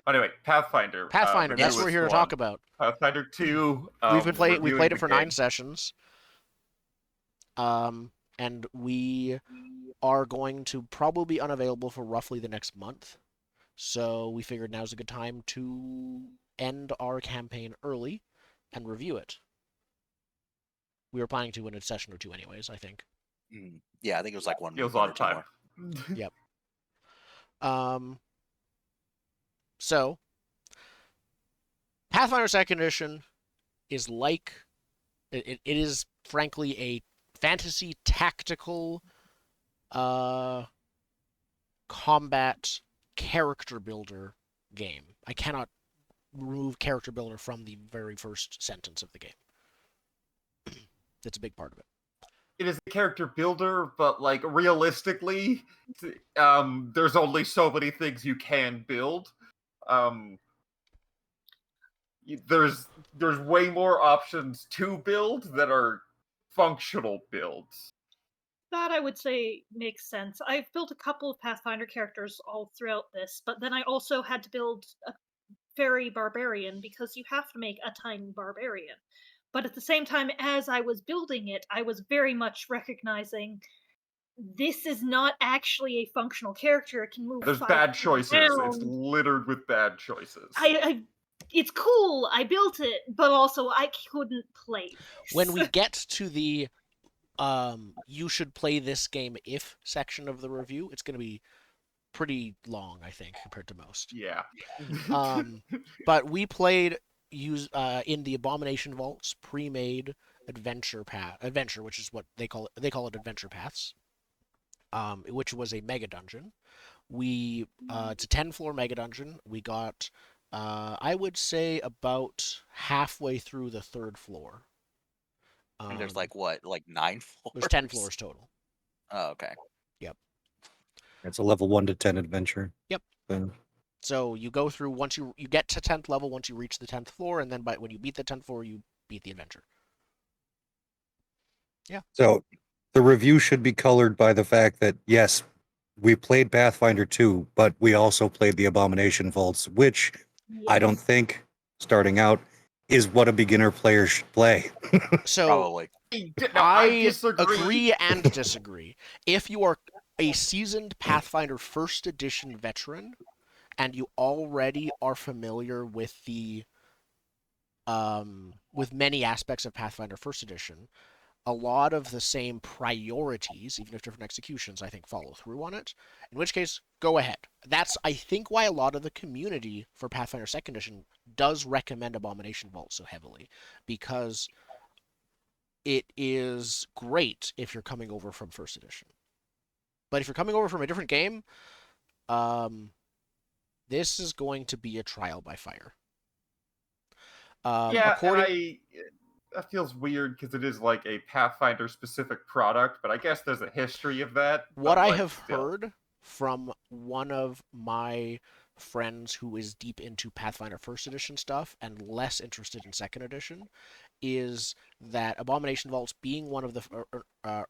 Anyway, Pathfinder. Pathfinder, the that's what we're newest here to one. talk about. Pathfinder 2. We played reviewing it the for game. 9 sessions. And we are going to probably be unavailable for roughly the next month. So we figured now's a good time to end our campaign early and review it. We were planning to in a session or two anyways, I think. Yeah, I think it was like one Feels week on or time. Yep. So Pathfinder 2nd Edition is like it is frankly a fantasy tactical combat character builder game. I cannot remove character builder from the very first sentence of the game. It's a big part of it. It is a character builder, but like realistically, there's only so many things you can build. There's way more options to build that are functional builds. That I would say makes sense. I've built a couple of Pathfinder characters all throughout this, but then I also had to build a fairy barbarian because you have to make a tiny barbarian. But at the same time, as I was building it, I was very much recognizing this is not actually a functional character. It can move. There's bad choices. It's littered with bad choices. It's cool. I built it, but also I couldn't play this. When we get to the you should play this game if section of the review, it's going to be pretty long, I think, compared to most. Yeah. But we played in the Abomination Vault's pre-made adventure, which is what they call it. They call it adventure paths, which was a mega dungeon. It's a 10-floor mega dungeon. We got, I would say, about halfway through the 3rd floor. And there's like 9 floors? There's 10 floors total. Oh, okay. Yep. It's a level 1 to 10 adventure. Yep. So you go through once you get to 10th level once you reach the 10th floor, and then when you beat the 10th floor, you beat the adventure. Yeah. So the review should be colored by the fact that, yes, we played Pathfinder 2, but we also played the Abomination Vaults, which I don't think, starting out, is what a beginner player should play. So Probably. I agree and disagree. If you are a seasoned Pathfinder 1st Edition veteran, and you already are familiar with the with many aspects of Pathfinder 1st Edition, a lot of the same priorities, even if different executions, I think follow through on it. In which case, go ahead. That's, I think, why a lot of the community for Pathfinder 2nd Edition does recommend Abomination Vault so heavily, because it is great if you're coming over from 1st Edition. But if you're coming over from a different game, this is going to be a trial by fire. That feels weird because it is like a Pathfinder specific product, but I guess there's a history of that. What I have heard from one of my friends who is deep into Pathfinder 1st Edition stuff and less interested in 2nd Edition is that Abomination Vaults, being one of the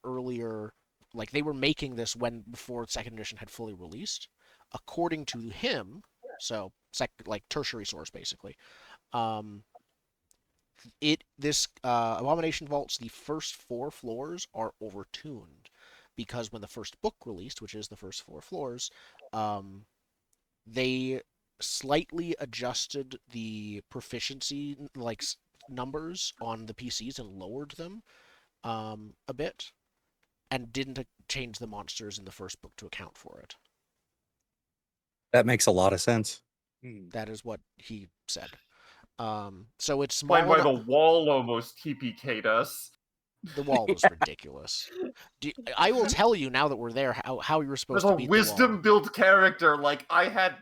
earlier, like they were making this before 2nd Edition had fully released. According to him, so like tertiary source basically, Abomination Vaults, the first 4 floors are overtuned because when the first book released, which is the first 4 floors, they slightly adjusted the proficiency numbers on the PCs and lowered them a bit, and didn't change the monsters in the first book to account for it. That makes a lot of sense. That is what he said. So it's small. Why the wall almost TPK'd us. The wall was ridiculous. I will tell you now that we're there how you were supposed to beat the wall. There's a wisdom built character. Like, I had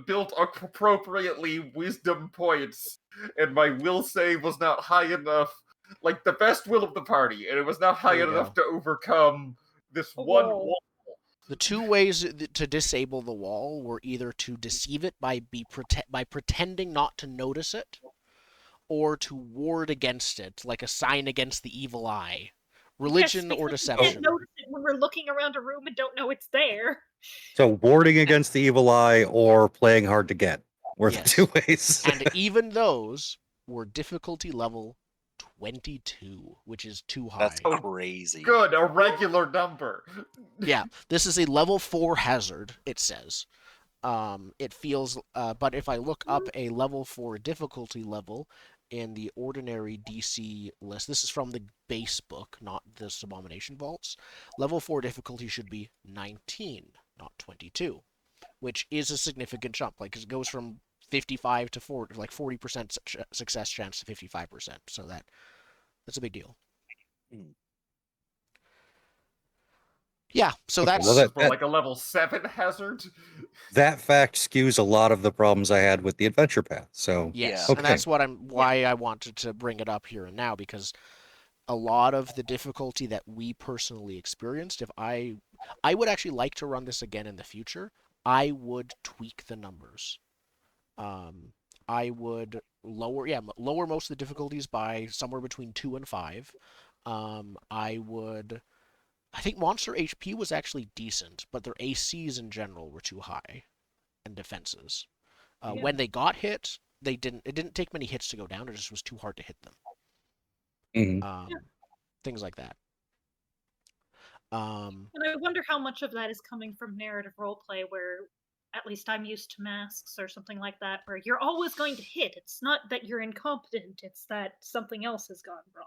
built appropriately wisdom points, and my will save was not high enough. Like, the best will of the party, and it was not high enough to overcome this one wall. The 2 ways to disable the wall were either to deceive it by pretending not to notice it, or to ward against it, like a sign against the evil eye. Religion or deception. You can't notice it when we're looking around a room and don't know it's there. So warding against the evil eye or playing hard to get. were Yes. the two ways. And even those were difficulty level 22, which is too high. That's crazy. Good, a regular number. Yeah, this is a level 4 hazard, it says. It feels, but if I look up a level 4 difficulty level in the ordinary DC list, this is from the base book, not this Abomination Vaults. Level 4 difficulty should be 19, not 22, which is a significant jump. Like, it goes from 55 to 40, like 40% success chance to 55%. So that's a big deal. Mm. Yeah, so Okay, that's well, For like a level 7 hazard. that fact skews a lot of the problems I had with the adventure path. So yes, Yeah. and that's why I wanted to bring it up here and now, because a lot of the difficulty that we personally experienced, if I would actually like to run this again in the future, I would tweak the numbers. I would lower most of the difficulties by somewhere between 2 and 5. I think monster HP was actually decent, but their ACs in general were too high, and defenses. When they got hit, it didn't take many hits to go down. It just was too hard to hit them. mhm. Things like that. And I wonder how much of that is coming from narrative roleplay, where at least I'm used to masks or something like that, where you're always going to hit. It's not that you're incompetent, it's that something else has gone wrong.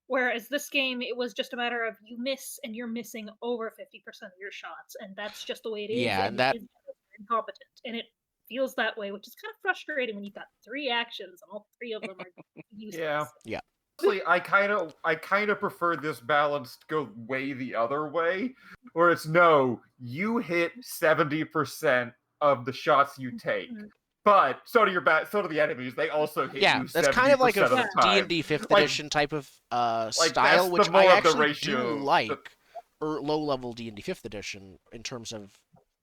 Whereas this game, it was just a matter of you miss and you're missing over 50% of your shots, and that's just the way it is. Yeah, and that- it is because you're incompetent. And it feels that way, which is kind of frustrating when you've got 3 actions and all 3 of them are useless. Yeah. Honestly, I kind of prefer this balance to go way the other way, where it's no, you hit 70% of the shots you take. Mhm. But so do the enemies. They also hit you 70% that's kind of like of the a time. D&D 5th Like- edition type of that's style, the which more I of the actually ratio do like, that- or low-level D&D 5th edition in terms of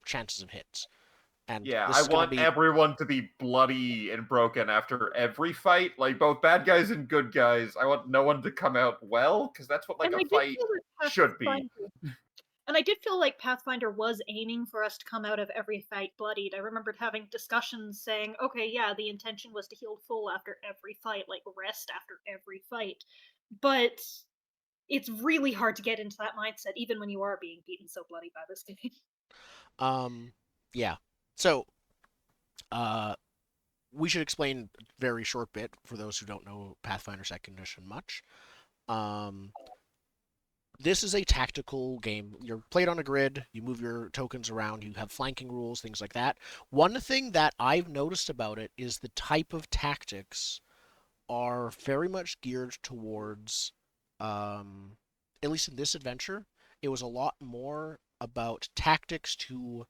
chances of hits. And Yeah, this I is gonna want be... everyone to be bloody and broken after every fight, like both bad guys and good guys. I want no one to come out well, because that's what like And I a did fight feel that should be. And I did feel like Pathfinder was aiming for us to come out of every fight bloodied. I remembered having discussions saying, okay, yeah, the intention was to heal full after every fight, like rest after every fight. But it's really hard to get into that mindset, even when you are being beaten so bloody by this game. Yeah. So, we should explain a very short bit for those who don't know Pathfinder 2nd Edition much. This is a tactical game. You're played on a grid, you move your tokens around, you have flanking rules, things like that. One thing that I've noticed about it is the type of tactics are very much geared towards, at least in this adventure, it was a lot more about tactics to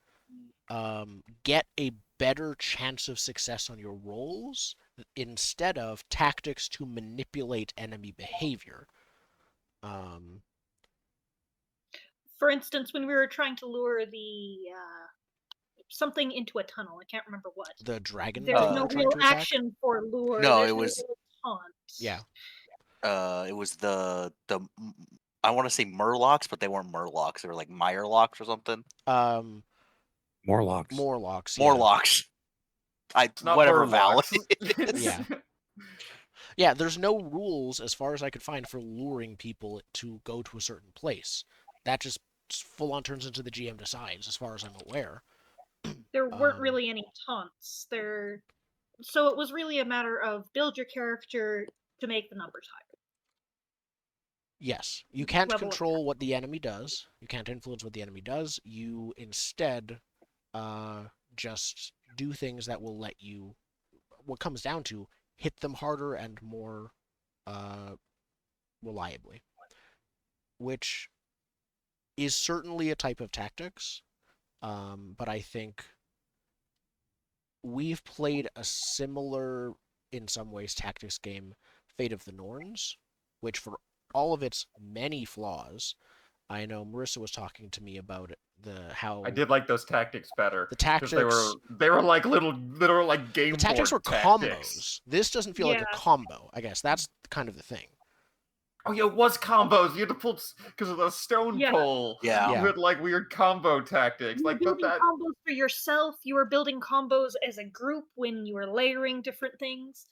get a better chance of success on your rolls instead of tactics to manipulate enemy behavior. For instance, when we were trying to lure the something into a tunnel, I can't remember what. The dragon. There's that no we're trying real to attack? action for lure. No, There's it was- real taunt. Yeah. It was the I want to say Murlocs, but they weren't Murlocs. They were like Meyerlocks or something. Morlocks. Morlocks. Yeah. Morlocks. Not Whatever Murlocs. vowel. Yeah. Yeah, there's no rules, as far as I could find, for luring people to go to a certain place. That just full on turns into the GM decides, as far as I'm aware. There weren't really any taunts. So it was really a matter of build your character to make the numbers higher. Yes, you can't Level of control what the enemy does. You can't influence what the enemy does. You instead just do things that will let you, what comes down to, hit them harder and more reliably. Which is certainly a type of tactics, but I think we've played a similar, in some ways, tactics game, Fate of the Norns, which for all of its many flaws, I know Marissa was talking to me about how I did like those tactics better. the 'cause tactics they were like literal like game the tactics were board tactics. combos. This doesn't feel like a combo. I guess that's kind of the thing. Oh yeah, it was combos. You had to pull because of the stone Yeah. pull. Yeah. You had like weird combo tactics. You were Like, but building that combos for yourself. You were building combos as a group when you were layering different things.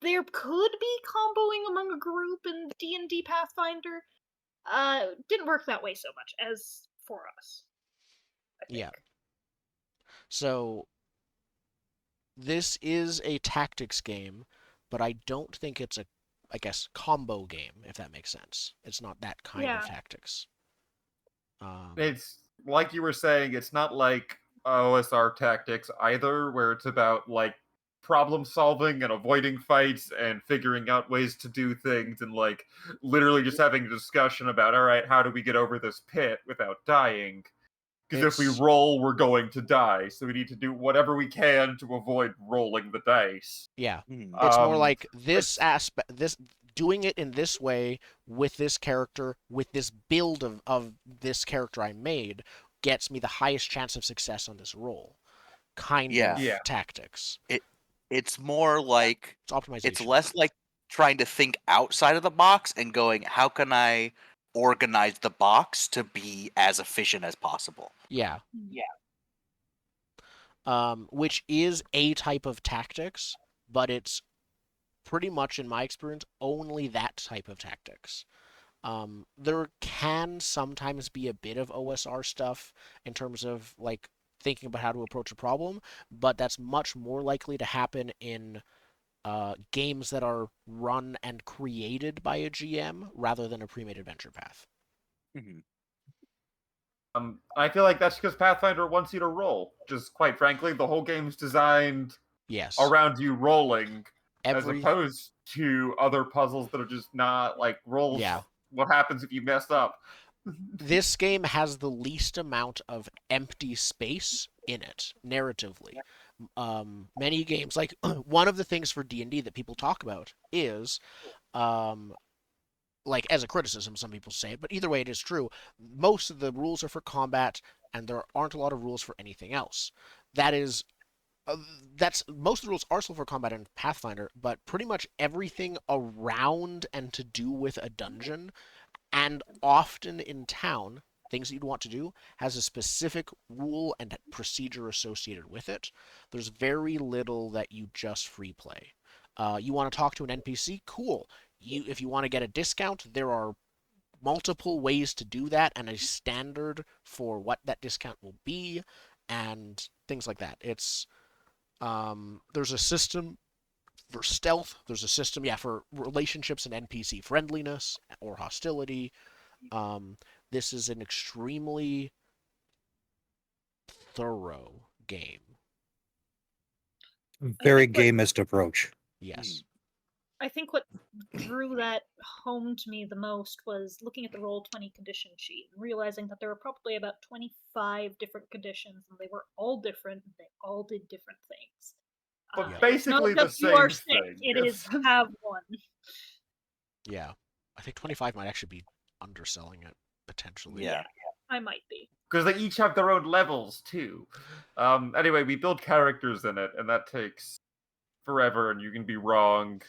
There could be comboing among a group in D&D Pathfinder. Didn't work that way so much as for us. I think. Yeah. So this is a tactics game, but I don't think it's a, I guess, combo game, if that makes sense. It's not that kind Yeah. of tactics. it's like you were saying. It's not like OSR tactics either, where it's about like problem solving and avoiding fights and figuring out ways to do things and like literally just having a discussion about, all right, how do we get over this pit without dying? Because if we It's- roll, we're going to die. So we need to do whatever we can to avoid rolling the dice. Yeah. Mhm. It's more Um, like this it's- aspect, this doing it in this way with this character, with this build of this character I made, gets me the highest chance of success on this roll. Kind Yeah. of Yeah. tactics. It's more like It's optimization. it's less like trying to think outside of the box and going, how can I organize the box to be as efficient as possible? Yeah. Yeah. Which is a type of tactics, but it's pretty much, in my experience, only that type of tactics. There can sometimes be a bit of OSR stuff in terms of like thinking about how to approach a problem, but that's much more likely to happen in games that are run and created by a GM rather than a pre-made adventure path. Mhm. I feel like that's because Pathfinder wants you to roll. Just quite frankly, the whole game's designed Yes. around you rolling, as Every opposed to other puzzles that are just not like rolls. Yeah. What happens if you mess up? This game has the least amount of empty space in it narratively. Many games, like one of the things for D&D that people talk about is like as a criticism, some people say it, but either way, it is true. Most of the rules are for combat, and there aren't a lot of rules for anything else. That is, that's most of the rules are still for combat in Pathfinder, but pretty much everything around and to do with a dungeon, and often in town, things that you'd want to do, has a specific rule and procedure associated with it. There's very little that you just free play. You want to talk to an NPC? Cool. If you want to get a discount, there are multiple ways to do that and a standard for what that discount will be and things like that. It's there's a system for stealth. There's a system, for relationships and NPC friendliness or hostility. This is an extremely thorough game. Very think what- gamist approach. Yes. I think what drew that home to me the most was looking at the Roll20 condition sheet and realizing that there were probably about 25 different conditions, and they were all different. And they all did different things. But Yeah. It's basically not the just you are same sick. thing. It is have one. Yeah. I think 25 might actually be underselling it potentially. Yeah. I might be. Because they each have their own levels too. Anyway, we build characters in it, and that takes forever, and you can be wrong.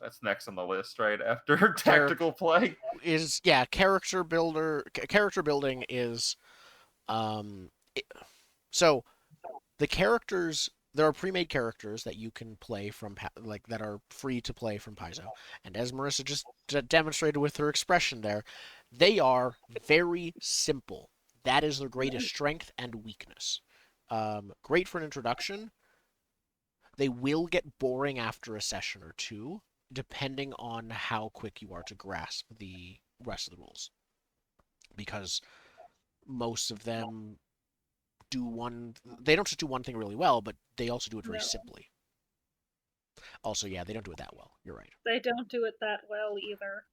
That's next on the list, right after tactical play. Character building is so the characters, there are pre-made characters that you can play from that are free to play from Paizo, and as Marissa just demonstrated with her expression there, they are very simple. That is their greatest strength and weakness. Great for an introduction. They will get boring after a session or two, depending on how quick you are to grasp the rest of the rules, because most of them they don't just do one thing really well, but they also do it very No. simply. Also, they don't do it that well. You're right. They don't do it that well either.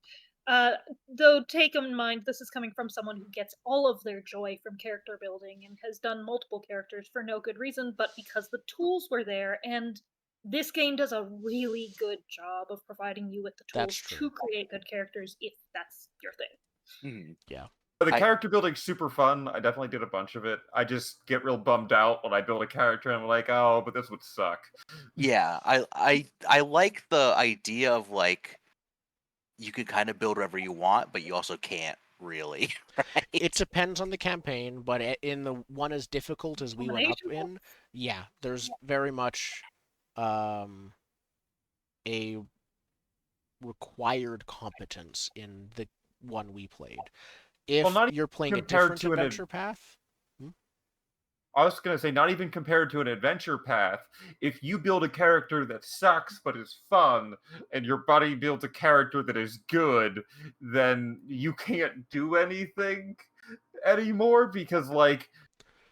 Though take in mind, this is coming from someone who gets all of their joy from character building and has done multiple characters for no good reason, but because the tools were there, and this game does a really good job of providing you with the That's tools true. to create good characters if that's your thing. Mhm. Yeah. But the I- character building's super fun. I definitely did a bunch of it. I just get real bummed out when I build a character and I'm like, oh, but this would suck. Yeah, I like the idea of like you can kind of build whatever you want, but you also can't really. Right? It depends on the campaign, but in the one as difficult as we went up Combination in, yeah, there's very much a required competence in the one we played. If Well, not you're playing a compared different to adventure path, I was going to say, not even compared to an adventure path. If you build a character that sucks but is fun, and your buddy builds a character that is good, then you can't do anything anymore because, like,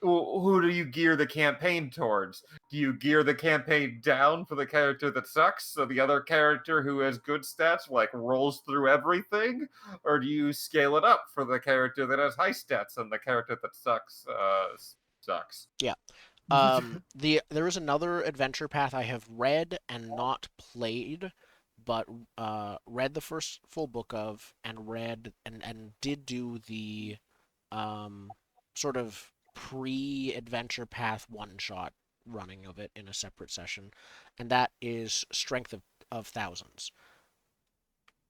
who do you gear the campaign towards? Do you gear the campaign down for the character that sucks, so the other character who has good stats, like, rolls through everything? Or do you scale it up for the character that has high stats and the character that sucks sucks? yeah. There is another adventure path I have read and not played, but read the first full book of and read and did do the sort of pre-adventure path one shot running of it in a separate session, and that is Strength of Thousands.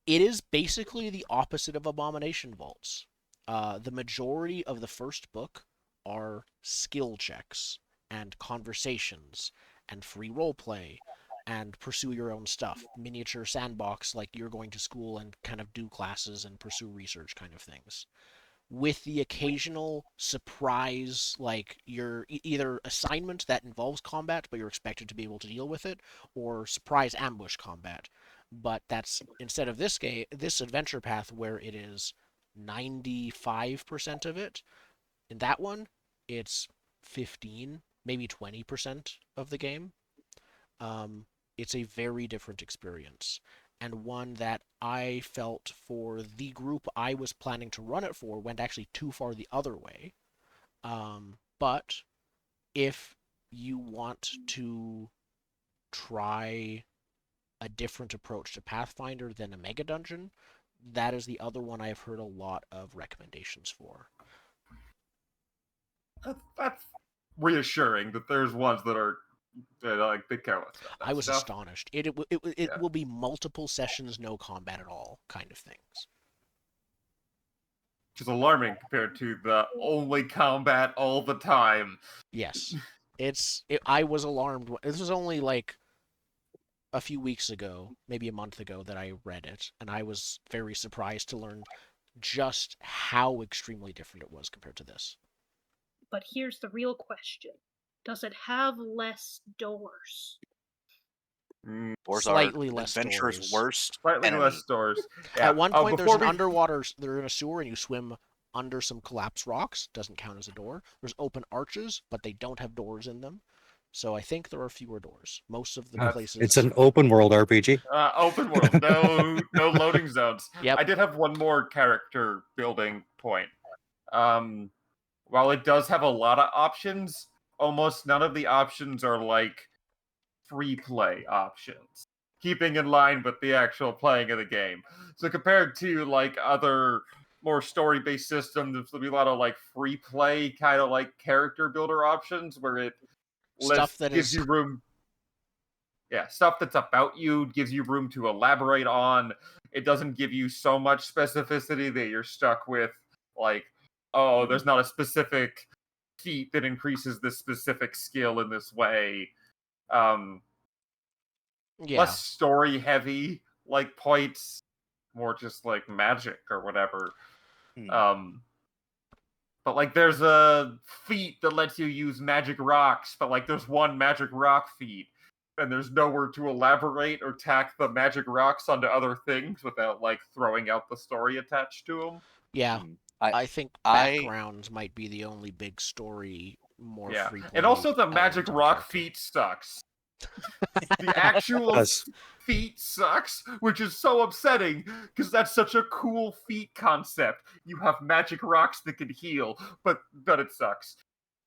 It is basically the opposite of Abomination Vaults. The majority of the first book are skill checks and conversations and free role play and pursue your own stuff. Miniature sandbox, like you're going to school and kind of do classes and pursue research kind of things. With the occasional surprise, like your either assignment that involves combat, but you're expected to be able to deal with it, or surprise ambush combat. But that's instead of this adventure path where it is 95% of it. In that one, it's 15, maybe 20% of the game. It's a very different experience, and one that I felt for the group I was planning to run it for went actually too far the other way. But if you want to try a different approach to Pathfinder than a Mega Dungeon, that is the other one I've heard a lot of recommendations for. That's reassuring that there's ones that are like they care less about that I was stuff. astonished. It Yeah. will be multiple sessions, no combat at all, kind of things. Which is alarming compared to the only combat all the time. Yes, I was alarmed. This was only like a few weeks ago, maybe a month ago, that I read it, and I was very surprised to learn just how extremely different it was compared to this. But here's the real question. Does it have less doors? Doors Slightly are less adventurer's doors. worst Slightly enemy. less doors. Yeah. At one point, there's an we... underwater. They're in a sewer, and you swim under some collapsed rocks. Doesn't count as a door. There's open arches, but they don't have doors in them. So I think there are fewer doors. Most of the places. It's an open world RPG. Open world, no loading zones. Yep. I did have one more character building point. While it does have a lot of options, almost none of the options are like free play options, keeping in line with the actual playing of the game. So compared to like other more story-based systems, there'll be a lot of like free play kind of like character builder options where it gives you room. Yeah, stuff that's about you, gives you room to elaborate on. It doesn't give you so much specificity that you're stuck with like, oh, there's not a specific feat that increases this specific skill in this way. Less story heavy like points, more just like magic or whatever. But like there's a feat that lets you use magic rocks, but like there's one magic rock feat, and there's nowhere to elaborate or tack the magic rocks onto other things without like throwing out the story attached to them. Yeah, I think backgrounds might be the only big story more free play. And also the magic rock feat sucks. The actual feat sucks, which is so upsetting because that's such a cool feat concept. You have magic rocks that can heal, but it sucks.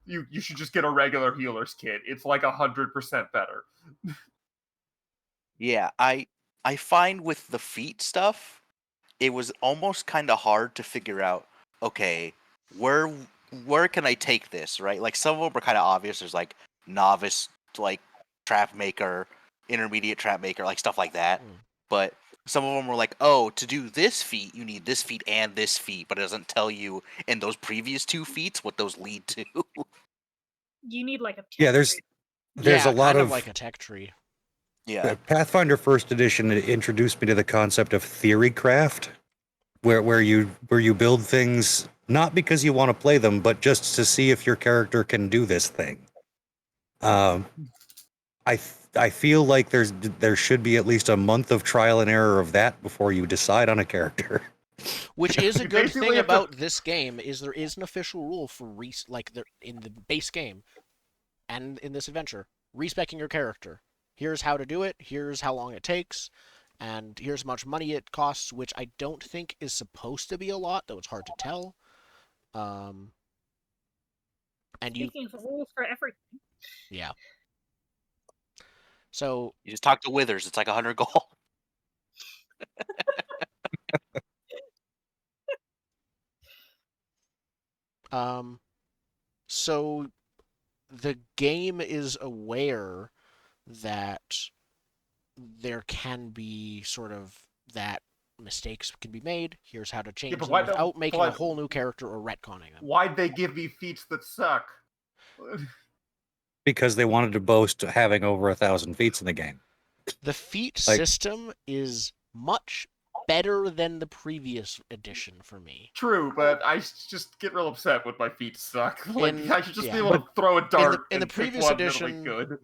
You should just get a regular healer's kit. It's like 100% better. Yeah, I find with the feat stuff, it was almost kind of hard to figure out. Okay, where can I take this? Right, like some of them were kind of obvious. There's like novice, like trap maker, intermediate trap maker, like stuff like that. But Some of them were like, oh, to do this feat, you need this feat and this feat, but it doesn't tell you in those previous 2 feats what those lead to. You need like a Yeah, tech there's yeah, a lot kind of like a tech tree. Yeah. Pathfinder First Edition introduced me to the concept of theory craft, where you build things not because you want to play them, but just to see if your character can do this thing. I feel like there should be at least a month of trial and error of that before you decide on a character. Which is a You good basically thing have to- about this game is there is an official rule for in the base game and in this adventure, respecing your character. Here's how to do it, here's how long it takes, and here's how much money it costs, which I don't think is supposed to be a lot, though it's hard to tell. And Speaking of rules for everything. yeah. So You just talk to Withers, it's like 100 gold. so the game is aware that there can be sort of that mistakes can be made. Here's how to change but them why without making why- a whole new character or retconning them. Why'd they give me feats that suck? Because they wanted to boast having over 1,000 feats in the game. The feat Like- system is much better than the previous edition for me. True, but I just get real upset when my feet suck. Like, In- I should just yeah. be able to throw a dart in the and pick previous one that'll be edition- good.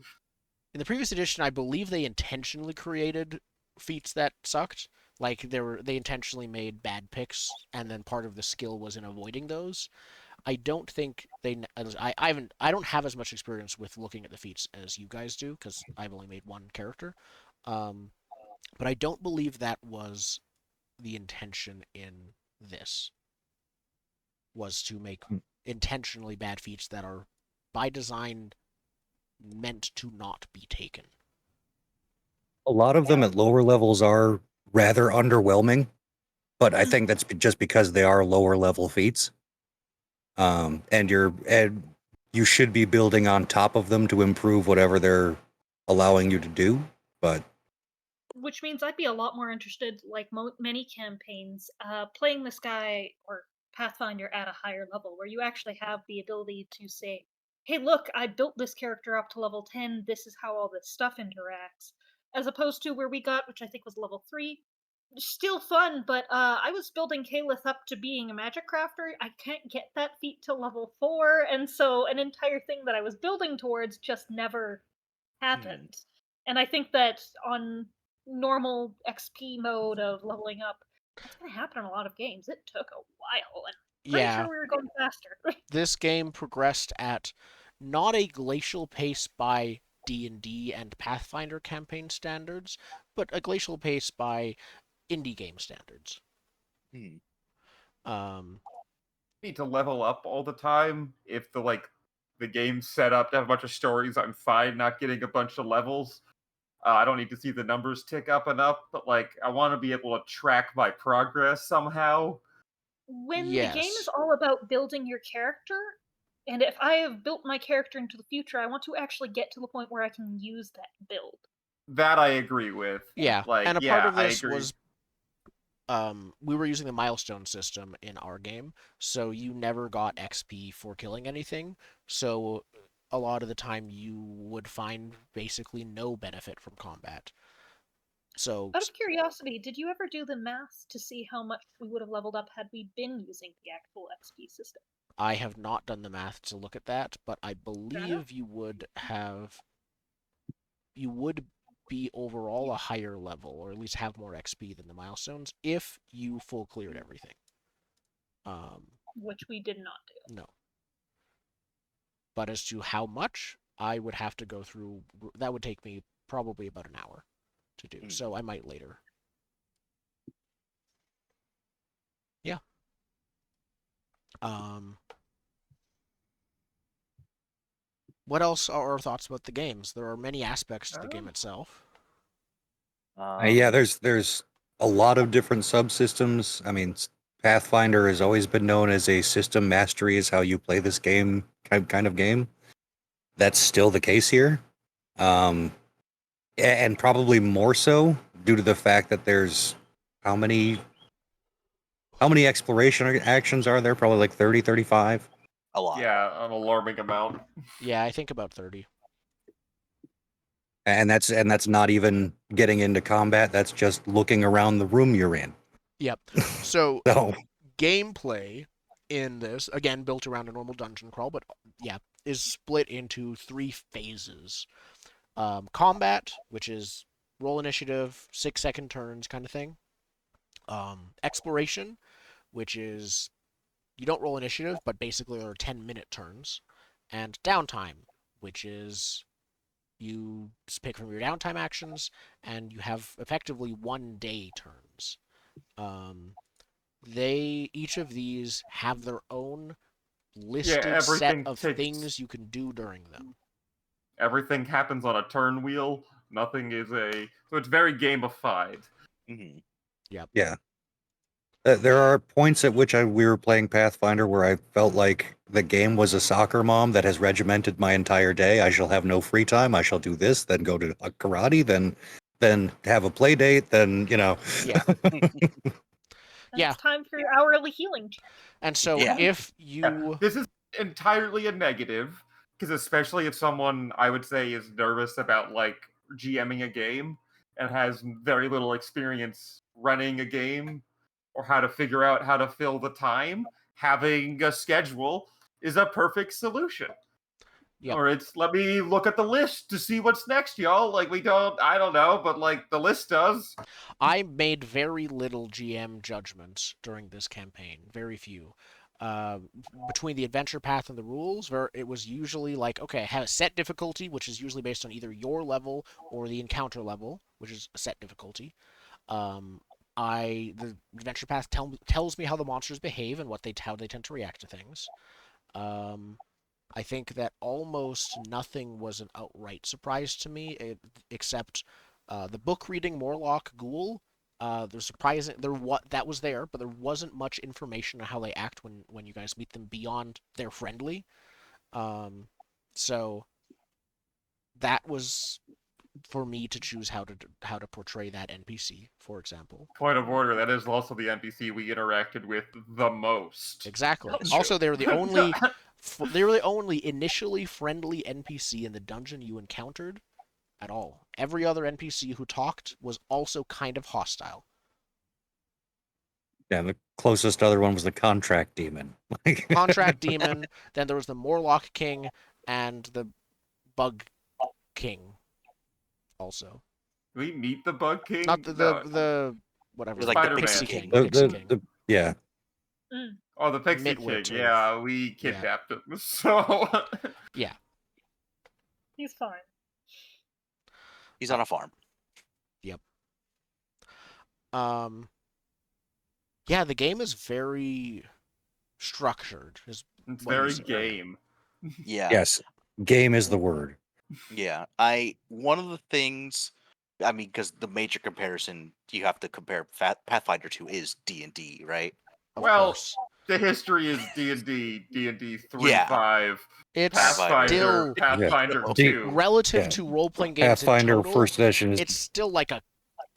In the previous edition, I believe they intentionally created feats that sucked. Like they intentionally made bad picks, and then part of the skill was in avoiding those. I don't think I don't have as much experience with looking at the feats as you guys do because I've only made one character. But I don't believe that was the intention in this. Was to make intentionally bad feats that are by design meant to not be taken. A lot of them at lower levels are rather underwhelming, but I think that's just because they are lower level feats. And you should be building on top of them to improve whatever they're allowing you to do. But Which means I'd be a lot more interested, like many campaigns, playing this guy or Pathfinder at a higher level, where you actually have the ability to say, hey, look, I built this character up to level 10, this is how all this stuff interacts. As opposed to where we got, which I think was level 3. Still fun, but I was building Kalith up to being a magic crafter. I can't get that feat till level 4, and so an entire thing that I was building towards just never happened. And I think that on normal XP mode of leveling up, that's going to happen in a lot of games. It took a while, and pretty Yeah, sure we were going faster. this game progressed at not a glacial pace by D&D and Pathfinder campaign standards, but a glacial pace by indie game standards. Need to level up all the time. If the game's set up to have a bunch of stories, I'm fine not getting a bunch of levels. I don't need to see the numbers tick up and up, but I want to be able to track my progress somehow. When the game Yes. is all about building your character, and if I have built my character into the future, I want to actually get to the point where I can use that build. That I agree with. Yeah, and a yeah, part of I this agree. was we were using the milestone system in our game, so you never got XP for killing anything. So a lot of the time you would find basically no benefit from combat. So Out of curiosity, did you ever do the math to see how much we would have leveled up had we been using the actual XP system? I have not done the math to look at that, but I enough. believe you would be overall a higher level, or at least have more XP than the milestones, if you full cleared everything. Which we did not do. No. But as to how much, I would have to go through. That would take me probably about an hour to do. So I might later. Yeah. What else are our thoughts about the games? There are many aspects to the game itself. yeah, there's a lot of different subsystems. I mean, Pathfinder has always been known as a system mastery is how you play this game kind of game. That's still the case here. And probably more so due to the fact that there's how many exploration actions are there? Probably like 30, 35. A lot. Yeah, an alarming amount. Yeah, I think about 30. And that's not even getting into combat. That's just looking around the room you're in. Yep. So So gameplay in this, again, built around a normal dungeon crawl, but yeah, is split into 3 phases. Combat, which is roll initiative, 6-second turns kind of thing. Exploration, which is you don't roll initiative, but basically there are 10-minute turns. And downtime, which is you just pick from your downtime actions, and you have effectively 1-day turns. Each of these have their own listed set of things you can do during them. Everything happens on a turn wheel. Nothing is so it's very gamified. Mm-hmm. Yep. yeah. There are points at which we were playing Pathfinder where I felt like the game was a soccer mom that has regimented my entire day. I shall have no free time. I shall do this, then go to karate, then have a play date, then, Yeah. It's time for your hourly healing. And so if you... This is entirely a negative, because especially if someone, I would say, is nervous about, like, GMing a game and has very little experience running a game, or how to figure out how to fill the time, having a schedule is a perfect solution. Yep. Or it's, let me look at the list to see what's next, y'all. Like, I don't know, but, like, the list does. I made very little GM judgments during this campaign. Very few. Between the adventure path and the rules, where it was usually like, okay, I have a set difficulty, which is usually based on either your level or the encounter level, which is a set difficulty. The adventure path tells me how the monsters behave and how they tend to react to things. I think that almost nothing was an outright surprise to me, except the book reading Morlock Ghoul. There's surprising that was there, but there wasn't much information on how they act when you guys meet them beyond they're friendly. So that was for me to choose how to portray that NPC, for example. Point of order, that is also the NPC we interacted with the most. Exactly. That's Also, true. they were the only initially friendly NPC in the dungeon you encountered at all. Every other NPC who talked was also kind of hostile. Yeah, the closest other one was the contract demon. Contract demon, then there was the Morlock King and the Bug King also. We meet the Bug King? Not the whatever. It was like the Spider-Man. Pixie King. King. The Pixie King. Yeah. Oh, the Pixie Midwit King. of- Yeah, we kidnapped him. So Yeah. He's fine. He's on a farm. Yep. Yeah, the game is very structured. it's what very you said. game. Yeah. Yes. Game is the word. Yeah. One of the things, I mean, because the major comparison you have to compare Pathfinder to is D&D, right? Of Well, course. The history is D&D 3.5. Yeah. It's Pathfinder, still Pathfinder Yeah. 2. relative Yeah. to role-playing games Pathfinder in total, first edition is it's still like a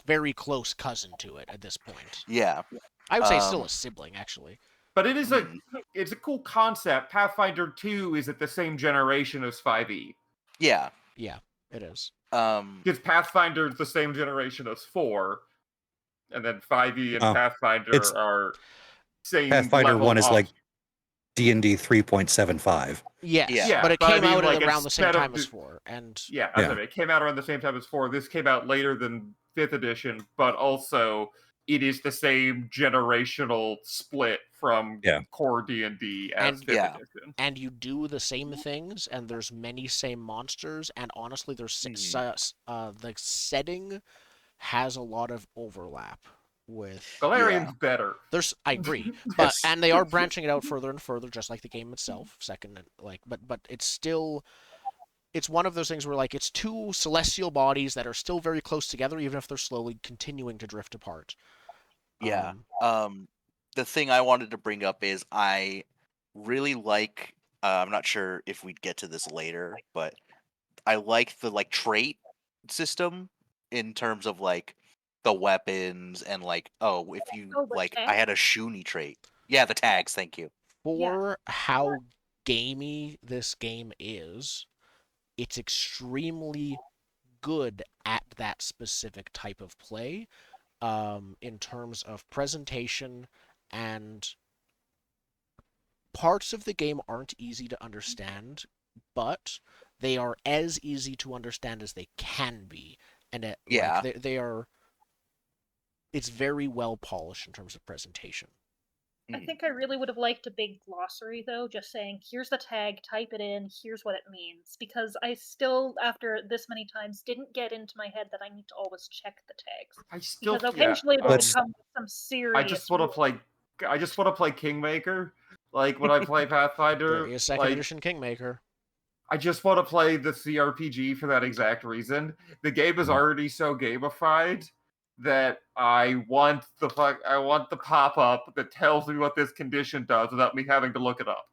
very close cousin to it at this point. Yeah. I would say still a sibling, actually. But it is Mhm. it's a cool concept. Pathfinder 2 is at the same generation as 5e. Yeah. Yeah, it is. Because Pathfinder is the same generation as 4, and then 5e and Oh, Pathfinder it's- are same Pathfinder level 1 is up. like D&D 3.75. Yes, Yeah. but it but I came mean, out like, around the same instead of time as 4, and Yeah, Yeah. it came out around the same time as 4. This came out later than 5th edition, but also it is the same generational split from Yeah. core D&D as And- 5th Yeah. edition. and you do the same things, and there's many same monsters, and honestly, there's the setting has a lot of overlap with. Galarian's better. I agree, Yes. and they are branching it out further and further, just like the game itself. But it's still. It's one of those things where, like, it's two celestial bodies that are still very close together, even if they're slowly continuing to drift apart. Yeah. The thing I wanted to bring up is I really like. I'm not sure if we'd get to this later, but I like the trait system in terms of the weapons and like, oh, if you Oh, the like, I tag? had a Shuni trait. Yeah, the tags. Thank you. For how gamey this game is, it's extremely good at that specific type of play, in terms of presentation, and parts of the game aren't easy to understand, but they are as easy to understand as they can be, and Yeah. they are. It's very well polished in terms of presentation. I think I really would have liked a big glossary, though, just saying, here's the tag, type it in, here's what it means. Because I still, after this many times, didn't get into my head that I need to always check the tags. I still Because occasionally they Let's- come with some I serious. just want to play. I just want to play Kingmaker. Like when I play Pathfinder, There is second like edition Kingmaker. I just want to play the CRPG for that exact reason. The game is already so gamified that I want the pop up that tells me what this condition does without me having to look it up.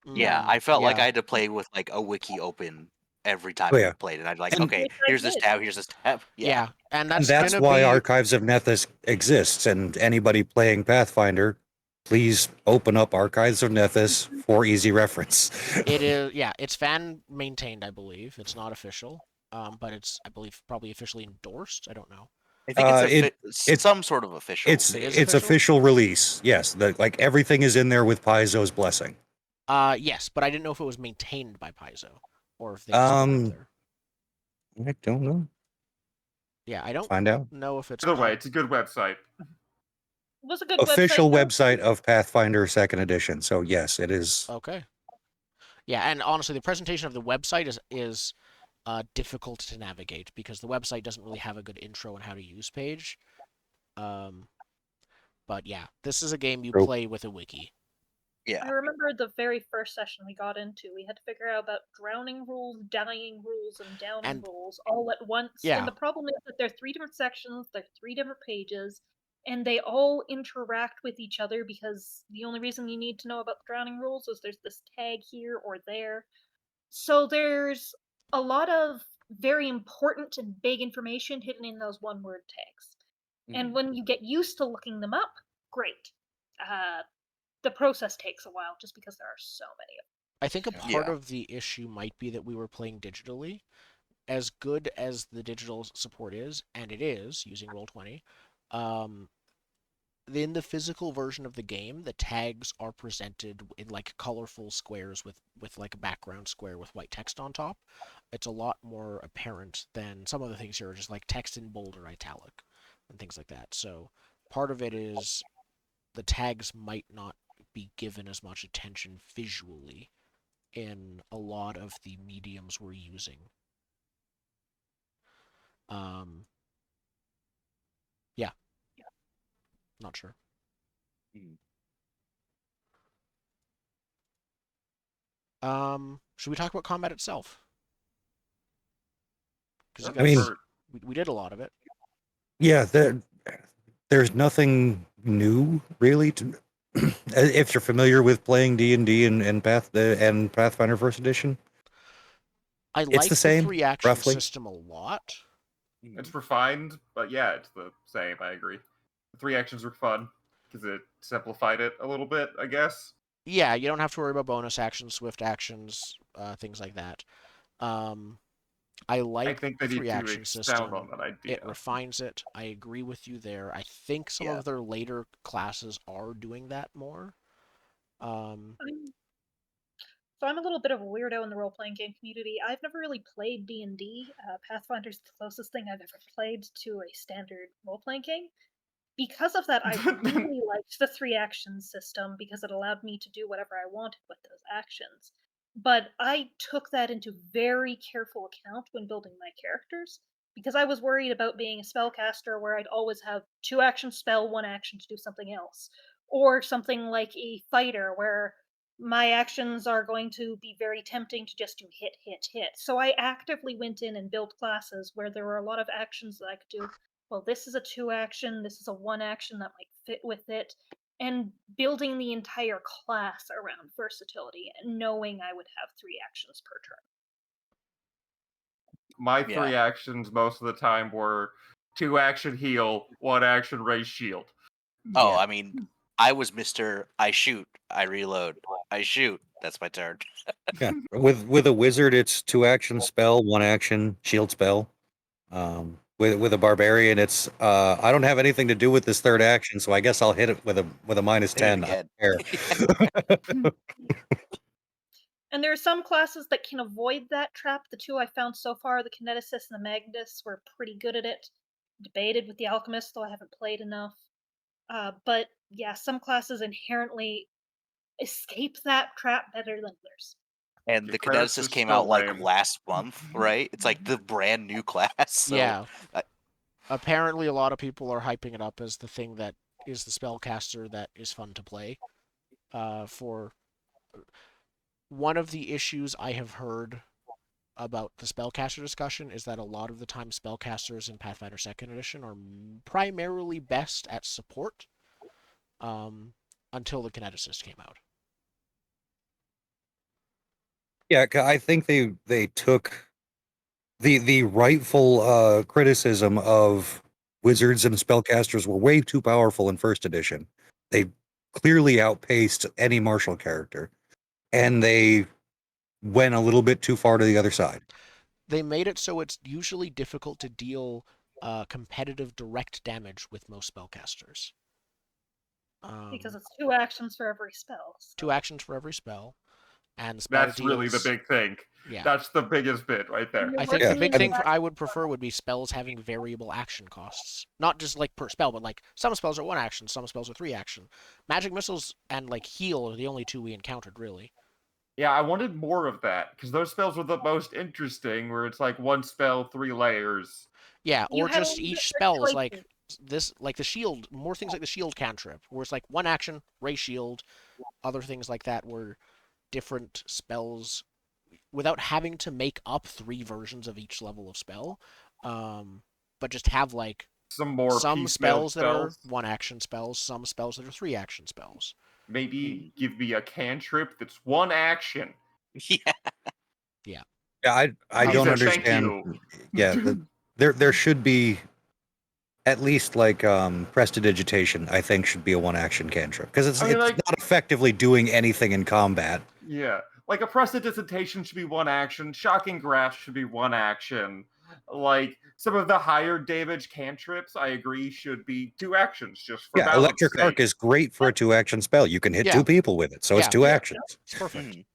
Yeah, I felt like yeah. I had to play with like a wiki open every time Oh, we yeah. played, and I'd like, And- okay, Which I here's this did. tab, here's this tab. Yeah, and And that's that's gonna why be Archives of Nethys exists. And anybody playing Pathfinder, please open up Archives of Nethys for easy reference. it is yeah, it's fan maintained, I believe. It's not official. But it's, I believe, probably officially endorsed. I don't know. I think it's some sort of official. It's It is it's official? official release. Yes, like everything is in there with Paizo's blessing. Yes, but I didn't know if it was maintained by Paizo or if they just put it out there. I don't know. Yeah, I don't Find out. know if it's Either way, it's a good website. It was a good Official website. website of Pathfinder Second Edition. So yes, it is. Okay. Yeah, and honestly, the presentation of the website is difficult to navigate because the website doesn't really have a good intro and how to use page. But yeah, this is a game you True. play with a wiki. Yeah. I remember the very first session we got into, we had to figure out about drowning rules, dying rules, and downing And- rules all at once. yeah. And the problem is that they're 3 different sections, they're 3 different pages, and they all interact with each other because the only reason you need to know about the drowning rules is there's this tag here or there. So there's a lot of very important and big information hidden in those one-word tags. And when you get used to looking them up, great. The process takes a while just because there are so many of them. I think a part Yeah. of the issue might be that we were playing digitally. As good as the digital support is, and it is using Roll20, in the physical version of the game, the tags are presented in like colorful squares with like a background square with white text on top. It's a lot more apparent than some of the things here are just like text in bold or italic and things like that. So part of it is the tags might not be given as much attention visually in a lot of the mediums we're using. Yeah. Not sure. Should we talk about combat itself? Because I mean- we did a lot of it. Yeah, there's nothing new really. If you're familiar with playing D&D and Pathfinder First Edition, I It's like the same, 3-action roughly. system a lot. It's refined, but yeah, it's the same. I agree. The 3 actions were fun because it simplified it a little bit, I guess. Yeah, you don't have to worry about bonus actions, swift actions, things like that. I I like think the they need to 3-action expound system. on that idea. It refines it. I agree with you there. I think some Yeah. of their later classes are doing that more. So I'm a little bit of a weirdo in the role-playing game community. I've never really played D&D. Pathfinder's the closest thing I've ever played to a standard role-playing game. Because of that, I really liked the 3-action system because it allowed me to do whatever I wanted with those actions. But I took that into very careful account when building my characters because I was worried about being a spellcaster where I'd always have 2 action spell, 1 action to do something else. Or something like a fighter where my actions are going to be very tempting to just do hit, hit, hit. So I actively went in and built classes where there were a lot of actions that I could do. Well, this is a 2 action, this is a 1 action that might fit with it, and building the entire class around versatility and knowing I would have 3 actions per turn. My Yeah. 3 actions most of the time were 2 action heal, 1 action raise shield. Oh, Yeah. I mean, I was Mr. I shoot, I reload, I shoot. That's my turn. Yeah. With a wizard, it's 2 action spell, 1 action shield spell. With a barbarian, it's I don't have anything to do with this 3rd action, so I guess I'll hit it with a -10. I again. don't care. And there are some classes that can avoid that trap. The 2 I found so far, the Kineticist and the Magnus, were pretty good at it. Debated with the Alchemist, though I haven't played enough. But yeah, some classes inherently escape that trap better than others. And Yeah, the clerics Kineticist is came still out like lame. last month, right? It's like the brand new class. So Yeah. uh, Apparently, a lot of people are hyping it up as the thing that is the spellcaster that is fun to play. For one of the issues I have heard about the spellcaster discussion is that a lot of the time spellcasters in Pathfinder 2nd Edition are primarily best at support until the Kineticist came out. Yeah, I think they took the rightful criticism of wizards and spellcasters were way too powerful in 1st edition. They clearly outpaced any martial character, and they went a little bit too far to the other side. They made it so it's usually difficult to deal competitive direct damage with most spellcasters. Because it's 2 actions for every spell. So. 2 actions for every spell, and the spell That's really the deals- big thing. Yeah. That's the biggest bit right there. You're I think Yeah, the big working thing in I would prefer would be spells having variable action costs. Not just like per spell, but like some spells are 1 action, some spells are 3 action. Magic missiles and like heal are the only 2 we encountered, really. Yeah, I wanted more of that, because those spells were the most interesting, where it's like 1 spell, 3 layers. Yeah, You or had just a little each bit spell is choices. like this, like the shield, more things like the shield cantrip, where it's like 1 action, raise shield, other things like that were different spells without having to make up 3 versions of each level of spell, but just have like Some more some piecemeal spells that are spells. 1 action spells, some spells that are 3 action spells. Maybe give me a cantrip that's 1 action. yeah, Yeah, I Please don't and thank understand. you. Yeah, there should be at least like prestidigitation. I think should be a 1 action cantrip because it's I mean, it's like- not effectively doing anything in combat. Yeah, like a prestidigitation should be 1 action. Shocking grasp should be 1 action. Like some of the higher damage cantrips, I agree, should be 2 actions just for Yeah, balance electric sake. arc is great for a 2 action spell. You can hit Yeah. 2 people with it, so it's Yeah. 2 Yeah. actions. It's perfect. Mhm.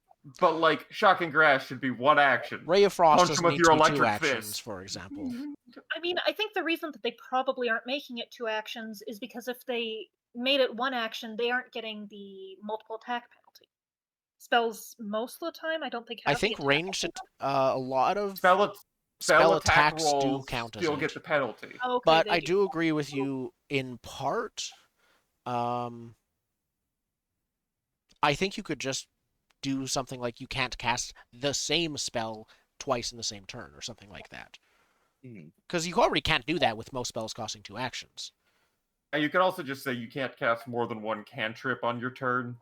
But like shocking grasp should be 1 action. Ray of Frost Punch doesn't him with need your to be 2 electric actions, fist. for example. I mean, I think the reason that they probably aren't making it 2 actions is because if they made it 1 action, they aren't getting the multiple attack penalty. Spells most of the time, I don't think have I think the attack. ranged, a lot of Spell spell attack attacks do rolls count as still it. get the penalty. Okay, But they I do agree with you in part. I think you could just do something like you can't cast the same spell twice in the same turn or something like that. Mhm. Because you already can't do that with most spells costing 2 actions. And you can also just say you can't cast more than 1 cantrip on your turn.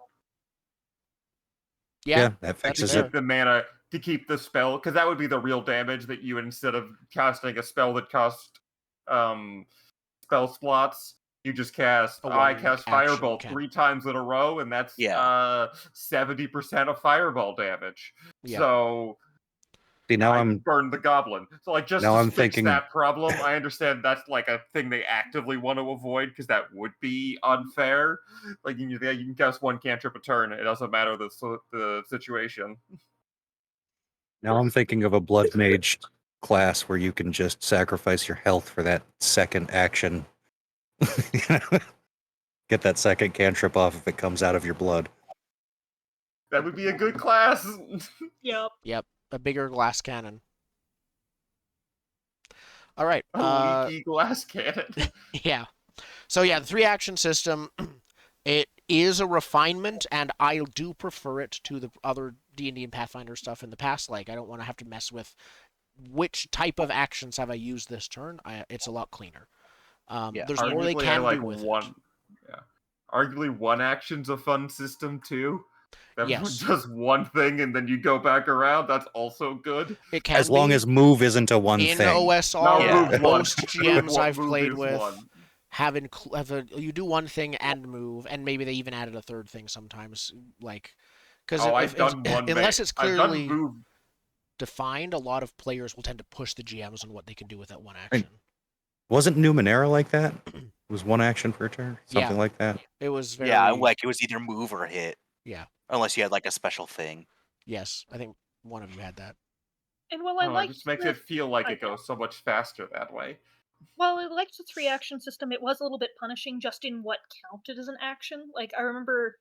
Yeah, that that's fixes fair. it. Keep the mana to keep the spell, because that would be the real damage that you, instead of casting a spell that cost spell slots, you just cast. A I 1 cast action Firebolt can- 3 times in a row, and that's Yeah. 70% of Fireball damage. Yeah. So See, now I I'm burned the goblin. So like, just Now to I'm fix thinking- that problem, I understand that's like a thing they actively want to avoid, because that would be unfair. Like you can cast 1 cantrip a turn; it doesn't matter the situation. now I'm thinking of a blood mage class where you can just sacrifice your health for that 2nd action. Get that 2nd cantrip off if it comes out of your blood. That would be a good class. Yep. Yep, a bigger glass cannon. All right. A leaky glass cannon. Yeah. So yeah, the 3 action system, it is a refinement, and I do prefer it to the other D&D and Pathfinder stuff in the past. Like, I don't want to have to mess with which type of actions have I used this turn. It's a lot cleaner. Yeah. There's more they Arguably, can I like do with 1. it. Yeah. Arguably, 1 action's a fun system too. That Yes. does one thing and then you go back around. That's also good. It can As long be. as move isn't a one in thing. OSR, Yeah. move one. most Move GMs one- I've move played is with one. you do one thing and move, and maybe they even added a third thing sometimes, like because I've done one. unless it's I've done clearly move. defined, a lot of players will tend to push the GMs on what they can do with that one action. Wasn't Numenera like that? It was one action per turn, something like that. It was very Yeah, like it was either move or hit. Yeah. Unless you had like a special thing. Yes, I think one of you had that. And while I It liked just makes the, it feel like it goes so much faster that way. while I liked the 3-action system, it was a little bit punishing just in what counted as an action. Like I remember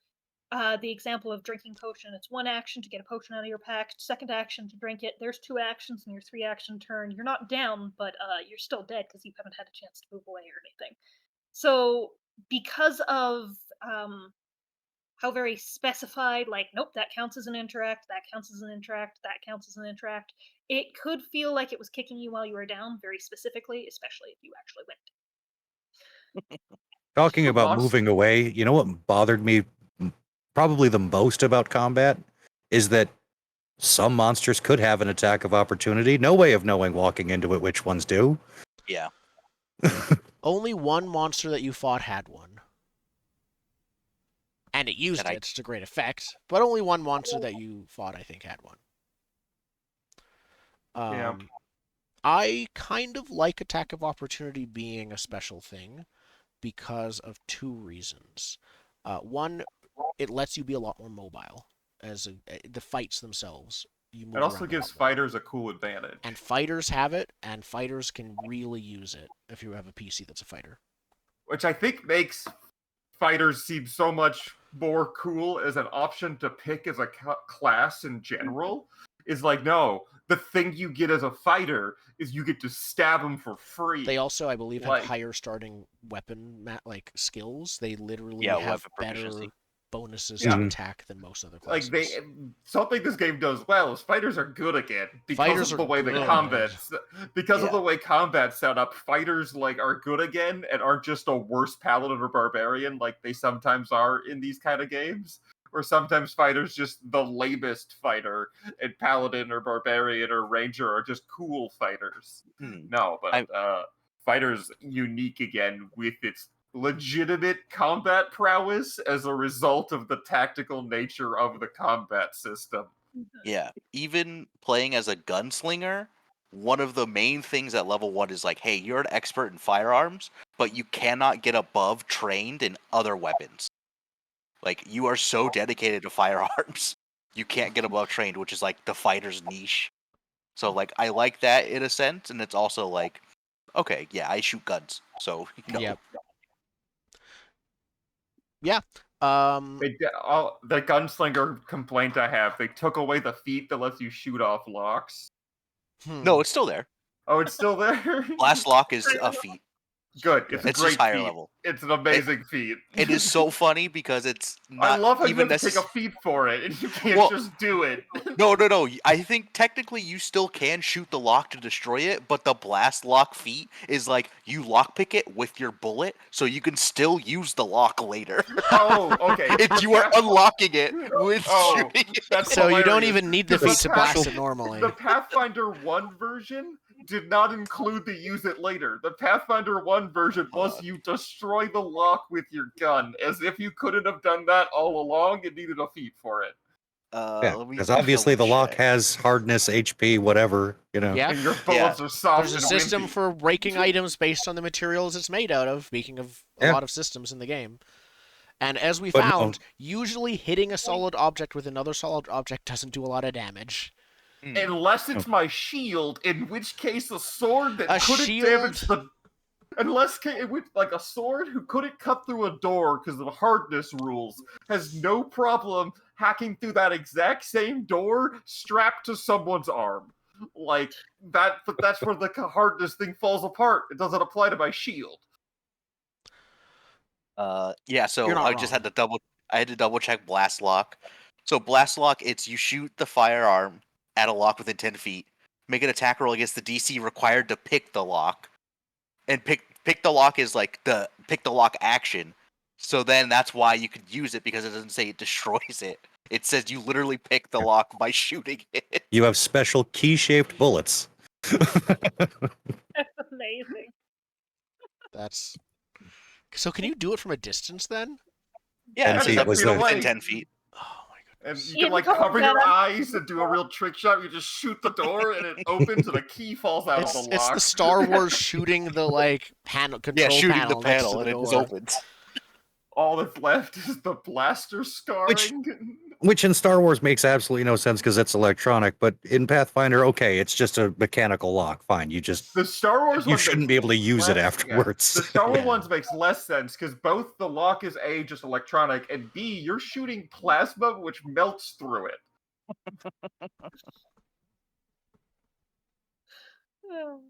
the example of drinking potion. It's one action to get a potion out of your pack, second action to drink it. There's 2 actions in your 3-action turn. You're not down, but you're still dead because you haven't had a chance to move away or anything. So because of how very specified, like, nope, that counts as an interact, that counts as an interact, that counts as an interact, it could feel like it was kicking you while you were down, very specifically, especially if you actually went. Talking The about monst- moving away, you know what bothered me probably the most about combat is that some monsters could have an attack of opportunity. No way of knowing walking into it which ones do. Yeah. Only one monster that you fought had one. And it used it to great effect, but only one monster that you fought, I think, had one. Yeah. I kind of like attack of opportunity being a special thing because of 2 reasons. One, it lets you be a lot more mobile as the fights themselves. You move It also around a gives lot more. fighters a cool advantage. And fighters have it, and fighters can really use it if you have a PC that's a fighter. Which I think makes fighters seem so much more cool as an option to pick as a class in general. Is like, no, the thing you get as a fighter is you get to stab them for free. They also, I believe, have higher starting weapon skills. They literally have better bonuses to attack than most other classes. Like something this game does well is fighters are good again because of the way the combat's of the way combat's set up. Fighters are good again and aren't just a worse paladin or barbarian like they sometimes are in these kind of games. Or sometimes fighters just the lamest fighter, and paladin or barbarian or ranger are just cool fighters. No, but fighters unique again with its legitimate combat prowess as a result of the tactical nature of the combat system. Yeah, even playing as a gunslinger, one of the main things at level 1 is like, hey, you're an expert in firearms, but you cannot get above trained in other weapons. Like, you are so dedicated to firearms, you can't get above trained, which is like the fighter's niche. So, like, I like that in a sense, and it's also like, okay, yeah, I shoot guns, so, you know. Yep. Yeah. The gunslinger complaint I have, they took away the feat that lets you shoot off locks. No, it's still there. Oh, it's still there? Blast lock is a feat. Good. It's a great just higher feat. level. It's an amazing feat. It is so funny because it's not I love how you even have to take a feat for it, and you can't just do it. No. I think technically you still can shoot the lock to destroy it, but the blast lock feat is like you lockpick it with your bullet, so you can still use the lock later. Oh, okay. You are unlocking it with shooting it. That's so hilarious. you don't even need the feat to blast it normally. The Pathfinder 1 version did not include the use it later. The Pathfinder 1 version was you destroy the lock with your gun, as if you couldn't have done that all along and needed a feat for it. Because obviously the lock has hardness, HP, whatever, you know. Yeah. And your bullets are soft. There's a system for breaking items based on the materials it's made out of, speaking of a lot of systems in the game. And as we found, usually hitting a solid object with another solid object doesn't do a lot of damage. Unless it's my shield, in which case a sword that couldn't damage the... like a sword who couldn't cut through a door because of hardness rules has no problem hacking through that exact same door strapped to someone's arm. Like, that's where the hardness thing falls apart. It doesn't apply to my shield. Yeah, so I just had to double check blast lock. So blast lock, it's you shoot the firearm at a lock within 10 feet, make an attack roll against the DC required to pick the lock, and pick the lock is like the pick the lock action. So then that's why you could use it, because it doesn't say it destroys it. It says you literally pick the lock by shooting it. You have special key-shaped bullets. That's amazing. That's so. Can you do it from a distance then? Yeah, 10 it says feet up was to the- within 10 feet. Oh my And goodness. you can like Yeah, cover your that- eyes and do a real trick shot. You just shoot the door and it opens and a key falls out of the It's lock. the Star Wars shooting the like panel control Yeah, shooting the panel next to panel and the it just door. opens. All that's left is the blaster scarring. Which in Star Wars makes absolutely no sense because it's electronic, but in Pathfinder, okay, it's just a mechanical lock. Fine, you The Star Wars you one shouldn't makes be able to use it less- afterwards. The Star Wars Yeah. ones makes less sense because both the lock is A, just electronic, and B, you're shooting plasma which melts through it.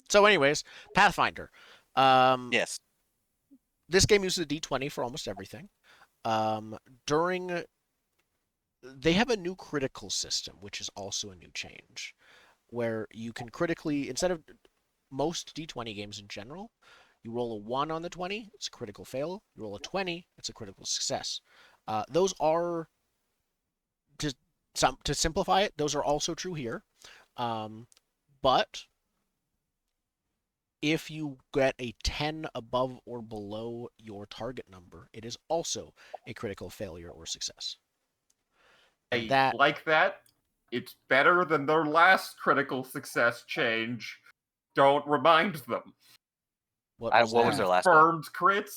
So, anyways, Pathfinder. Yes. This game uses a D20 for almost everything. During they have a new critical system, which is also a new change, where you can critically, instead of most D20 games in general, you roll a 1 on the 20, it's a critical fail. You roll a 20, it's a critical success. Those are, to simplify it, those are also true here. But if you get a 10 above or below your target number, it is also a critical failure or success. And I that like that. It's better than their last critical success change. Don't remind them. what What was was that? their last one? Confirmed crits.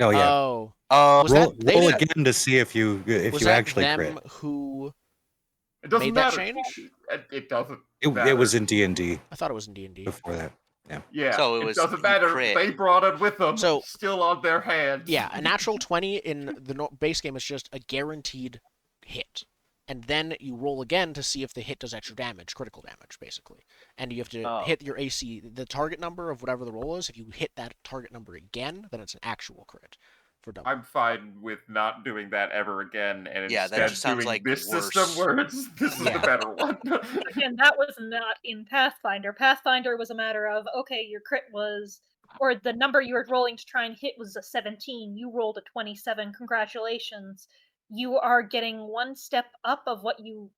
Oh yeah, Oh, Oh, was roll, that they roll did- again to see if you was that actually them crit. who It doesn't made that matter. change? It doesn't. It matter. was in D&D I thought it was in D&D. before that. Yeah, So it it was doesn't you matter. crit. They brought it with them. So- Still on their hands. Yeah, a natural 20 in the base game is just a guaranteed hit. And then you roll again to see if the hit does extra damage, critical damage, basically. And you have to Oh. hit your AC, the target number of whatever the roll is. If you hit that target number again, then it's an actual crit for double. I'm fine with not doing that ever again, and Yeah, that instead just sounds doing like this worse. system where this is Yeah. the better one. Again, that was not in Pathfinder. Pathfinder was a matter of, okay, your crit was, or the number you were rolling to try and hit was a 17. You rolled a 27. Congratulations. You are getting one step up of what you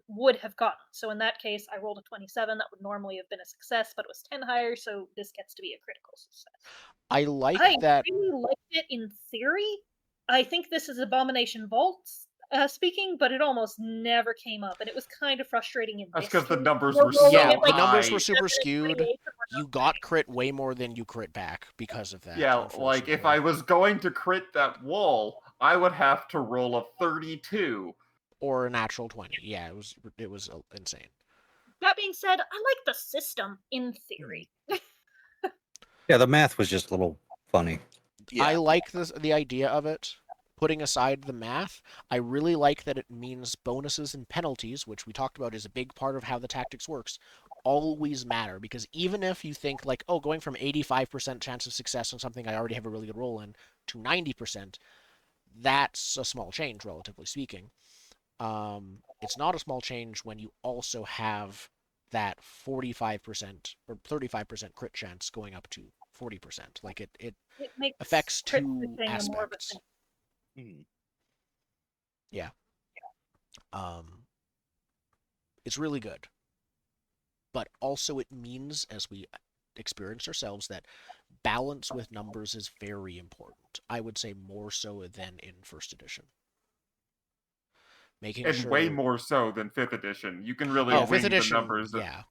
would have gotten. So in that case, I rolled a 27. That would normally have been a success, but it was 10 higher, so this gets to be a critical success. I like I that. really liked it in theory. I think this is Abomination Vaults speaking, but it almost never came up, and it was kind of frustrating in That's this because the case. numbers We're were rolling so Yeah, at, like, the numbers high. were super 27 and skewed. 28, and we're You not got crit way more than you crit back because of that. Yeah, like if I was going to crit that wall, I would have to roll a 32. or a natural 20. Yeah, it was insane. That being said, I like the system in theory. Yeah, the math was just a little funny. Yeah. I like the idea of it. Putting aside the math, I really like that it means bonuses and penalties, which we talked about is a big part of how the tactics works, always matter. Because even if you think like, oh, going from 85% chance of success on something I already have a really good roll in to 90%, that's a small change, relatively speaking. It's not a small change when you also have that 45% or 35% crit chance going up to 40%. Like it It makes affects crit two switching a more of a aspects. thing. Mhm. It's really good. But also it means, as we experienced ourselves, that balance with numbers is very important. I would say more so than in first edition. Making And sure way more so than 5th edition. You can really Oh, wing fifth edition, the numbers. yeah.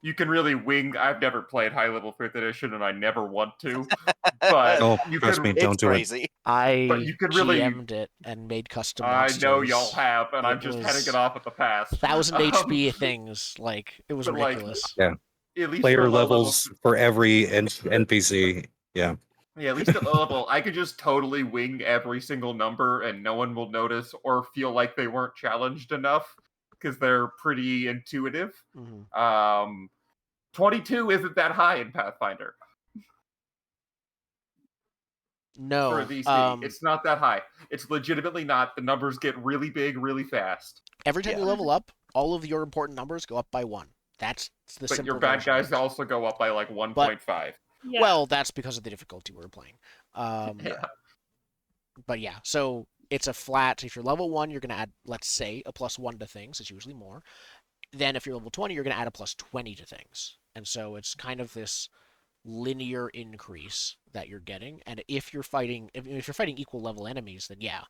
You can really wing. I've never played high level 5th edition, and I never want to. But Oh, you trust can. me, don't It's do it. crazy. I But you could really- GM'd it and made custom I monsters. know y'all have, and I'm It just was heading it off at the pass. 1,000 HP things. Like, it was but, like, ridiculous. At least Player for low levels for every NPC. Yeah. Yeah, at least at low level, I could just totally wing every single number, and no one will notice or feel like they weren't challenged enough because they're pretty intuitive. Mhm. 22 isn't that high in Pathfinder No. for a DC. It's not that high. It's legitimately not. The numbers get really big, really fast. Every time Yeah. you level up, all of your important numbers go up by 1. That's the But simple your bad version of guys it. also go up by like 1.5. Yeah. Well, that's because of the difficulty we were playing. Yeah. But yeah, so it's a flat. If you're level 1, you're going to add, let's say, a +1 to things. It's usually more. Then if you're level 20, you're going to add a +20 to things. And so it's kind of this linear increase that you're getting. And if you're fighting equal level enemies, then yeah.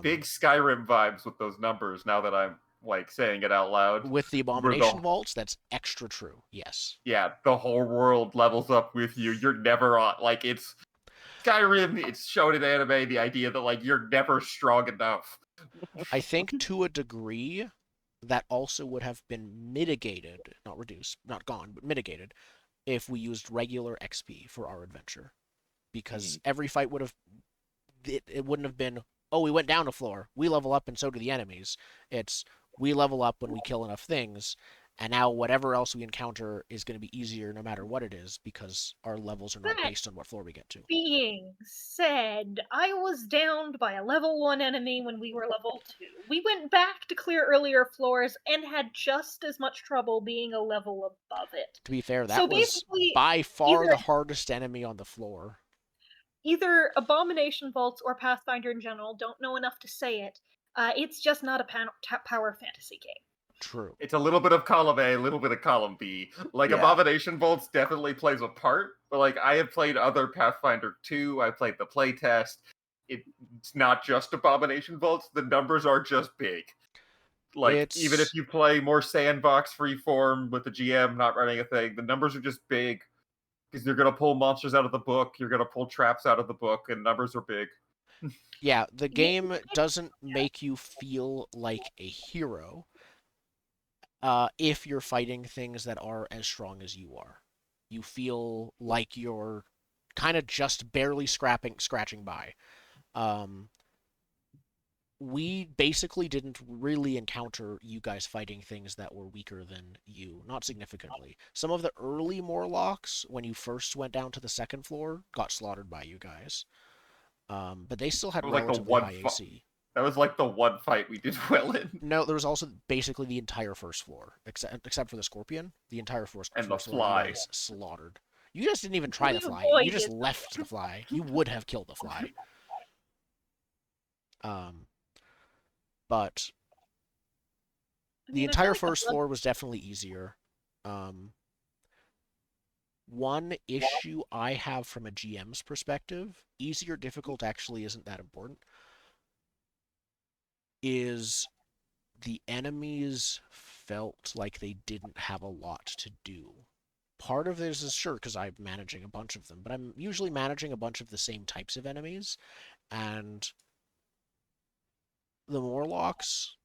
Big Skyrim vibes with those numbers. Now that I'm like saying it out loud, With the abomination vaults, that's extra true. Yes. Yeah, the whole world levels up with you. You're never on. Like, it's Skyrim. It's shown in anime. The idea that like you're never strong enough. I think to a degree that also would have been mitigated, not reduced, not gone, but mitigated, if we used regular XP for our adventure. Because every fight would have, it wouldn't have been, oh, we went down a floor, we level up and so do the enemies. It's, we level up when we kill enough things, and now whatever else we encounter is going to be easier no matter what it is, because our levels are not based on what floor we get to. Being said, I was downed by a level 1 enemy when we were level 2. We went back to clear earlier floors and had just as much trouble being a level above it. To be fair, that was by far the hardest enemy on the floor. Either Abomination Vaults or Pathfinder in general, don't know enough to say it. It's just not a power fantasy game. True. It's a little bit of column A, a little bit of column B. Like, Abomination Vaults definitely plays a part, but like, I have played other Pathfinder 2, I played the playtest. It's not just Abomination Vaults, the numbers are just big. Like, even if you play more sandbox freeform with the GM not running a thing, the numbers are just big. Because you're going to pull monsters out of the book, you're going to pull traps out of the book, and numbers are big. Yeah, the game doesn't make you feel like a hero if you're fighting things that are as strong as you are. You feel like you're kind of just barely scratching by. We basically didn't really encounter you guys fighting things that were weaker than you, not significantly. Some of the early Morlocks, when you first went down to the second floor, got slaughtered by you guys. But they still had relatively high AC. That was like the one fight we did well in. No, there was also basically the entire first floor, except for the Scorpion. The entire first floor was slaughtered. You guys didn't even try the fly. You just left the fly. You would have killed the fly. But the entire first floor was definitely easier. One issue I have from a GM's perspective, easy or difficult actually isn't that important, is the enemies felt like they didn't have a lot to do. Part of this is sure because I'm managing a bunch of them, but I'm usually managing a bunch of the same types of enemies, and the Morlocks,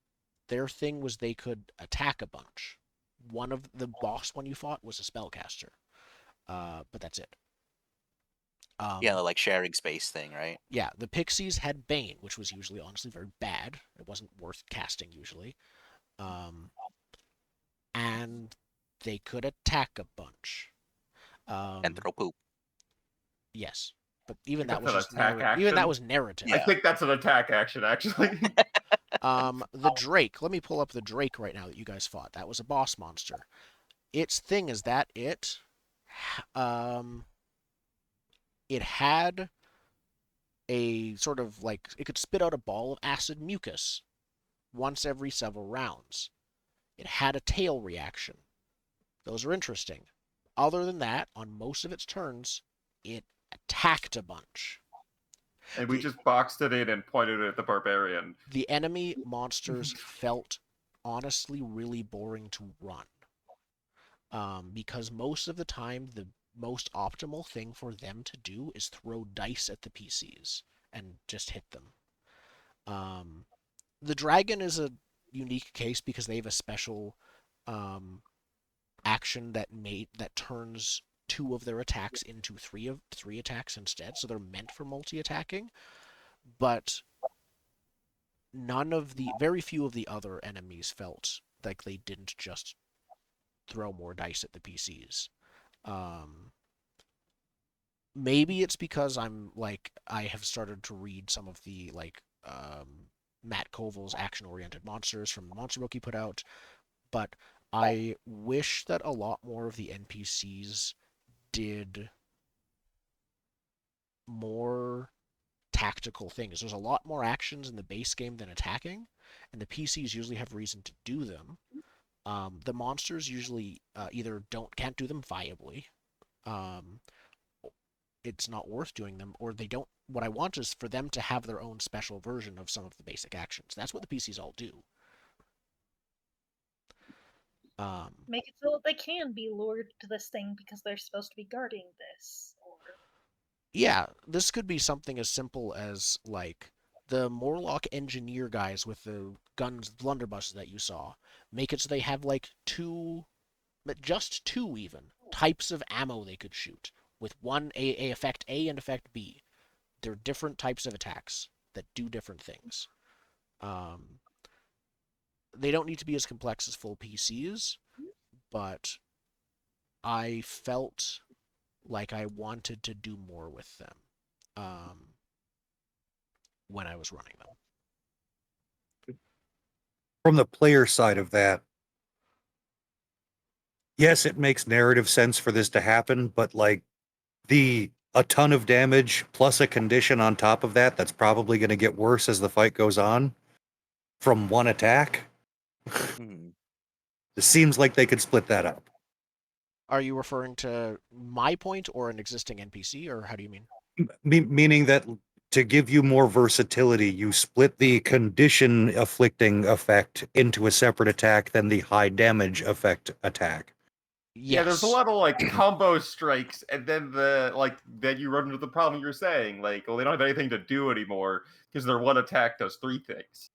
their thing was they could attack a bunch. One of the boss one you fought was a spellcaster, but that's it. Yeah, the like sharing space thing, right? Yeah, the Pixies had Bane, which was usually honestly very bad. It wasn't worth casting usually. And they could attack a bunch. And throw poop. Yes, but even that was just narrative. Yeah. I think that's an attack action, actually. The Drake. Let me pull up the Drake right now that you guys fought. That was a boss monster. Its thing is that it had a sort of like, it could spit out a ball of acid mucus once every several rounds. It had a tail reaction. Those are interesting. Other than that, on most of its turns, it attacked a bunch. And we just boxed it in and pointed it at the barbarian. The enemy monsters felt honestly really boring to run. Because most of the time, the most optimal thing for them to do is throw dice at the PCs and just hit them. The dragon is a unique case because they have a special action that turns 2 of their attacks into 3 attacks instead, so they're meant for multi-attacking. But very few of the other enemies felt like they didn't just throw more dice at the PCs. Maybe it's because I have started to read some of the Matt Koval's action-oriented monsters from the monster book he put out, but I wish that a lot more of the NPCs did more tactical things. There's a lot more actions in the base game than attacking, and the PCs usually have reason to do them. The monsters usually either can't do them viably, um, it's not worth doing them, or they don't. What I want is for them to have their own special version of some of the basic actions. That's what the PCs all do. Make it so that they can be lured to this thing because they're supposed to be guarding this. Or Yeah, this could be something as simple as like the Morlock engineer guys with the guns, blunderbusses that you saw. Make it so they have like just two even types of ammo they could shoot with one a effect A and effect B. They're different types of attacks that do different things. They don't need to be as complex as full PCs, but I felt like I wanted to do more with them when I was running them. From the player side of that, yes, it makes narrative sense for this to happen, but like a ton of damage plus a condition on top of that, that's probably going to get worse as the fight goes on from one attack. It seems like they could split that up. Are you referring to my point or an existing NPC, or how do you mean? Meaning that to give you more versatility, you split the condition afflicting effect into a separate attack than the high damage effect attack. Yes. Yeah, there's a lot of like combo strikes, and then then you run into the problem you're saying, like, well, they don't have anything to do anymore because their one attack does 3 things.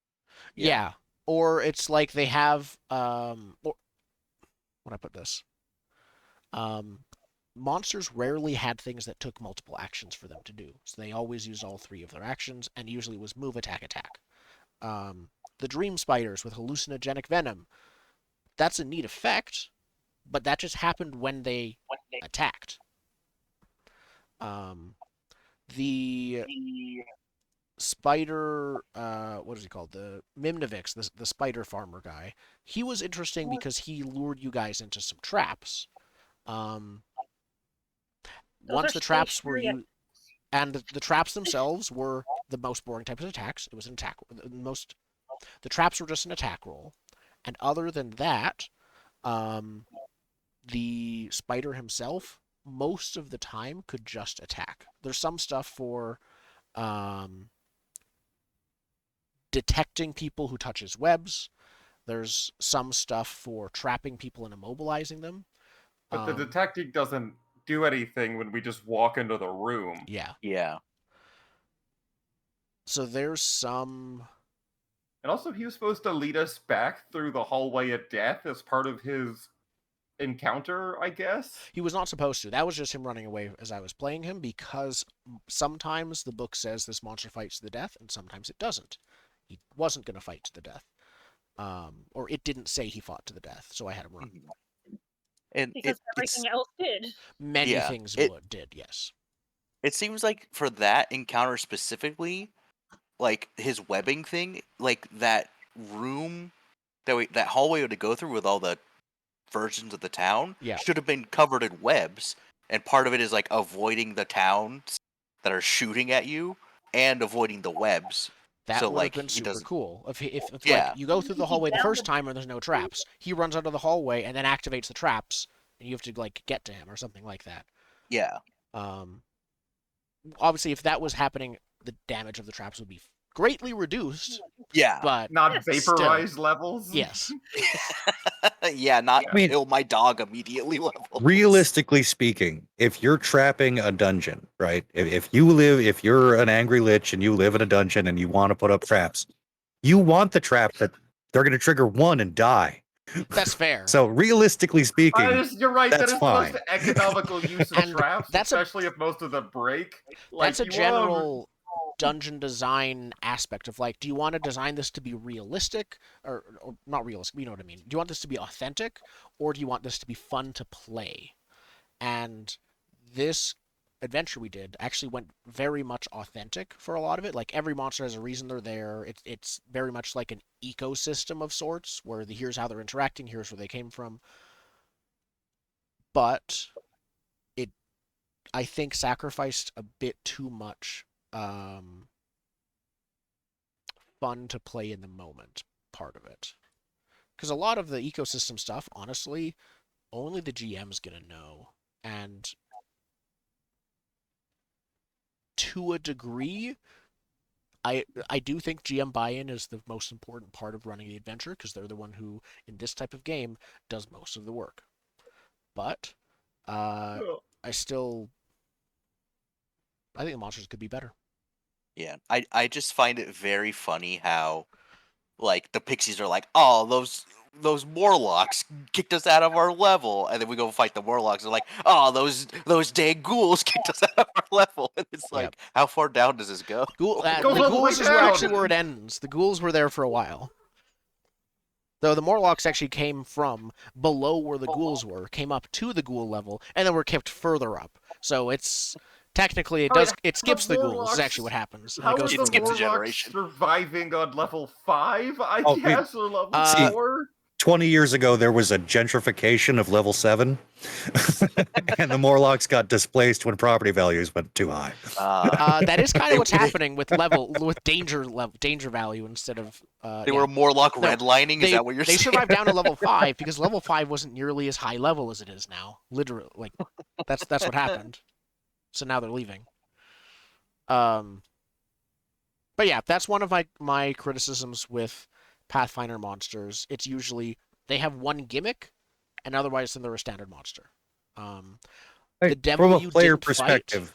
Yeah. Or it's like they have or when I put this. Monsters rarely had things that took multiple actions for them to do. So they always used all 3 of their actions, and usually it was move, attack, attack. The dream spiders with hallucinogenic venom, that's a neat effect, but that just happened when they attacked. The spider, what is he called? The Mimnivix, the spider farmer guy. He was interesting because he lured you guys into some traps. Once the traps were used, and the traps themselves were the most boring type of attacks. It was an attack. The traps were just an attack roll, and other than that, the spider himself most of the time could just attack. There's some stuff for detecting people who touch his webs. There's some stuff for trapping people and immobilizing them. But the detecting doesn't do anything when we just walk into the room. Yeah. Yeah. So there's some... And also, he was supposed to lead us back through the hallway of death as part of his encounter, I guess? He was not supposed to. That was just him running away as I was playing him, because sometimes the book says this monster fights to the death, and sometimes it doesn't. He wasn't going to fight to the death. Or it didn't say he fought to the death, so I had him run. And because everything else did. Many things did, yes. It seems like for that encounter specifically, like his webbing thing, like that room, that hallway to go through with all the versions of the town should have been covered in webs, and part of it is like avoiding the towns that are shooting at you and avoiding the webs. That so would like have been super cool. If Yeah. like you go through the hallway the first time and there's no traps, he runs out of the hallway and then activates the traps, and you have to like get to him or something like that. Yeah. Obviously, if that was happening, the damage of the traps would be greatly reduced. Yeah. But Not vaporized still, levels? yes. Yeah, not kill my dog immediately levels. Realistically speaking, if you're trapping a dungeon, right? If you're an angry lich and you live in a dungeon and you want to put up traps, you want the trap that they're going to trigger one and die. That's fair. So realistically speaking, you're right. That's That is fine. the most economical use of And traps, that's especially if most of them break. Like, that's a general dungeon design aspect of like, do you want to design this to be realistic or not realistic? You know what I mean? Do you want this to be authentic, or do you want this to be fun to play? And this adventure we did actually went very much authentic for a lot of it. Like every monster has a reason they're there. It's very much like an ecosystem of sorts, where here's how they're interacting, here's where they came from. But it, I think, sacrificed a bit too much fun to play in the moment part of it. Because a lot of the ecosystem stuff, honestly, only the GM's going to know. And to a degree, I do think GM buy-in is the most important part of running the adventure, because they're the one who, in this type of game, does most of the work. But I think the monsters could be better. Yeah, I just find it very funny how, like, the pixies are like, oh, those Morlocks kicked us out of our level, and then we go fight the Morlocks, and like, oh, those dang ghouls kicked us out of our level, and it's like, Yep. how far down does this go? goes The all the way ghouls is down. actually where it ends. The ghouls were there for a while. Though the Morlocks actually came from below where the ghouls were, came up to the ghoul level, and then were kept further up. So it's technically it skips the ghouls. Is actually what happens. How It are goes the further. skips a Morlocks generation. surviving on level 5, I Oh, guess, or level See, 4? 20 years ago, there was a gentrification of level 7, and the Morlocks got displaced when property values went too high. That is kind of what's happening with danger value instead of. They were Morlock redlining. Is that what you're they saying? survived down to level 5 because level 5 wasn't nearly as high level as it is now. Literally, like that's what happened. So now they're leaving. But yeah, that's one of my criticisms with Pathfinder monsters. It's usually they have one gimmick, and otherwise then they're a standard monster. The devil From a you player didn't perspective, fight.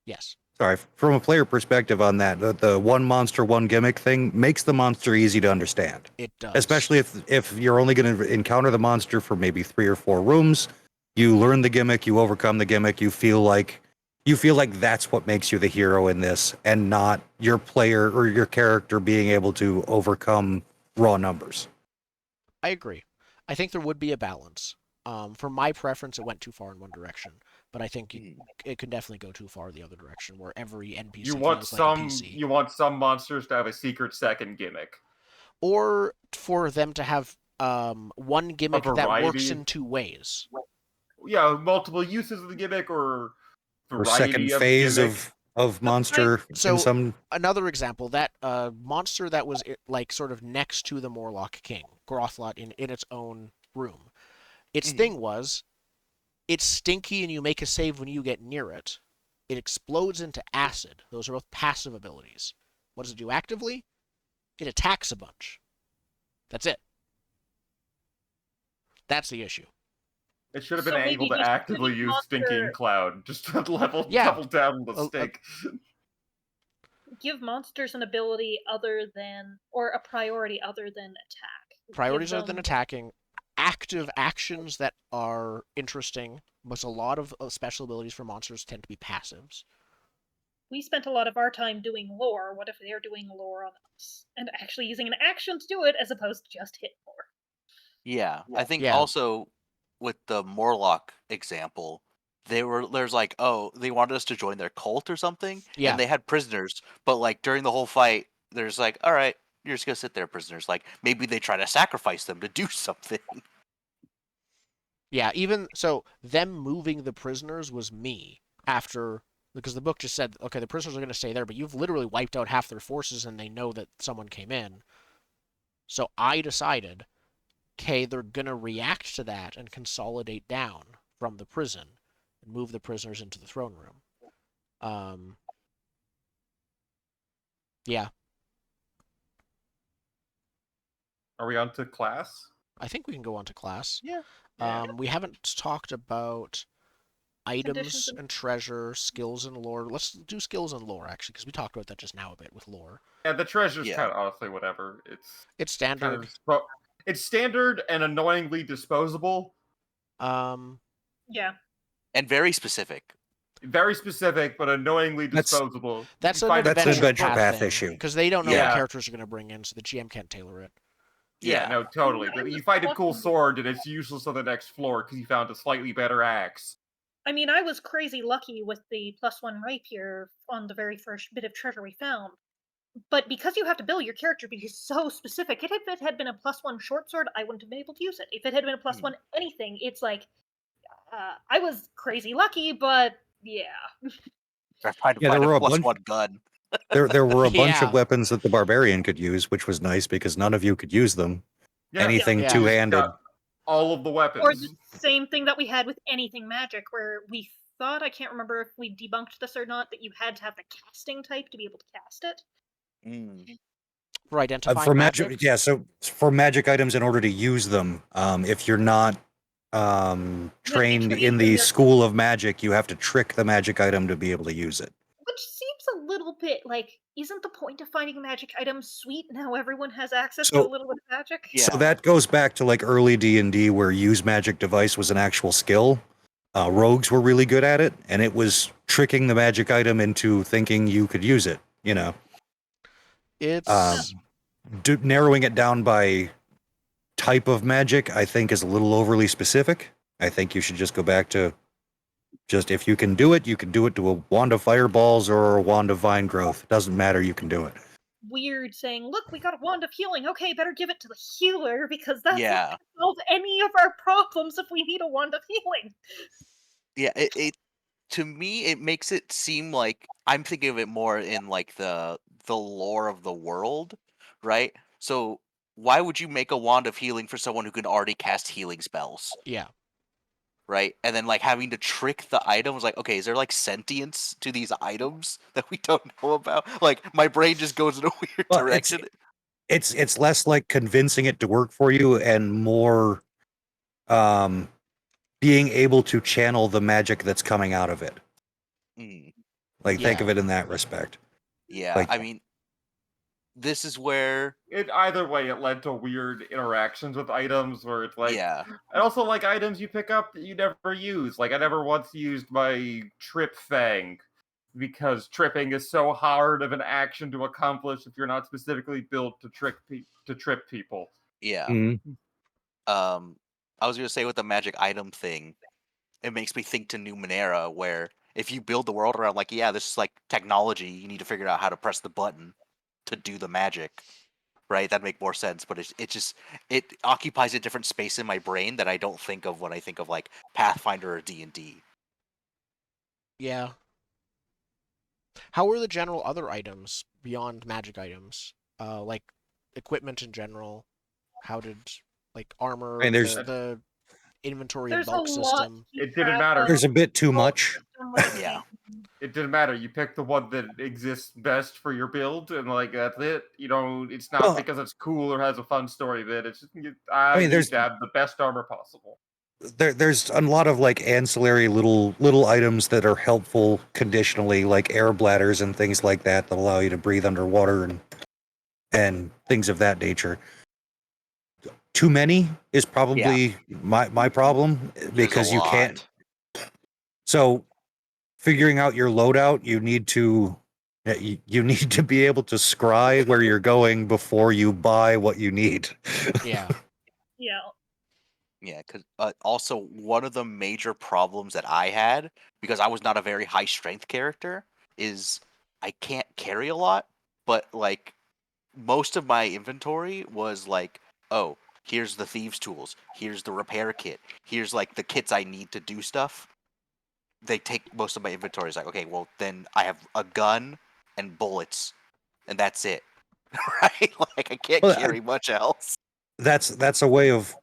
Yes. sorry, from a player perspective on that, the one monster, one gimmick thing makes the monster easy to understand. It does. Especially if you're only going to encounter the monster for maybe 3 or 4 rooms, you learn the gimmick, you overcome the gimmick, you feel like that's what makes you the hero in this, and not your player or your character being able to overcome raw numbers. I agree. I think there would be a balance. For my preference, it went too far in one direction, but I think it could definitely go too far the other direction, where every NPC feels like a PC. You want some monsters to have a secret second gimmick, or for them to have one gimmick that works in 2 ways. Yeah, multiple uses of the gimmick, or second phase of monster. So another example, that monster that was like sort of next to the Morlock King, Grothlot, in its own room. Its thing was, it's stinky and you make a save when you get near it. It explodes into acid. Those are both passive abilities. What does it do actively? It attacks a bunch. That's it. That's the issue. It should have been able to actively use Stinking Cloud, just to double down the stink. Give monsters an ability or a priority other than attack. Priorities other than attacking. Active actions that are interesting, but a lot of special abilities for monsters tend to be passives. We spent a lot of our time doing lore. What if they're doing lore on us? And actually using an action to do it as opposed to just hit lore. Yeah, I think also with the Morlock example, there's like, oh, they wanted us to join their cult or something, and they had prisoners, but like during the whole fight, there's like, all right, you're just gonna sit there, prisoners. Like maybe they try to sacrifice them to do something. Yeah, even so, them moving the prisoners was me after, because the book just said, okay, the prisoners are going to stay there, but you've literally wiped out half their forces and they know that someone came in. So I decided, okay, they're going to react to that and consolidate down from the prison and move the prisoners into the throne room. Yeah. Are we on to class? I think we can go on to class. Yeah. We haven't talked about items and treasure, skills and lore. Let's do skills and lore, actually, because we talked about that just now a bit with lore. Yeah, the treasure's kind of honestly whatever. It's standard. It's standard and annoyingly disposable. Yeah. And very specific. Very specific, but annoyingly disposable. That's an adventure path issue. Because they don't know what characters are going to bring in, so the GM can't tailor it. Yeah, no, totally. But you find a cool sword and it's useless on the next floor because you found a slightly better axe. I mean, I was crazy lucky with the +1 rapier on the very first bit of treasure we found. But because you have to build your character because it's so specific, if it had been a +1 short sword, I wouldn't have been able to use it. If it had been a +1 anything, it's like, I was crazy lucky, but yeah. I tried to find a +1 gun. There were a bunch of Yeah. weapons that the barbarian could use, which was nice because none of you could use them. Yeah, Anything Yeah. two-handed. got all of the Or weapons. the same thing that we had with anything magic, where we thought, I can't remember if we debunked this or not, that you had to have the casting type to be able to cast it. For identifying For magic. yeah. So for magic items, in order to use them, if you're not trained in the school of magic, you have to trick the magic item to be able to use it. Which seems a little bit like, isn't the point of finding a magic item sweet now everyone has access to a So- little bit of magic? So Yeah. that goes back to like early D&D where use magic device was an actual skill. Rogues were really good at it, and it was tricking the magic item into thinking you could use it. You know, It's narrowing it down by type of magic, I think, is a little overly specific. I think you should just go back to just if you can do it, you can do it to a wand of fireballs or a wand of vine growth. It doesn't matter, you can do it. Weird saying, look, we got a wand of healing. Okay, better give it to the healer because that's Yeah. not going to solve any of our problems if we need a wand of healing. Yeah, it to me it makes it seem like I'm thinking of it more in like the lore of the world, right? So why would you make a wand of healing for someone who can already cast healing spells, yeah. right? And then like having to trick the items, like, okay, is there like sentience to these items that we don't know about? Like my brain just goes in a weird Well, direction. it's less like convincing it to work for you and more being able to channel the magic that's coming out of it. Mm, Like think Yeah. of it in that respect. yeah, Like- I mean, this is where Either way, it led to weird interactions with items where it's like, yeah, and also like items you pick up that you never use. Like I never once used my trip fang because tripping is so hard of an action to accomplish if you're not specifically built to trip people. yeah. Mhm. I was gonna say with the magic item thing, it makes me think to Numenera, where if you build the world around like, yeah, this is like technology, you need to figure out how to press the button to do the magic, right? That'd make more sense. But it occupies a different space in my brain that I don't think of when I think of like Pathfinder or D&D. Yeah. How were the general other items beyond magic items? Like equipment in general. How did like armor, I mean, there's- the inventory There's and a bulk lot system? to keep It didn't track matter. of. There's a bit too Bulk much. system was a Yeah. pain. It didn't matter. You pick the one that exists best for your build, and like that's it. You know, it's not Well- because it's cool or has a fun story bit. It's just mean, I need there's- to have the best armor possible. There's a lot of like ancillary little items that are helpful conditionally, like air bladders and things like that that allow you to breathe underwater and things of that nature. Too many is probably my problem There's because a you lot. can't. So figuring out your loadout, you need to be able to scry where you're going before you buy what you need. Yeah. Yeah. Yeah, because also one of the major problems that I had, because I was not a very high strength character, is I can't carry a lot, but like most of my inventory was like, oh, here's the thieves' tools, here's the repair kit, here's like the kits I need to do stuff. They take most of my inventory. It's like, okay, well then I have a gun and bullets, and that's it, right? Like I can't Well, carry much else. That's a way of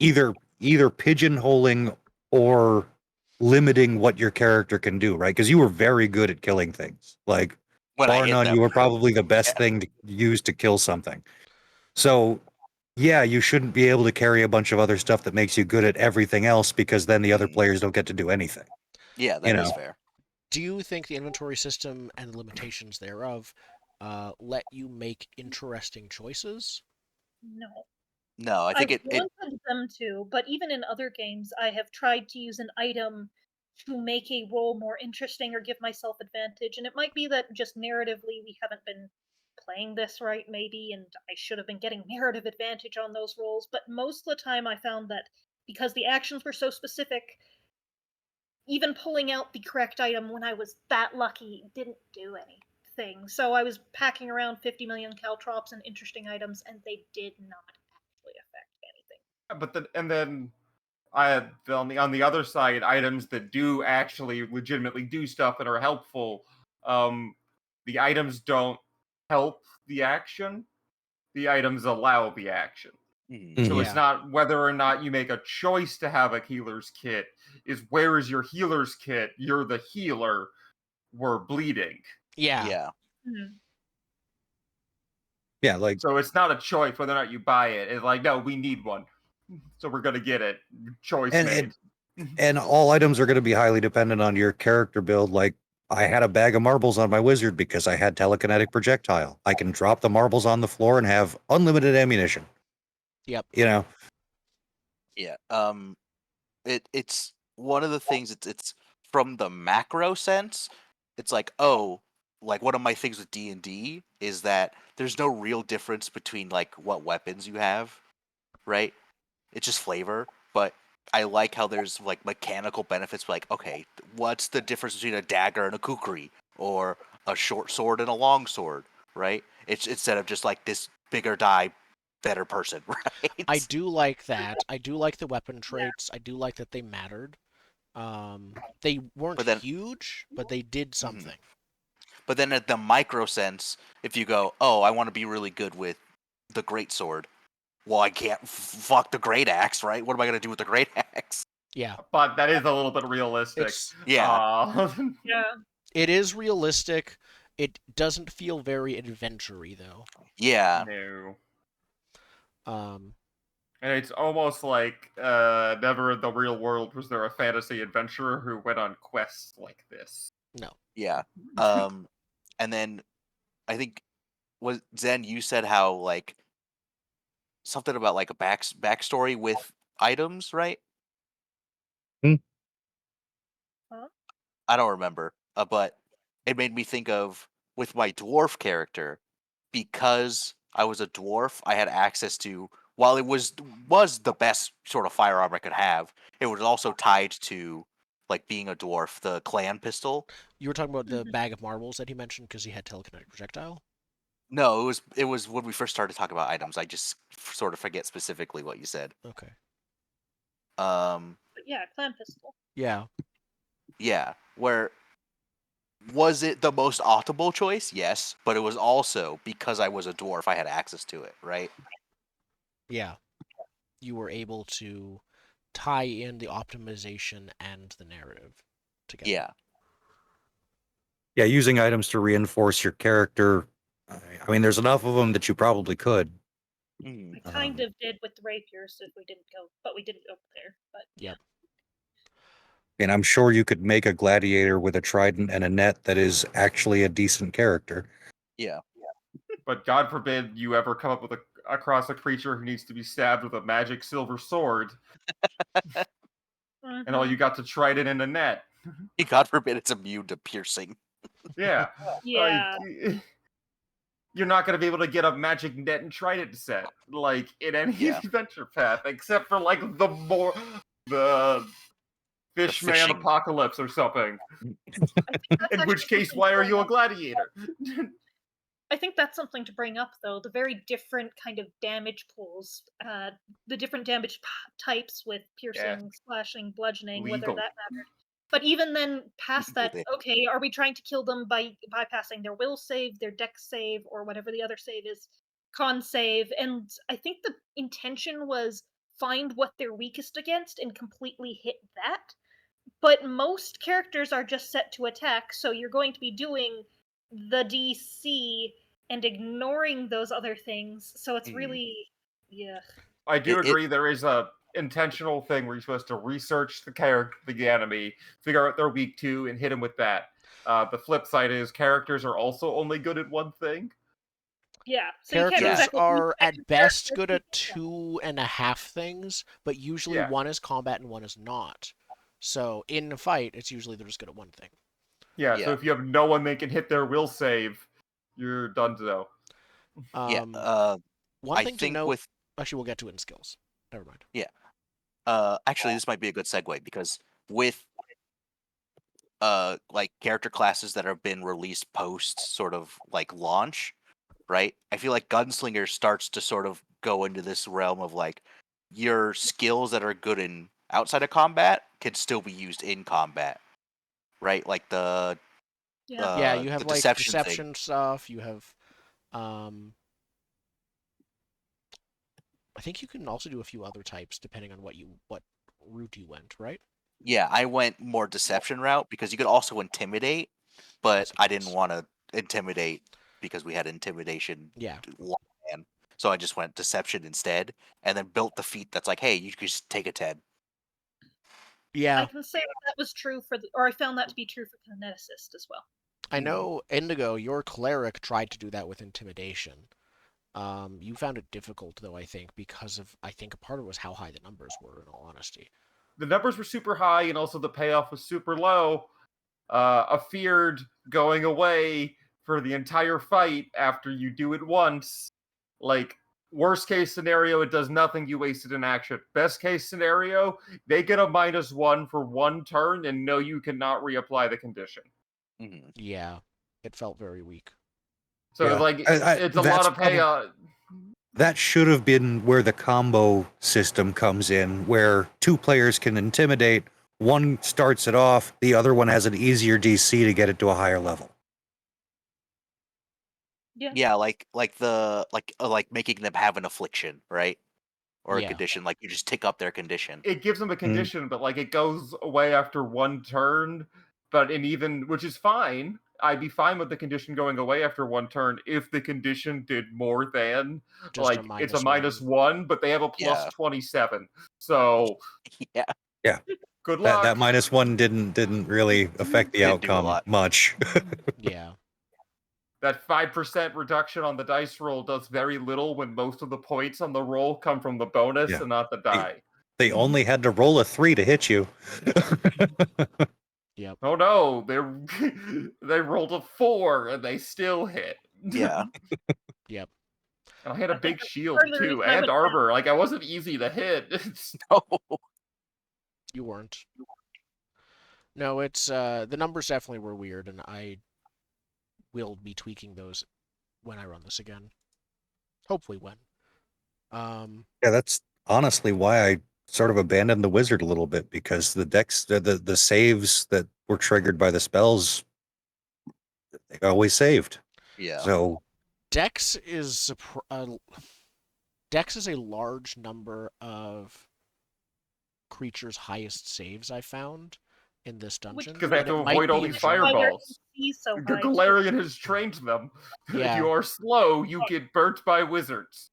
either pigeonholing or limiting what your character can do, right? Because you were very good at killing things. Like When I bar hit none, them, you were probably the best Yeah. thing to use to kill something. So yeah, you shouldn't be able to carry a bunch of other stuff that makes you good at everything else because then the other Mhm. players don't get to do anything. Yeah, that You is know. fair. Do you think the inventory system and the limitations thereof let you make interesting choices? No. No, I think I've it wanted them to, but even in other games, I have tried to use an item to make a role more interesting or give myself advantage. And it might be that just narratively we haven't been playing this right, maybe, and I should have been getting narrative advantage on those roles. But most of the time, I found that because the actions were so specific, even pulling out the correct item when I was that lucky didn't do anything. So I was packing around 50 million caltrops and interesting items, and they did not actually affect anything. But then I had on the other side items that do actually legitimately do stuff and are helpful. The items don't help the action. The items allow the action. Mhm. So Yeah. it's not whether or not you make a choice to have a healer's kit, is where is your healer's kit? You're the healer. We're bleeding. Yeah. Yeah. Mhm. Yeah, like So it's not a choice whether or not you buy it. It's like, no, we need one. So we're gonna get it. Choice and made. and all items are going to be highly dependent on your character build. Like I had a bag of marbles on my wizard because I had telekinetic projectile. I can drop the marbles on the floor and have unlimited ammunition. Yep. You know, Yeah. It's one of the things. It's from the macro sense. It's like, oh, like one of my things with D&D is that there's no real difference between like what weapons you have, right? It's just flavor. But I like how there's like mechanical benefits. Like, okay, what's the difference between a dagger and a kukri, or a short sword and a long sword, right? It's instead of just like this bigger die, better person, right? I do like that. I do like the weapon traits. I do like that they mattered. They weren't But then, huge, but they did Mhm. something. But then at the micro sense, if you go, oh, I want to be really good with the great sword, well, I can't fuck the great axe, right? What am I gonna do with the great axe? Yeah. But that is a little bit realistic. It's Yeah. Yeah. it is realistic. It doesn't feel very adventure-y though. Yeah. No. Um, And it's almost like never in the real world was there a fantasy adventurer who went on quests like this. no. Yeah. And then I think was Zen, you said how like something about like a backstory with items, right? Hmm. Huh? I don't remember, but it made me think of with my dwarf character, because I was a dwarf, I had access to, while it was the best sort of firearm I could have, it was also tied to like being a dwarf, the clan pistol. You were talking about the Mhm. bag of marbles that he mentioned because he had telekinetic projectile. No, it was when we first started talking about items. I just sort of forget specifically what you said. Okay. But yeah, clan pistol. Yeah. Yeah, where was it the most optimal choice? Yes, but it was also because I was a dwarf, I had access to it, right? Yeah. You were able to tie in the optimization and the narrative together. Yeah. yeah, using items to reinforce your character. I mean, there's enough of them that you probably could. Mhm. I kind of did with the rapiers if we didn't go, but we didn't go there. But Yep. And I'm sure you could make a gladiator with a trident and a net that is actually a decent character. Yeah. But God forbid you ever come up with across a creature who needs to be stabbed with a magic silver sword, and all Mhm. you got to trident in a net. God forbid it's immune to piercing. Yeah. Yeah. Like, you're not going to be able to get a magic net and trident set, like, in any Yeah. adventure path, except for, like, the Fishman fishing. apocalypse or something. I think that's In which actually case, something why to are bring you a up. gladiator? I think that's something to bring up, though. The very different kind of damage pools, the different damage types with piercing, slashing, bludgeoning, whether Legal. that mattered. But even then, past Legal that, damage. okay, are we trying to kill them by bypassing their will save, their dex save, or whatever the other save is, con save? And I think the intention was find what they're weakest against and completely hit that. But most characters are just set to attack, so you're going to be doing the DC and ignoring those other things. So it's Mhm. really, yeah. I do It- agree there is a intentional thing where you're supposed to research the enemy, figure out what they're weak to, and hit them with that. The flip side is characters are also only good at one thing. Yeah, so you can't Characters exactly are expect at your best character good to at be- 2.5 things, but usually Yeah. one is combat and one is not. So in a fight, it's usually they're just good at one thing. Yeah, so Yeah. if you have no one that can hit their will save, you're done to. Yeah. One I thing to think note. with Actually, we'll get to it in skills. Never mind. actually this might be a good segue because with like character classes that have been released post sort of like launch, right? I feel like Gunslinger starts to sort of go into this realm of like your skills that are good in outside of combat can still be used in combat, right? Like the Yeah, you have the like deception thing. deception stuff. You have, I think you can also do a few other types depending on what route you went, right? Yeah, I went more deception route because you could also intimidate, but I didn't want to intimidate because we had intimidation Yeah. long, so I just went deception instead, and then built the feat that's like, hey, you could just take a 10. Yeah. I can say that was true or I found that to be true for kineticist as well. I know, Indigo, your cleric tried to do that with intimidation. You found it difficult, though, I think, because I think a part of it was how high the numbers were, in all honesty. The numbers were super high, and also the payoff was super low. Afeared going away for the entire fight after you do it once. Like, worst case scenario, it does nothing, you wasted an action. Best case scenario, they get a -1 for one turn, and no, you cannot reapply the condition. Mm-hmm. Yeah, it felt very weak. So, Yeah. like, it's a lot of payoff. That should have been where the combo system comes in, where two players can intimidate. One starts it off, the other one has an easier DC to get it to a higher level. Yeah, like making them have an affliction, right? Or a Yeah. condition, like you just tick up their condition. It gives them a condition, but like it goes away after one turn. But which is fine. I'd be fine with the condition going away after one turn if the condition did more than Just a it's a -1. -1, but they have a plus Yeah. 27. So Yeah, good luck. That -1 didn't really affect the Didn't do a outcome lot. much. Yeah. That 5% reduction on the dice roll does very little when most of the points on the roll come from the bonus Yeah. and not the die. They only had to roll a 3 to hit you. Yep. Oh no, they rolled a 4 and they still hit. yeah. Yep. And I had a I think big that's shield part of the too, reason I and went armor. Like I wasn't easy to hit. Oh, You weren't. No, it's the numbers definitely were weird, and I will be tweaking those when I run this again. Hopefully when. Yeah, that's honestly why I sort of abandoned the wizard a little bit, because the saves that were triggered by the spells, they always saved. yeah. So Dex is Dex is a large number of creatures' highest saves I found in this dungeon. Because they have and to it might avoid all be these in general. fireballs. so The high. Galarian has trained them. If Yeah. you are slow, you get burnt by wizards.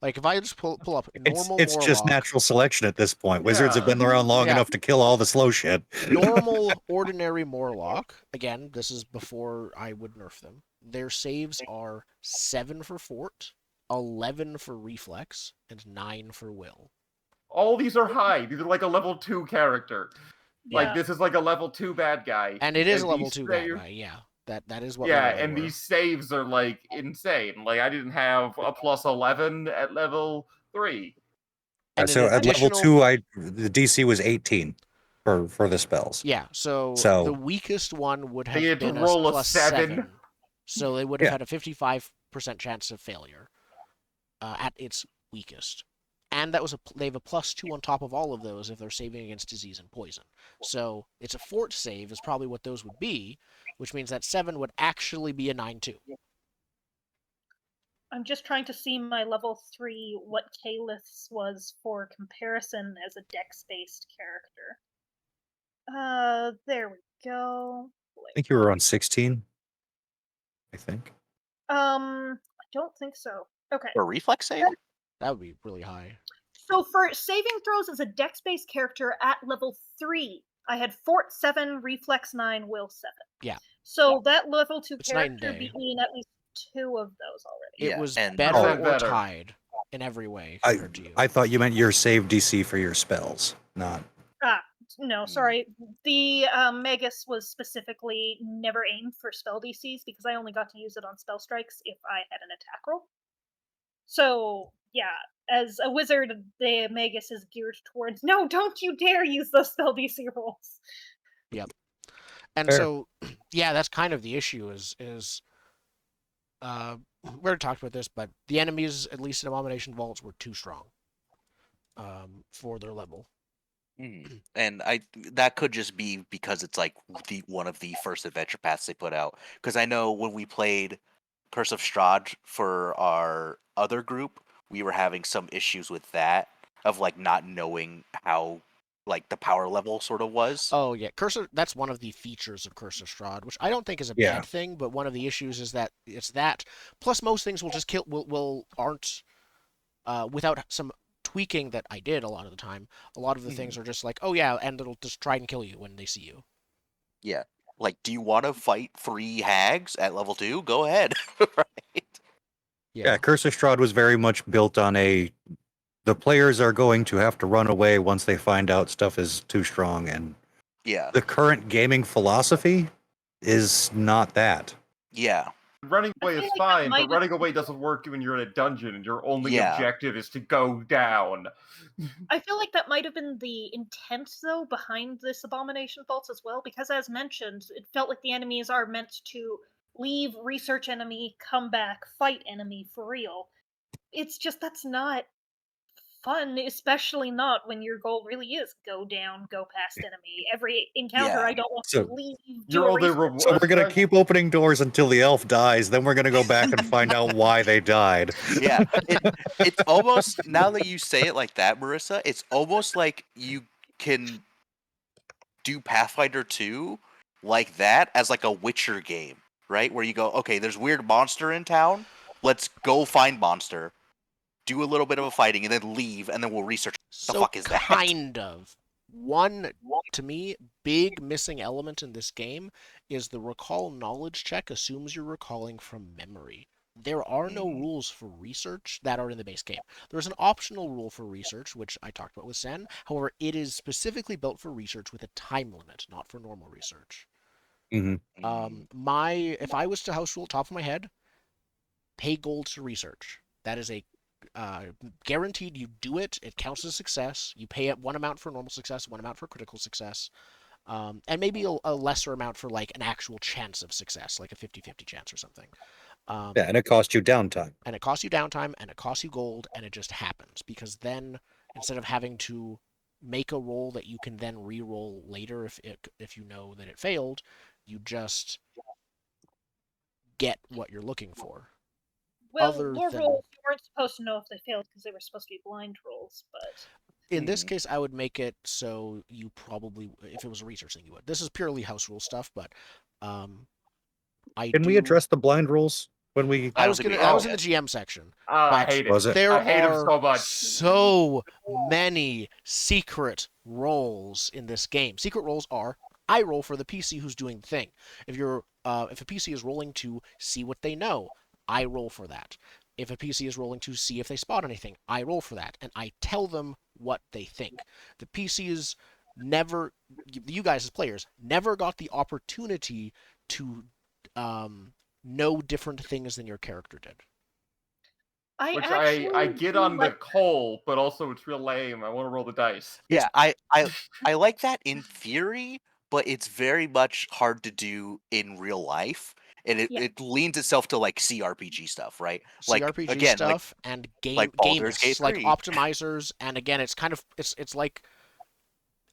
Like if I just pull up normal it's just Morlock, natural selection at this point. Wizards have been around long Yeah. enough to kill all the slow shit. normal ordinary Morlock, again, this is before I would nerf them. Their saves are 7 for fort, 11 for reflex, and 9 for will. All these are high. These are like a level 2 character. Like this is like a level 2 bad guy. And it is a level these 2 bad guy, yeah. That is what Yeah, level they and were. these saves are like insane. Like I didn't have a plus 11 at level 3. And So an at level additional- 2, the DC was 18 for the spells. Yeah, so So- the weakest one would They have had to been roll a plus 7. So they would have Yeah. had a 55% chance of failure at its weakest. And they have a +2 on top of all of those if they're saving against disease and poison. So it's a fort save is probably what those would be, which means that 7 would actually be a 9-2. I'm just trying to see my level 3, what Kalis was for comparison as a dex-based character. There we go. I think you were on 16. I think. I don't think so. Okay. A reflex save? That would be really high. So for saving throws as a dex-based character at level 3, I had fort 7, reflex 9, will 7. Yeah. So that level 2 It's night and character day. beat me in at least 2 of those already. It Yeah, was and- better or Better. tied in every way compared to you. I thought you meant your save DC for your spells, not. No, sorry. The Magus was specifically never aimed for spell DCs because I only got to use it on spell strikes if I had an attack roll. So, yeah, as a wizard, the Magus is geared towards, no, don't you dare use those spell DC rolls. Yep. And Fair. so, yeah, that's kind of the issue is we already talked about this, but the enemies, at least in Abomination Vaults, were too strong for their level. And that could just be because it's like one of the first adventure paths they put out. Because I know when we played Curse of Strahd for our other group, we were having some issues with that of like not knowing how like the power level sort of was. Oh yeah, That's one of the features of Curse of Strahd, which I don't think is a Yeah. bad thing. But one of the issues is that it's that. Plus, most things will just kill. Aren't without some tweaking that I did a lot of the time. A lot of the things are just like, oh yeah, and it'll just try and kill you when they see you. Yeah. Like, do you want to fight 3 hags at level 2? Go ahead. Right? Yeah, Curse of Strahd was very much built on the players are going to have to run away once they find out stuff is too strong, and Yeah. the current gaming philosophy is not that. Yeah. Running away feel is like that fine, might but have- running away doesn't work when you're in a dungeon and your only Yeah. objective is to go down. I feel like that might have been the intent, though, behind this Abomination Vaults as well, because as mentioned, it felt like the enemies are meant to leave, research enemy, come back, fight enemy for real. It's just that's not fun, especially not when your goal really is go down, go past enemy. Every encounter, Yeah. I don't want So- to leave. Your only So we're gonna keep opening doors until the elf dies. Then we're gonna go back and find out why they died. Yeah. It's almost, now that you say it like that, Marissa, it's almost like you can do Pathfinder 2 like that as like a Witcher game, right? Where you go, okay, there's weird monster in town. Let's go find monster, do a little bit of a fighting, and then leave, and then we'll research what the fuck is that. Kind of. One, to me, big missing element in this game is the recall knowledge check assumes you're recalling from memory. There are no rules for research that are in the base game. There's an optional rule for research, which I talked about with Sen. However, it is specifically built for research with a time limit, not for normal research. Mhm. If I was to house rule top of my head, pay gold to research. That is a guaranteed. You do it, it counts as a success. You pay it one amount for normal success, one amount for critical success, and maybe a lesser amount for like an actual chance of success, like a 50-50 chance or something. Yeah, and it costs you downtime. And it costs you downtime, and it costs you gold, and it just happens because then instead of having to make a roll that you can then re-roll later if you know that it failed, you just get what you're looking for. Well, other lore than- rolls, you weren't supposed to know if they failed because they were supposed to be blind rolls, but In this case, I would make it so you probably, if it was a research thing, you would. This is purely house rule stuff, but Can we address the blind rules when we? I don't was think we gonna. I have was in yet. the GM section. I But hate it. Was it? There I hate him are so much. so many secret roles in this game. Secret roles are I roll for the PC who's doing the thing. If a PC is rolling to see what they know, I roll for that. If a PC is rolling to see if they spot anything, I roll for that, and I tell them what they think. The PCs never, you guys as players, never got the opportunity to know different things than your character did. Which actually I get do on the like coal, but also it's real lame. I want to roll the dice. Yeah, I like that in theory, but it's very much hard to do in real life. And Yeah. it leans itself to like CRPG stuff, right? Like CRPG again, stuff and like Baldur's Gate gameists, like 3. optimizers, and again, it's kind of it's like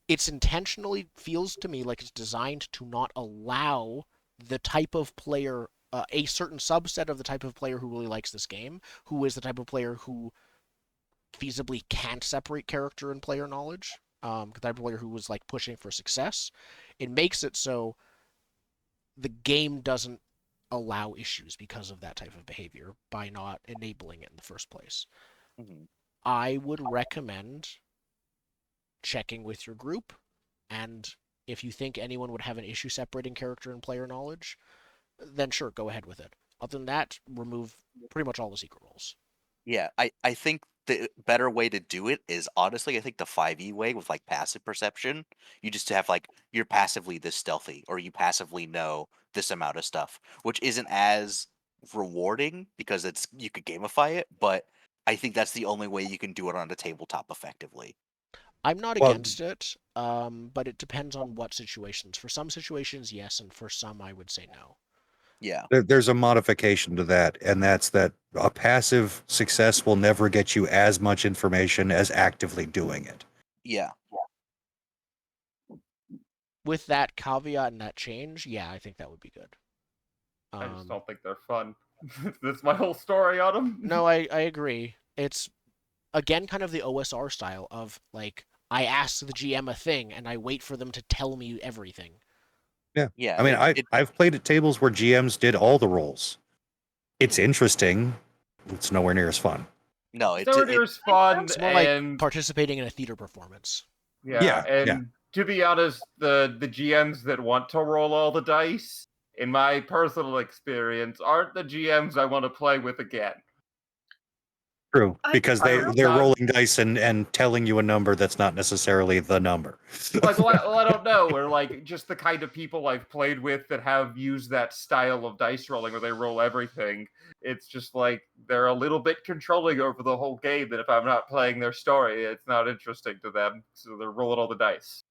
it's intentionally feels to me like it's designed to not allow the type of player, a certain subset of the type of player who really likes this game, who is the type of player who feasibly can't separate character and player knowledge, the type of player who was like pushing for success. It makes it so the game doesn't allow issues because of that type of behavior by not enabling it in the first place. Mhm. I would recommend checking with your group, and if you think anyone would have an issue separating character and player knowledge, then sure, go ahead with it. Other than that, remove pretty much all the secret roles. Yeah, I think the better way to do it is honestly, I think the 5e way with like passive perception. You just have like you're passively this stealthy, or you passively know this amount of stuff, which isn't as rewarding because it's you could gamify it, but I think that's the only way you can do it on a tabletop effectively. I'm not Well- against it, but it depends on what situations. For some situations, yes, and for some, I would say no. Yeah. There's a modification to that, and that's that a passive success will never get you as much information as actively doing it. Yeah. with that caveat and that change, yeah, I think that would be good. I just don't think they're fun. That's my whole story on them. No, I agree. It's, again, kind of the OSR style of, like, I ask the GM a thing, and I wait for them to tell me everything. Yeah. I mean, I've played at tables where GMs did all the roles. It's interesting. It's nowhere near as fun. No, It's fun, It's more and like participating in a theater performance. Yeah. To be honest, the GMs that want to roll all the dice, in my personal experience, aren't the GMs I want to play with again. True, because they're not- rolling dice and telling you a number that's not necessarily the number. Like, well, I don't know, or like just the kind of people I've played with that have used that style of dice rolling where they roll everything. It's just like they're a little bit controlling over the whole game. That if I'm not playing their story, it's not interesting to them. So they're rolling all the dice.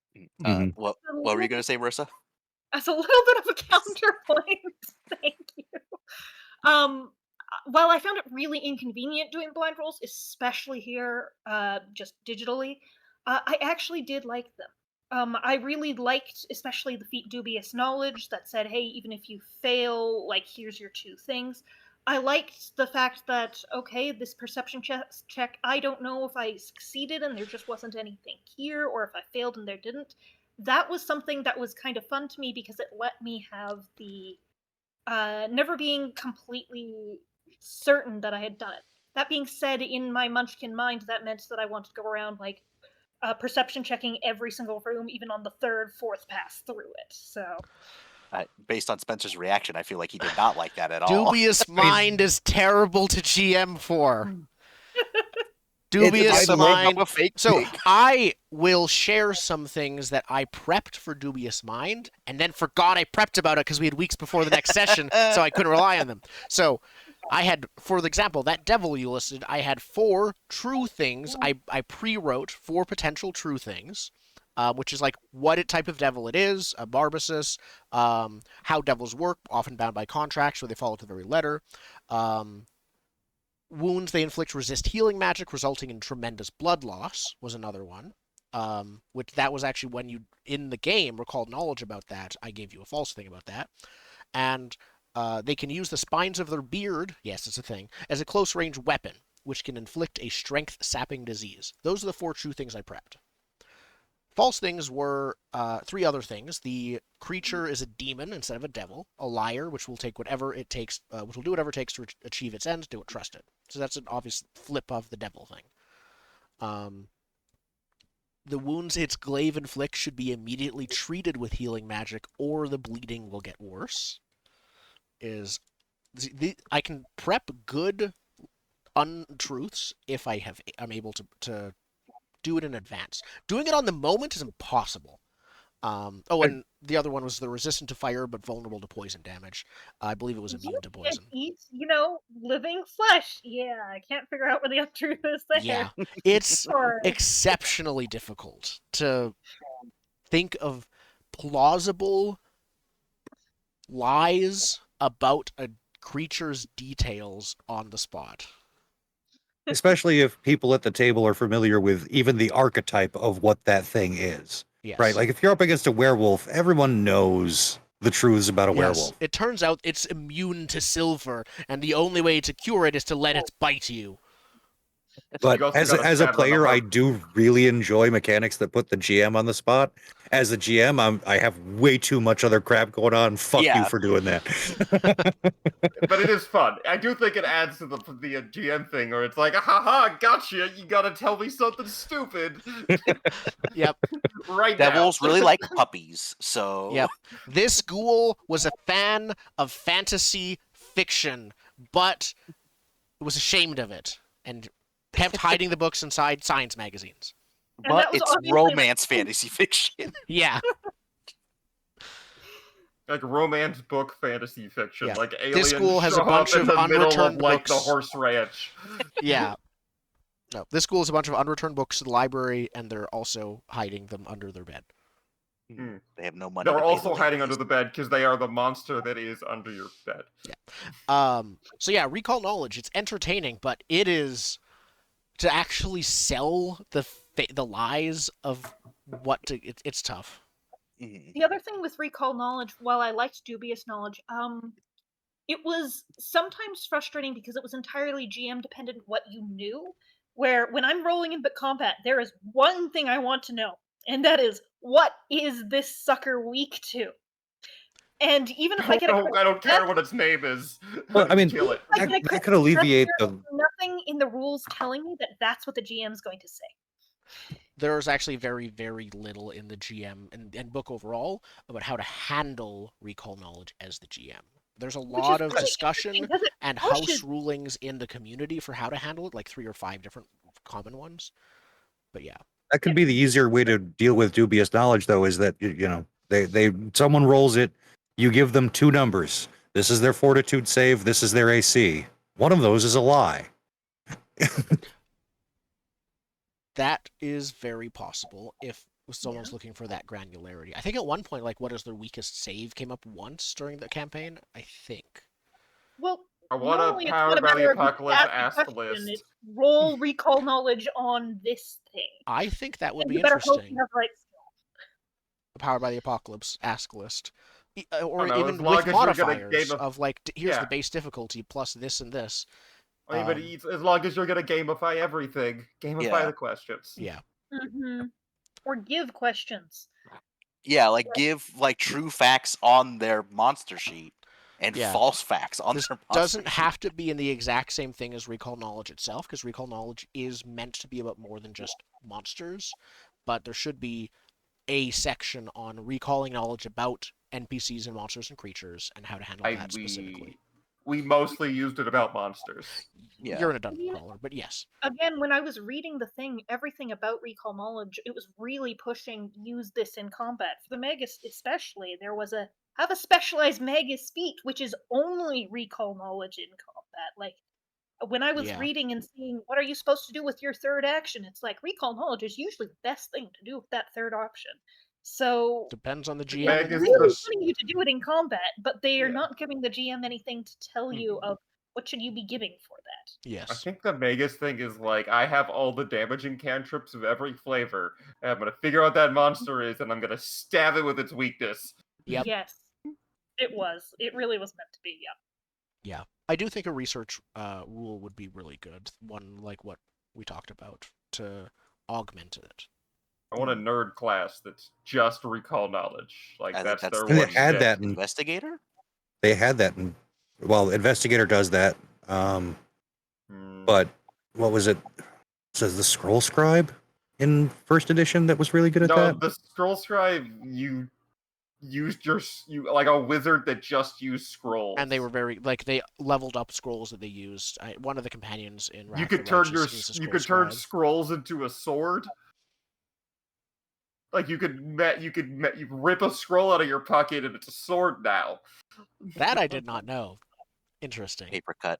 What were you going to say, Marissa? As a little bit of a counterpoint, thank you. While I found it really inconvenient doing blind rolls, especially here, just digitally, I actually did like them. I really liked, especially the feat dubious knowledge that said, hey, even if you fail, like, here's your 2 things. I liked the fact that, okay, this perception check, I don't know if I succeeded and there just wasn't anything here, or if I failed and there didn't. That was something that was kind of fun to me because it let me have the never being completely certain that I had done it. That being said, in my Munchkin mind, that meant that I wanted to go around, like, perception checking every single room, even on the 3rd, 4th pass through it. So, Based on Spencer's reaction, I feel like he did not like that at all. Dubious mind is terrible to GM for. It's Dubious like mind. a fake So pig. I will share some things that I prepped for Dubious Mind, and then forgot I prepped about it because we had weeks before the next session, so I couldn't rely on them. So I had, for example, that devil you listed, I had 4 true things. I pre-wrote 4 potential true things, which is like what type of devil it is, a barbasus, how devils work, often bound by contracts, so they follow to the very letter. Wounds they inflict resist healing magic, resulting in tremendous blood loss was another one. Which that was actually when you, in the game, recalled knowledge about that. I gave you a false thing about that. And they can use the spines of their beard, yes, it's a thing, as a close-range weapon, which can inflict a strength-sapping disease. Those are the 4 true things I prepped. False things were 3 other things. The creature is a demon instead of a devil. A liar, which will take whatever it takes, which will do whatever it takes to achieve its ends. Do it trusted. So that's an obvious flip of the devil thing. The wounds its glaive inflicts should be immediately treated with healing magic, or the bleeding will get worse. I can prep good untruths if I'm able to do it in advance. Doing it on the moment is impossible. And the other one was the resistant to fire but vulnerable to poison damage. I believe it was immune to poison. Eat, living flesh. Yeah, I can't figure out where the untruth is there. Yeah, it's Sorry. exceptionally difficult to think of plausible lies about a creature's details on the spot. Especially if people at the table are familiar with even the archetype of what that thing is. Yes. Right? Like if you're up against a werewolf, everyone knows the truths about a werewolf. It turns out it's immune to silver, and the only way to cure it is to let it bite you. But You also as gotta a stab it on the player, I hook. do really enjoy mechanics that put the GM on the spot. As a GM, I have way too much other crap going on. Fuck Yeah. you for doing that. But it is fun. I do think it adds to the GM thing, where it's like, haha, gotcha. You gotta tell me something stupid. Yep. Right Devils now. really like puppies, so Yep. This ghoul was a fan of fantasy fiction, but was ashamed of it and kept hiding the books inside science magazines. And but that was it's obviously romance fantasy fiction. Yeah. Like romance book fantasy fiction. Yeah. Like aliens school has a show bunch up in of the middle of unreturned like the books. horse ranch. Yeah. No, this school has a bunch of unreturned books in the library, and they're also hiding them under their bed. They have no money. They're to pay also the hiding ladies. under the bed because they are the monster that is under your bed. So yeah, recall knowledge. It's entertaining, but it is to actually sell the lies of what to. It's tough. Mhm. The other thing with recall knowledge, while I liked dubious knowledge, it was sometimes frustrating because it was entirely GM dependent what you knew. Where when I'm rolling in combat, there is one thing I want to know, and that is what is this sucker weak to? And even if I get a I don't care what its name is. Well, I mean, Kill it. that could alleviate the. nothing in the rules telling me that that's what the GM is going to say. There's actually very, very little in the GM and book overall about how to handle recall knowledge as the GM. There's a lot of really discussion because it and pushes- house rulings in the community for how to handle it, like 3 or 5 different common ones. But yeah, That could be the easier way to deal with dubious knowledge, though, is that they someone rolls it, you give them 2 numbers. This is their fortitude save. This is their AC. One of those is a lie. that is very possible if someone's looking for that granularity. I think at one point, like, what is their weakest save came up once during the campaign, I think. Well, I want normally a it's not Powered a by the matter of Apocalypse ask the ask question, list. it's roll recall knowledge on this thing. I think that would And be you better hope interesting. you have the right skill. Powered by the Apocalypse ask list. Or I don't know, even as long with as you're gonna modifiers game of like, here's the yeah. base difficulty plus this and this. I mean, but as long as you're gonna gamify everything, gamify Yeah. the questions. Yeah. Mm-hmm. Or give questions. Yeah, like give like true facts on their monster sheet and Yeah. false facts on This their monster doesn't sheet. have to be in the exact same thing as recall knowledge itself, because recall knowledge is meant to be about more than just monsters, but there should be a section on recalling knowledge about NPCs and monsters and creatures and how to handle that specifically. We mostly used it about monsters. Yeah. You're in a dungeon Yeah. crawler, but yes. Again, when I was reading the thing, everything about recall knowledge, it was really pushing use this in combat. For the Magus especially, there was have a specialized Magus feat, which is only recall knowledge in combat. Like, when I was Yeah. reading and seeing what are you supposed to do with your third action, it's like recall knowledge is usually the best thing to do with that third option. So Depends on the GM. they're Magus really the- wanting you to do it in combat, but they are Yeah. not giving the GM anything to tell you of what should you be giving for that. I Yes. think the Magus thing is like, I have all the damaging cantrips of every flavor, and I'm gonna figure out what that monster is, and I'm gonna stab it with its weakness. Yep. Yes, it was. It really was meant to be. Yeah. Yeah. I do think a research rule would be really good. One like what we talked about to augment it. I want a nerd class that's just recall knowledge. Like, I think that's that's their And they one had shtick. that in, Investigator? they had that in, well, Investigator does that. Hmm. But what was it? Says the Scroll Scribe in first edition that was really good at No, that. the scroll scribe, you used you like a wizard that just used scrolls. And they were very like they leveled up scrolls that they used. One of the companions in You Wrath could of the turn Righteous is a you scroll could turn scribe. scrolls into a sword. Like you rip a scroll out of your pocket and it's a sword now. That I did not know. Interesting. Paper cut.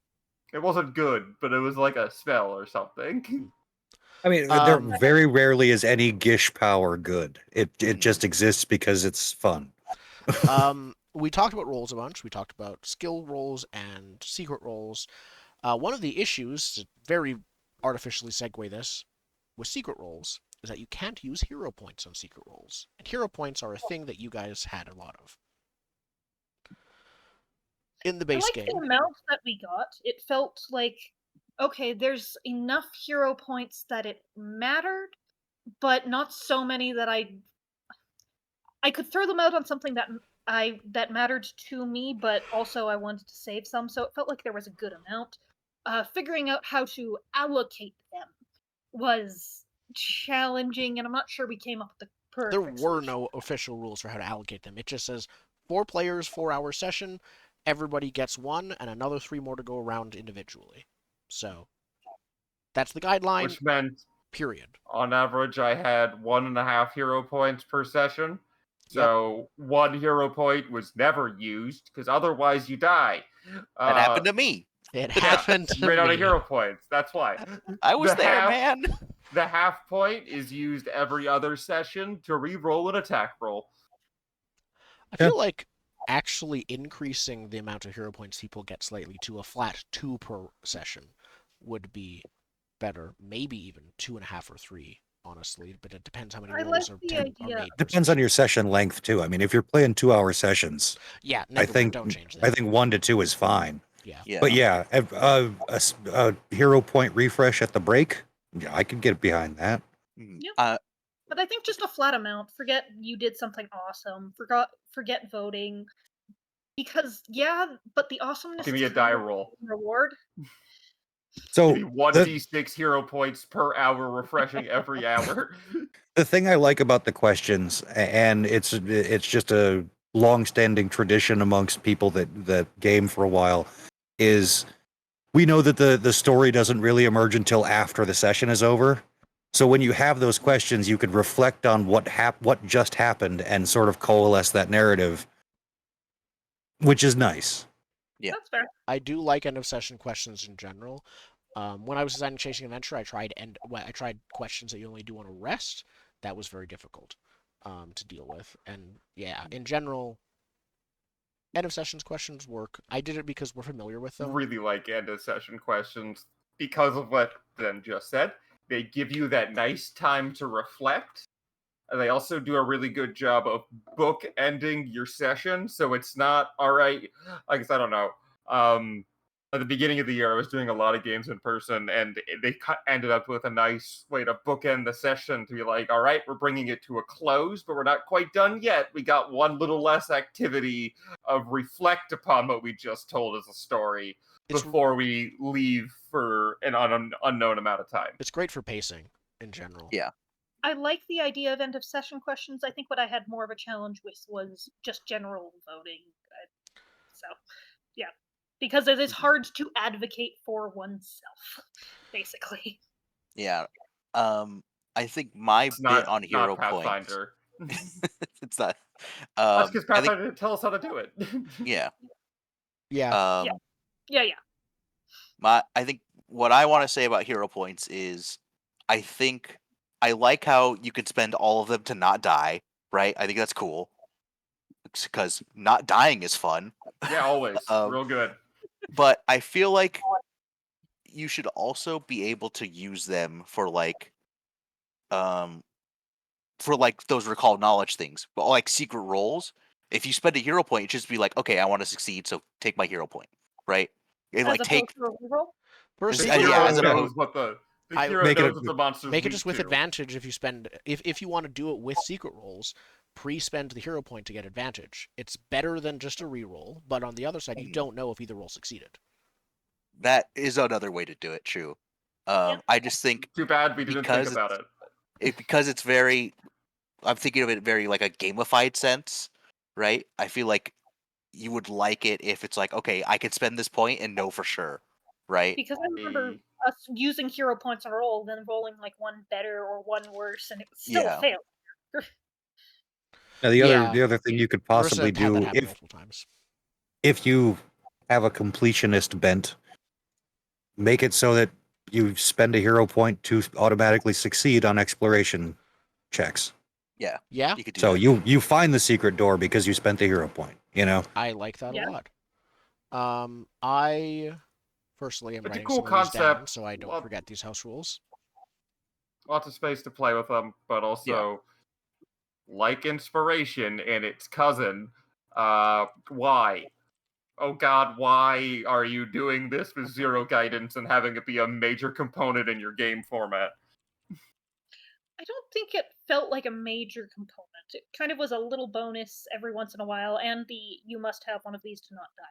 It wasn't good, but it was like a spell or something. I mean, there Um, very rarely is any Gish power good. It just exists because it's fun. We talked about rolls a bunch. We talked about skill rolls and secret rolls. One of the issues, to very artificially segue this, with secret rolls, is that you can't use hero points on secret rolls. And hero points are a thing that you guys had a lot of. In the base I like game. the amount that we got. It felt like, okay, there's enough hero points that it mattered, but not so many that I could throw them out on something that mattered to me, but also I wanted to save some, so it felt like there was a good amount. Figuring out how to allocate them was challenging, and I'm not sure we came up with the perfect There were solution. no official rules for how to allocate them. It just says 4 players, 4-hour session. Everybody gets 1, and another 3 more to go around individually. So that's the guideline. Which meant, Period. on average, I had 1.5 hero points per session. So 1 hero point was never used, because otherwise you die. That happened to me. It Yeah, happened to you ran out of me. hero points. That's why. I was The there, half- man. The half point is used every other session to re-roll an attack roll. I feel like actually increasing the amount of hero points people get slightly to a flat 2 per session would be better. Maybe even 2.5 or 3. honestly, but it depends how many I rolls like are, the are idea. made. per Depends on session. your session length too. I mean, if you're playing 2-hour sessions, Yeah, I never think don't change I that. think 1 to 2 is fine. Yeah. Yeah. But yeah, a hero point refresh at the break, yeah, I could get behind that. Mhm. Yep. But I think just a flat amount. Forget you did something awesome. Forget voting. Because but the awesomeness Give me a is die not roll. a reward. So Give me 1d6 hero points per hour, refreshing every hour. the thing I like about the questions, and it's just a long-standing tradition amongst people that game for a while, is we know that the story doesn't really emerge until after the session is over. So when you have those questions, you could reflect on what just happened and sort of coalesce that narrative, which is nice. Yeah. That's fair. I do like end of session questions in general. When I was designing Chasing Adventure, I tried questions that you only do on a rest. That was very difficult to deal with. And yeah, in general, end of sessions questions work. I did it because we're familiar with them. Really like end of session questions because of what Ben just said. They give you that nice time to reflect. And they also do a really good job of book ending your session, so it's not all right. I guess I don't know. At the beginning of the year, I was doing a lot of games in person, and they ended up with a nice way to bookend the session to be like, all right, we're bringing it to a close, but we're not quite done yet. We got one little less activity of reflect upon what we just told as a story before we leave for an unknown amount of time. It's great for pacing in general. Yeah. I like the idea of end of session questions. I think what I had more of a challenge with was just general voting. So, yeah. Because it is hard to advocate for oneself, basically. Yeah. I think my It's bit not on hero points. Pathfinder. It's not. That's because I think Pathfinder didn't tell us how to do it. yeah. Yeah. Yeah. I think what I want to say about hero points is I think I like how you can spend all of them to not die, right? I think that's cool. Because not dying is fun. Yeah, always. Um, Real good. But I feel like you should also be able to use them for those recall knowledge things, but like secret roles. If you spend a hero point, just be like, okay, I want to succeed, so take my hero point, right? And As like take opposed to a reroll? Personally, The hero yeah, as Yeah. knows what the I- hero Make it knows a- what the monster's make it weak just with to. advantage if you spend if you want to do it with secret rolls, pre-spend the hero point to get advantage. It's better than just a reroll, but on the other side, you Mhm. don't know if either roll succeeded. that is another way to do it. True. I just think Too bad we didn't think because about it. because it's very, I'm thinking of it very like a gamified sense, right? I feel like you would like it if it's like, okay, I could spend this point and know for sure, right? Because I remember us using hero points on a roll, then rolling like one better or one worse, and it was still Yeah. a fail. Now the other thing you could possibly Marissa had that do happen multiple times. if you have a completionist bent, make it so that you spend a hero point to automatically succeed on exploration checks. Yeah. Yeah, You could do So that. you find the secret door because you spent the hero point, you know? I like that Yeah. a lot. I personally am It's a writing cool some of these down concept. so I don't Well- forget these house rules. Lots of space to play with them, but also like inspiration and its cousin. Why? Oh god, why are you doing this with zero guidance and having it be a major component in your game format? I don't think it felt like a major component. It kind of was a little bonus every once in a while, and you must have one of these to not die.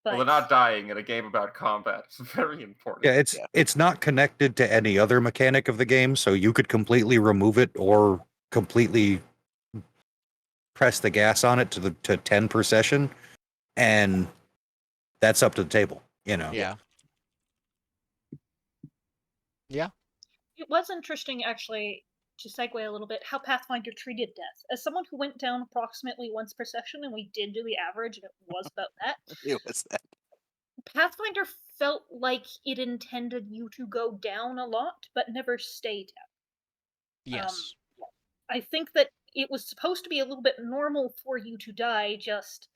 But Well, they're not dying in a game about combat. It's very important. Yeah, it's not connected to any other mechanic of the game, so you could completely remove it or completely press the gas on it to 10 per session, and that's up to the table, you know. Yeah. Yeah. it was interesting, actually, to segue a little bit, how Pathfinder treated death. As someone who went down approximately once per session, and we did do the average, and it was about that, It was that. Pathfinder felt like it intended you to go down a lot, but never stay down. Yes. I think that it was supposed to be a little bit normal for you to die, just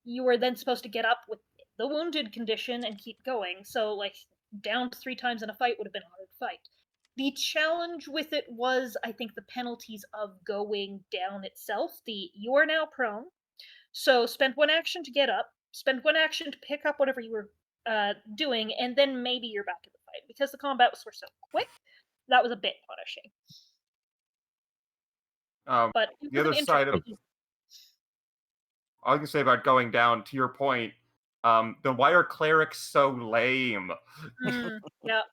you were then supposed to get up with the wounded condition and keep going. So, like, down 3 times in a fight would have been a hard fight. The challenge with it was, I think, the penalties of going down itself. You are now prone, so spend one action to get up, spend one action to pick up whatever you were doing, and then maybe you're back in the fight. Because the combats were so quick, that was a bit punishing. But it The was other an side of interesting. I was gonna say about going down, to your point, then why are clerics so lame? Yeah.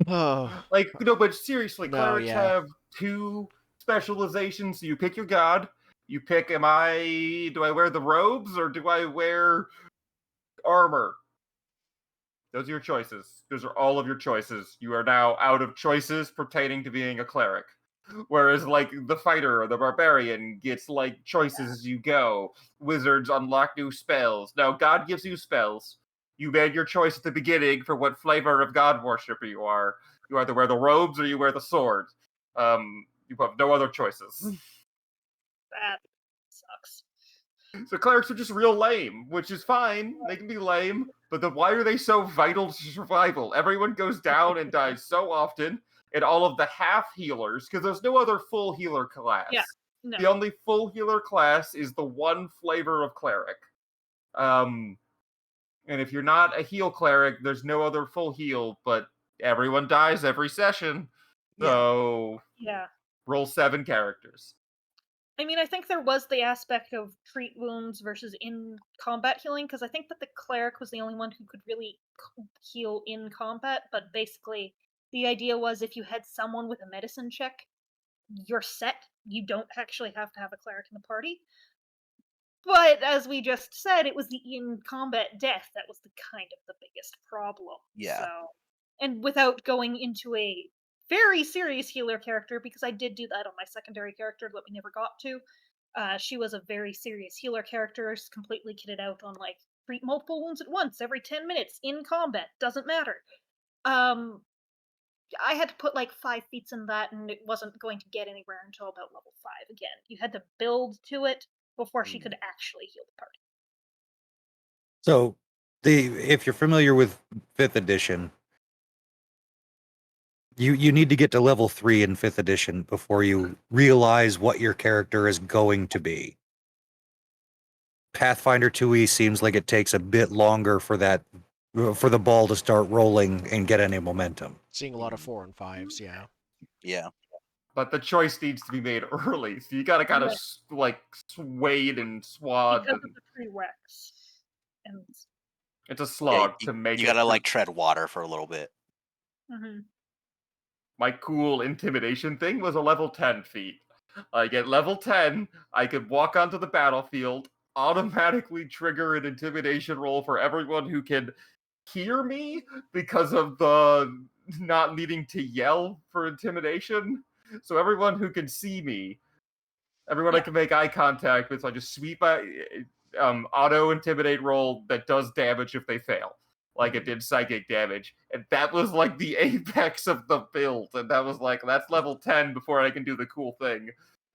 Oh, Like, no, but seriously, No, clerics yeah. have two specializations. So you pick your god. You pick, do I wear the robes or do I wear armor? Those are your choices. Those are all of your choices. You are now out of choices pertaining to being a cleric. Whereas, like, the fighter or the barbarian gets, like, choices as you go. Wizards unlock new spells. Now, God gives you spells. You made your choice at the beginning for what flavor of God worshipper you are. You either wear the robes or you wear the sword. You have no other choices. That sucks. So clerics are just real lame, which is fine. They can be lame, but then why are they so vital to survival? Everyone goes down and dies so often, and all of the half healers, because there's no other full healer class. Yeah, no. The only full healer class is the one flavor of cleric. And if you're not a heal cleric, there's no other full heal, but everyone dies every session. So Yeah. roll 7 characters. I mean, I think there was the aspect of treat wounds versus in combat healing, because I think that the cleric was the only one who could really heal in combat, but basically, the idea was if you had someone with a medicine check, you're set. You don't actually have to have a cleric in the party. But as we just said, it was the in combat death that was the kind of the biggest problem. Yeah. So, and without going into a very serious healer character, because I did do that on my secondary character that we never got to. She was a very serious healer character, completely kitted out on like treat multiple wounds at once every 10 minutes in combat, doesn't matter. I had to put like 5 feats in that, and it wasn't going to get anywhere until about level 5 again. You had to build to it before she could actually heal the party. So if you're familiar with 5th edition, you need to get to level 3 in 5th edition before you realize what your character is going to be. Pathfinder 2e seems like it takes a bit longer for the ball to start rolling and get any momentum. Seeing a lot of 4 and 5s, yeah. Yeah. But the choice needs to be made early, so you gotta kind of like swayed and swad. Because of the prereqs. And it's a slog Yeah, to make you it. gotta like tread water for a little bit. My cool intimidation thing was a level 10 feat. Like at level 10, I could walk onto the battlefield, automatically trigger an intimidation roll for everyone who can hear me because of the not needing to yell for intimidation. So everyone who can see me, everyone I can make eye contact with, so I just sweep auto intimidate roll that does damage if they fail. Like it did psychic damage. And that was like the apex of the build. And that was like, that's level 10 before I can do the cool thing.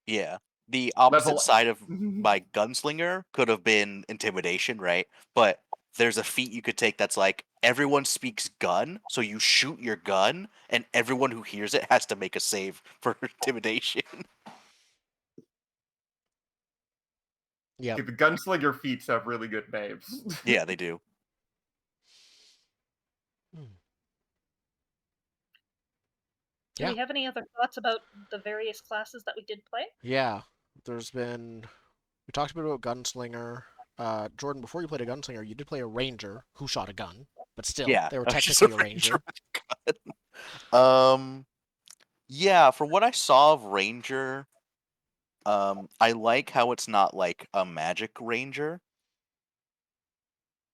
Yeah. The opposite Level- side of my gunslinger could have been intimidation, right? But there's a feat you could take that's like everyone speaks gun, so you shoot your gun, and everyone who hears it has to make a save for intimidation. Yeah. The gunslinger feats have really good names. Yeah, they do. do we have any other thoughts about the various classes that we did play? Yeah. We talked a bit about gunslinger. Jordan, before you played a gunslinger, you did play a ranger who shot a gun, but still, Yeah, they were I was just technically a a ranger. Yeah, from what I saw of ranger, I like how it's not like a magic ranger.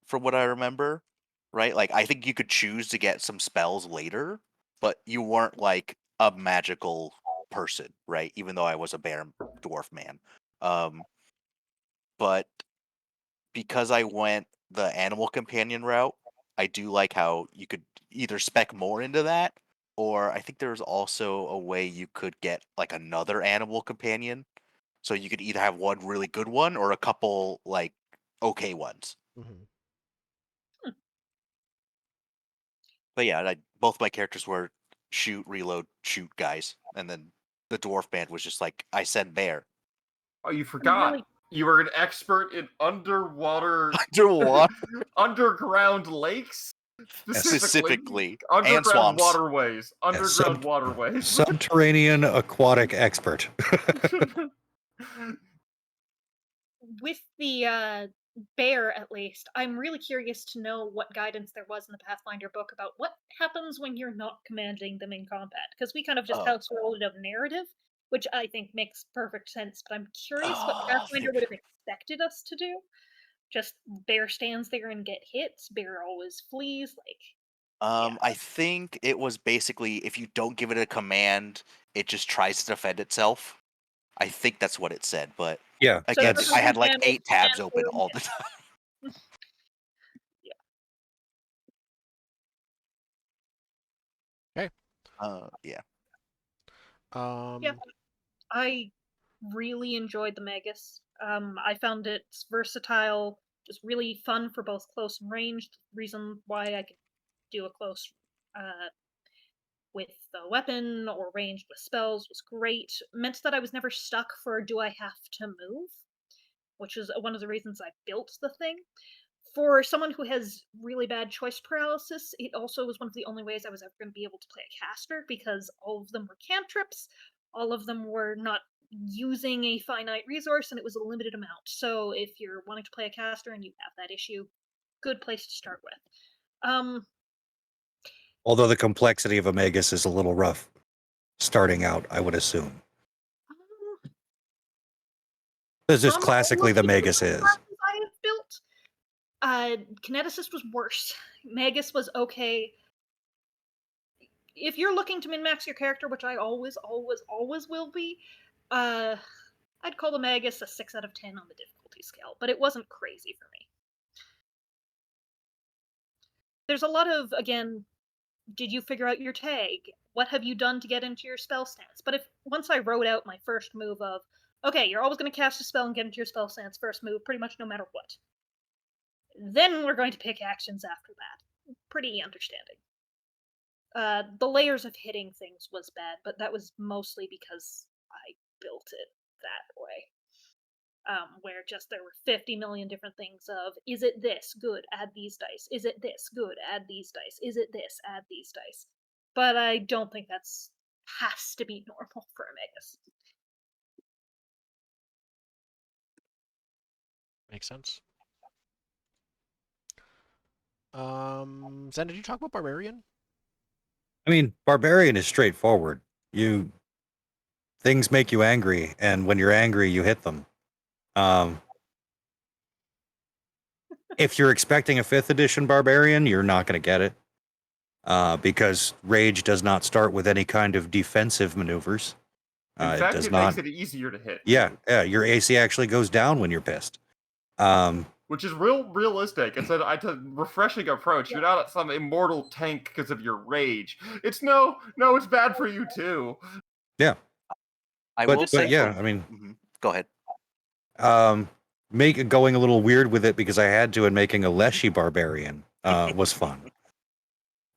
From what I remember, right? Like I think you could choose to get some spells later, but you weren't like a magical person, right? Even though I was a bear dwarf man. But because I went the animal companion route, I do like how you could either spec more into that, or I think there's also a way you could get like another animal companion. So you could either have one really good one or a couple like okay ones. Mm-hmm. But yeah, both my characters were shoot, reload, shoot guys, and then the dwarf band was just like, I said bear. Oh, you forgot. Really? You were an expert in underwater, Underwater underground lakes, specifically, and underground swamps. waterways, underground waterways. Subterranean aquatic expert. With the bear, at least, I'm really curious to know what guidance there was in the Pathfinder book about what happens when you're not commanding them in combat. Because we kind of just Oh. house rolled of narrative, which I think makes perfect sense. But I'm curious what Oh, Pathfinder would have expected us to do. Just bear stands there and get hit. Bear always flees. Yeah. I think it was basically if you don't give it a command, it just tries to defend itself. I think that's what it said, but Yeah, So again, that's I had what like command 8 tabs command open room all the time. Yeah. Yeah. I really enjoyed the Magus. I found it versatile, just really fun for both close and range. The reason why I could do a close with the weapon or ranged with spells was great. Meant that I was never stuck for do I have to move, which is one of the reasons I built the thing. For someone who has really bad choice paralysis, it also was one of the only ways I was ever going to be able to play a caster because all of them were cantrips, all of them were not using a finite resource, and it was a limited amount. So if you're wanting to play a caster and you have that issue, good place to start with. Although the complexity of a Magus is a little rough starting out, I would assume. This is From classically all the of Magus is. classes I have built, Kineticist was worse. Magus was okay. If you're looking to min-max your character, which I always will be, I'd call the Magus a 6 out of 10 on the difficulty scale, but it wasn't crazy for me. There's a lot of, again, did you figure out your tag? What have you done to get into your spell stance? But if once I wrote out my first move of, okay, you're always going to cast a spell and get into your spell stance first move, pretty much no matter what. Then we're going to pick actions after that. Pretty understanding. The layers of hitting things was bad, but that was mostly because I built it that way. Where just there were 50 million different things of, is it this? Good, add these dice. Is it this? Good, add these dice. Is it this? Add these dice. But I don't think that's has to be normal for a Magus. Makes sense. Zen, did you talk about Barbarian? I mean, Barbarian is straightforward. Things make you angry, and when you're angry, you hit them. If you're expecting a 5th edition Barbarian, you're not going to get it. Because Rage does not start with any kind of defensive maneuvers. In It fact, does it not. makes it easier to hit. Yeah, your AC actually goes down when you're pissed. Which is realistic. It's a refreshing approach. You're not some immortal tank because of your rage. It's no, it's bad for you too. Yeah. I will say, yeah, I mean, go ahead. Going a little weird with it because I had to, and making a Leshy Barbarian was fun.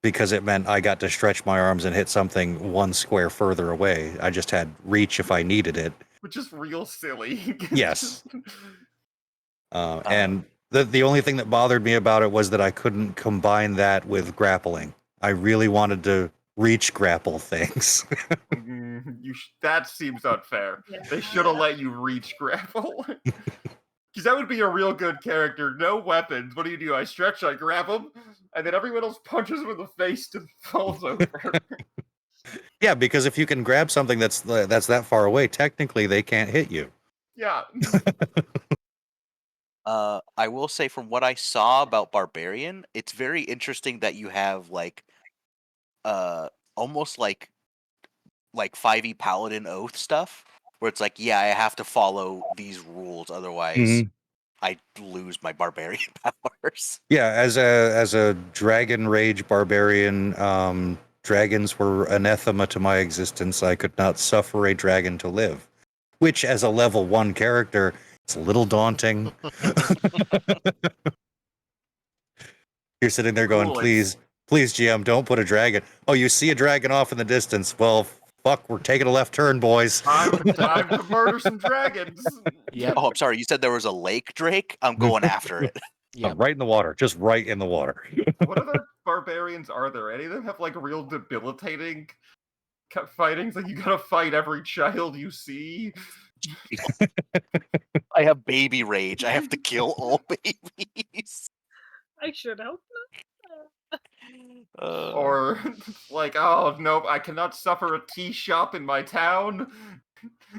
Because it meant I got to stretch my arms and hit something 1 square further away. I just had reach if I needed it. Which is real silly. Yes. And the only thing that bothered me about it was that I couldn't combine that with grappling. I really wanted to reach grapple things. That seems unfair. Yeah. They should have let you reach grapple. Because that would be a real good character. No weapons. What do? I stretch, I grab him, and then everyone else punches him in the face and falls over. Yeah, because if you can grab something that's that far away, technically they can't hit you. Yeah. I will say from what I saw about Barbarian, it's very interesting that you have almost like 5e Paladin Oath stuff, where it's like, yeah, I have to follow these rules, otherwise I lose my Barbarian powers. Yeah, as a Dragon Rage Barbarian, dragons were anathema to my existence. I could not suffer a dragon to live. Which, as a level 1 character, it's a little daunting. You're sitting there going, Cool, please Please, GM, don't put a dragon. Oh, you see a dragon off in the distance. Well, fuck, we're taking a left turn, boys. Time to murder some dragons. Yep. Oh, I'm sorry. You said there was a lake drake? I'm going after it. Yep. Right in the water. Just right in the water. What other barbarians are there? Any of them have like real debilitating fightings? Like you gotta fight every child you see. I have baby rage. I have to kill all babies. I should hope Or like, oh nope, I cannot suffer a tea shop in my town.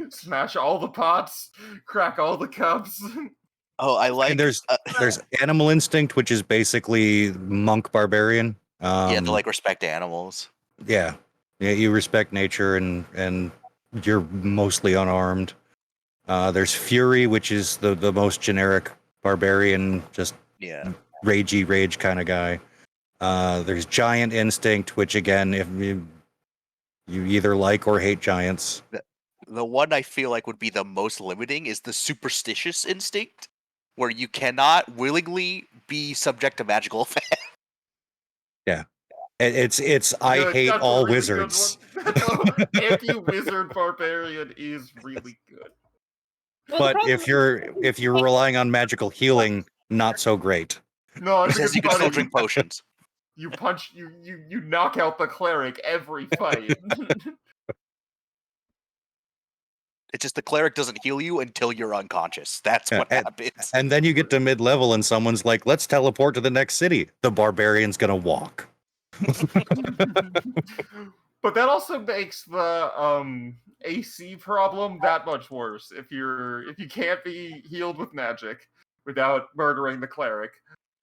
Smash all the pots, crack all the cups. Oh, I like. And there's animal instinct, which is basically monk barbarian. Yeah, to like respect animals. Yeah, you respect nature and you're mostly unarmed. There's fury, which is the most generic barbarian, just Yeah. ragey rage kind of guy. There's giant instinct, which again, if you either like or hate giants. The one I feel like would be the most limiting is the superstitious instinct, where you cannot willingly be subject to magical effects. Yeah, it's I Good, hate that's a all really good wizards. one. Anti-wizard barbarian is really good. Well, the But problem if you're relying on magical healing, not so great. No, I think Because it's you can still funny. drink potions. You punch, you knock out the cleric every fight. It's just the cleric doesn't heal you until you're unconscious. That's Yeah, what happens. And then you get to mid-level and someone's like, let's teleport to the next city. The barbarian's gonna walk. But that also makes the AC problem that much worse. If you can't be healed with magic without murdering the cleric,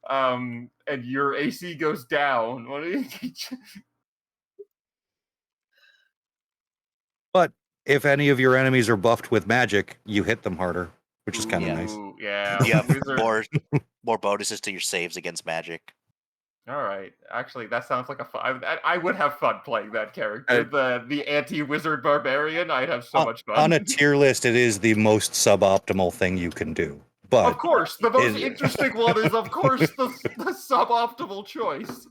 and your AC goes down, what do you? But if any of your enemies are buffed with magic, you hit them harder, which is kind of Yeah. nice. Ooh, yeah, You have wizard. more bonuses to your saves against magic. All right, actually, that sounds like a fun. I would have fun playing that character, the anti-wizard barbarian. I'd have so much fun. On a tier list, it is the most suboptimal thing you can do. But Of course, the most it- interesting one is, of course, the suboptimal choice.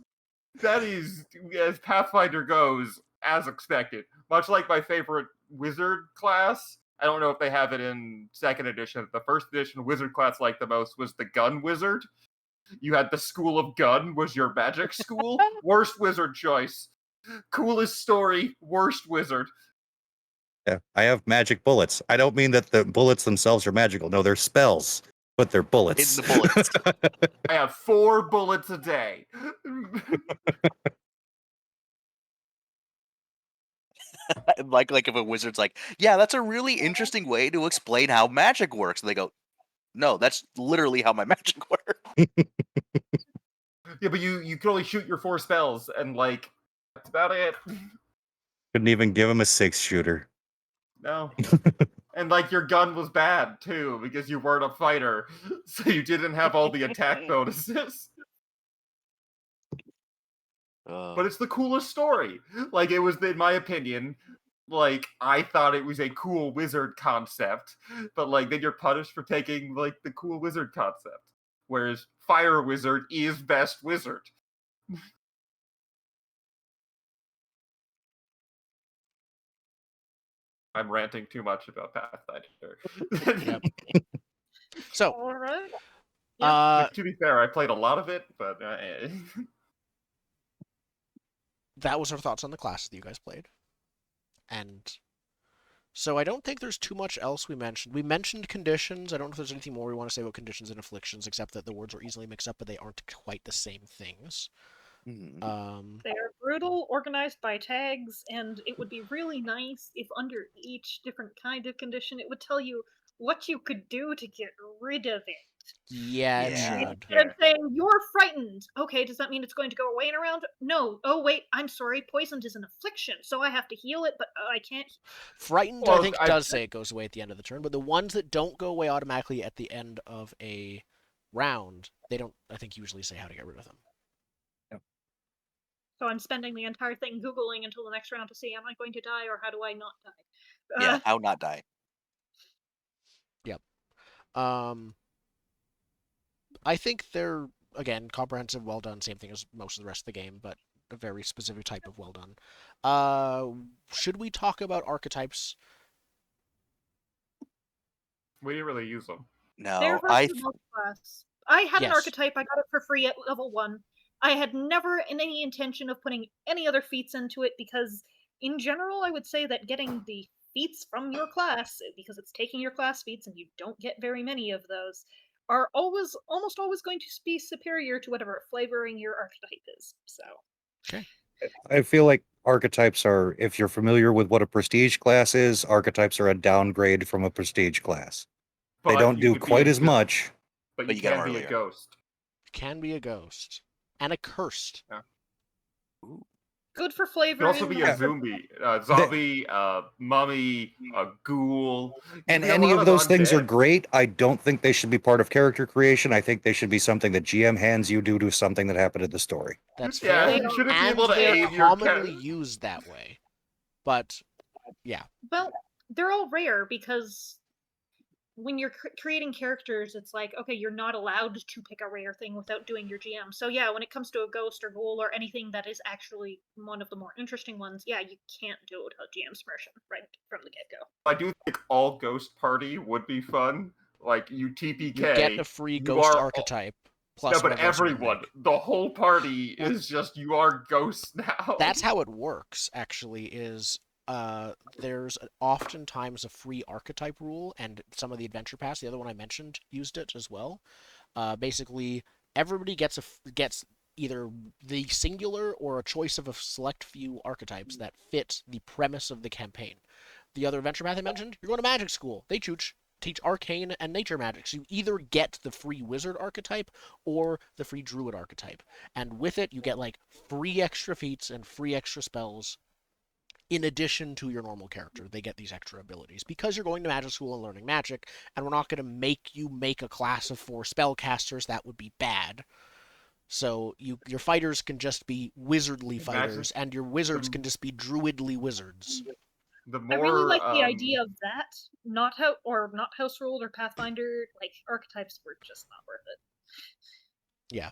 That is, as Pathfinder goes, as expected. Much like my favorite wizard class. I don't know if they have it in second edition. The first edition wizard class I liked the most was the gun wizard. You had the School of Gun was your magic school. Worst wizard choice. Coolest story, worst wizard. yeah, I have magic bullets. I don't mean that the bullets themselves are magical. No, they're spells, but they're bullets. In the bullets. I have 4 bullets a day. like if a wizard's like, yeah, that's a really interesting way to explain how magic works. And they go, no, that's literally how my magic works. Yeah, but you can only shoot your 4 spells, and like that's about it. Couldn't even give him a 6-shooter. No. And like your gun was bad too, because you weren't a fighter, so you didn't have all the attack bonuses. But it's the coolest story. Like it was, in my opinion, like I thought it was a cool wizard concept, but like then you're punished for taking like the cool wizard concept. Whereas fire wizard is best wizard. I'm ranting too much about Pathfinder. Yep. So, all right. Like, to be fair, I played a lot of it, but that was our thoughts on the classes that you guys played. And so I don't think there's too much else we mentioned. We mentioned conditions. I don't know if there's anything more we want to say about conditions and afflictions, except that the words are easily mixed up, but they aren't quite the same things. They are brutal, organized by tags, and it would be really nice if under each different kind of condition it would tell you what you could do to get rid of it. Yeah, it Yeah. should. Instead of saying, you're frightened. Okay, does that mean it's going to go away in a round? No. Oh, wait, I'm sorry. Poisoned is an affliction, so I have to heal it, but I can't. Frightened, Well, I think, does say it goes away at the end of the turn, but the ones that don't go away automatically at the end of a round, they don't, I think, usually say how to get rid of them. So I'm spending the entire thing Googling until the next round to see, am I going to die or how do I not die? Yeah, how not die. Yep. I think they're, again, comprehensive, well done, same thing as most of the rest of the game, but a very specific type of well done. Should we talk about archetypes? We didn't really use them. They're No, for the most class. I had an Yes. archetype. I got it for free at level 1. I had never any intention of putting any other feats into it because, in general, I would say that getting the feats from your class, because it's taking your class feats and you don't get very many of those, are almost always going to be superior to whatever flavoring your archetype is. So, I feel like archetypes are, if you're familiar with what a prestige class is, archetypes are a downgrade from a prestige class. They But don't you do could be quite a as go- much. But But you you get 'em can be a earlier. ghost. Can be a ghost and a cursed. good for You flavoring. can also be a zombie, mummy, a ghoul. And You can have a any lot of those things are undead. great. I don't think they should be part of character creation. I think they should be something that GM hands you due to something that happened in the story. That's Yeah, fair. you shouldn't be And able to they're aim your commonly used that way. But yeah, Well, they're all rare because when you're creating characters, it's like, okay, you're not allowed to pick a rare thing without doing your GM. So yeah, when it comes to a ghost or ghoul or anything that is actually one of the more interesting ones, yeah, you can't do it without GM's permission right from the get-go. I do think all ghost party would be fun. Like you TPK, you get a free you ghost are archetype. Plus no, but whatever else you can everyone, make. the whole party is just you are ghosts now. That's how it works. Actually, is there's oftentimes a free archetype rule, and some of the adventure pass, the other one I mentioned, used it as well. Basically, everybody gets either the singular or a choice of a select few archetypes that fit the premise of the campaign. The other adventure path I mentioned, you're going to magic school. They teach arcane and nature magic. So you either get the free wizard archetype or the free druid archetype. And with it, you get like free extra feats and free extra spells in addition to your normal character. They get these extra abilities because you're going to magic school and learning magic, and we're not going to make you make a class of 4 spellcasters. That would be bad. So your fighters can just be wizardly fighters, and your wizards can just be druidly wizards. The I really more like the idea of that. Not house ruled or Pathfinder, like archetypes were just not worth it. Yeah.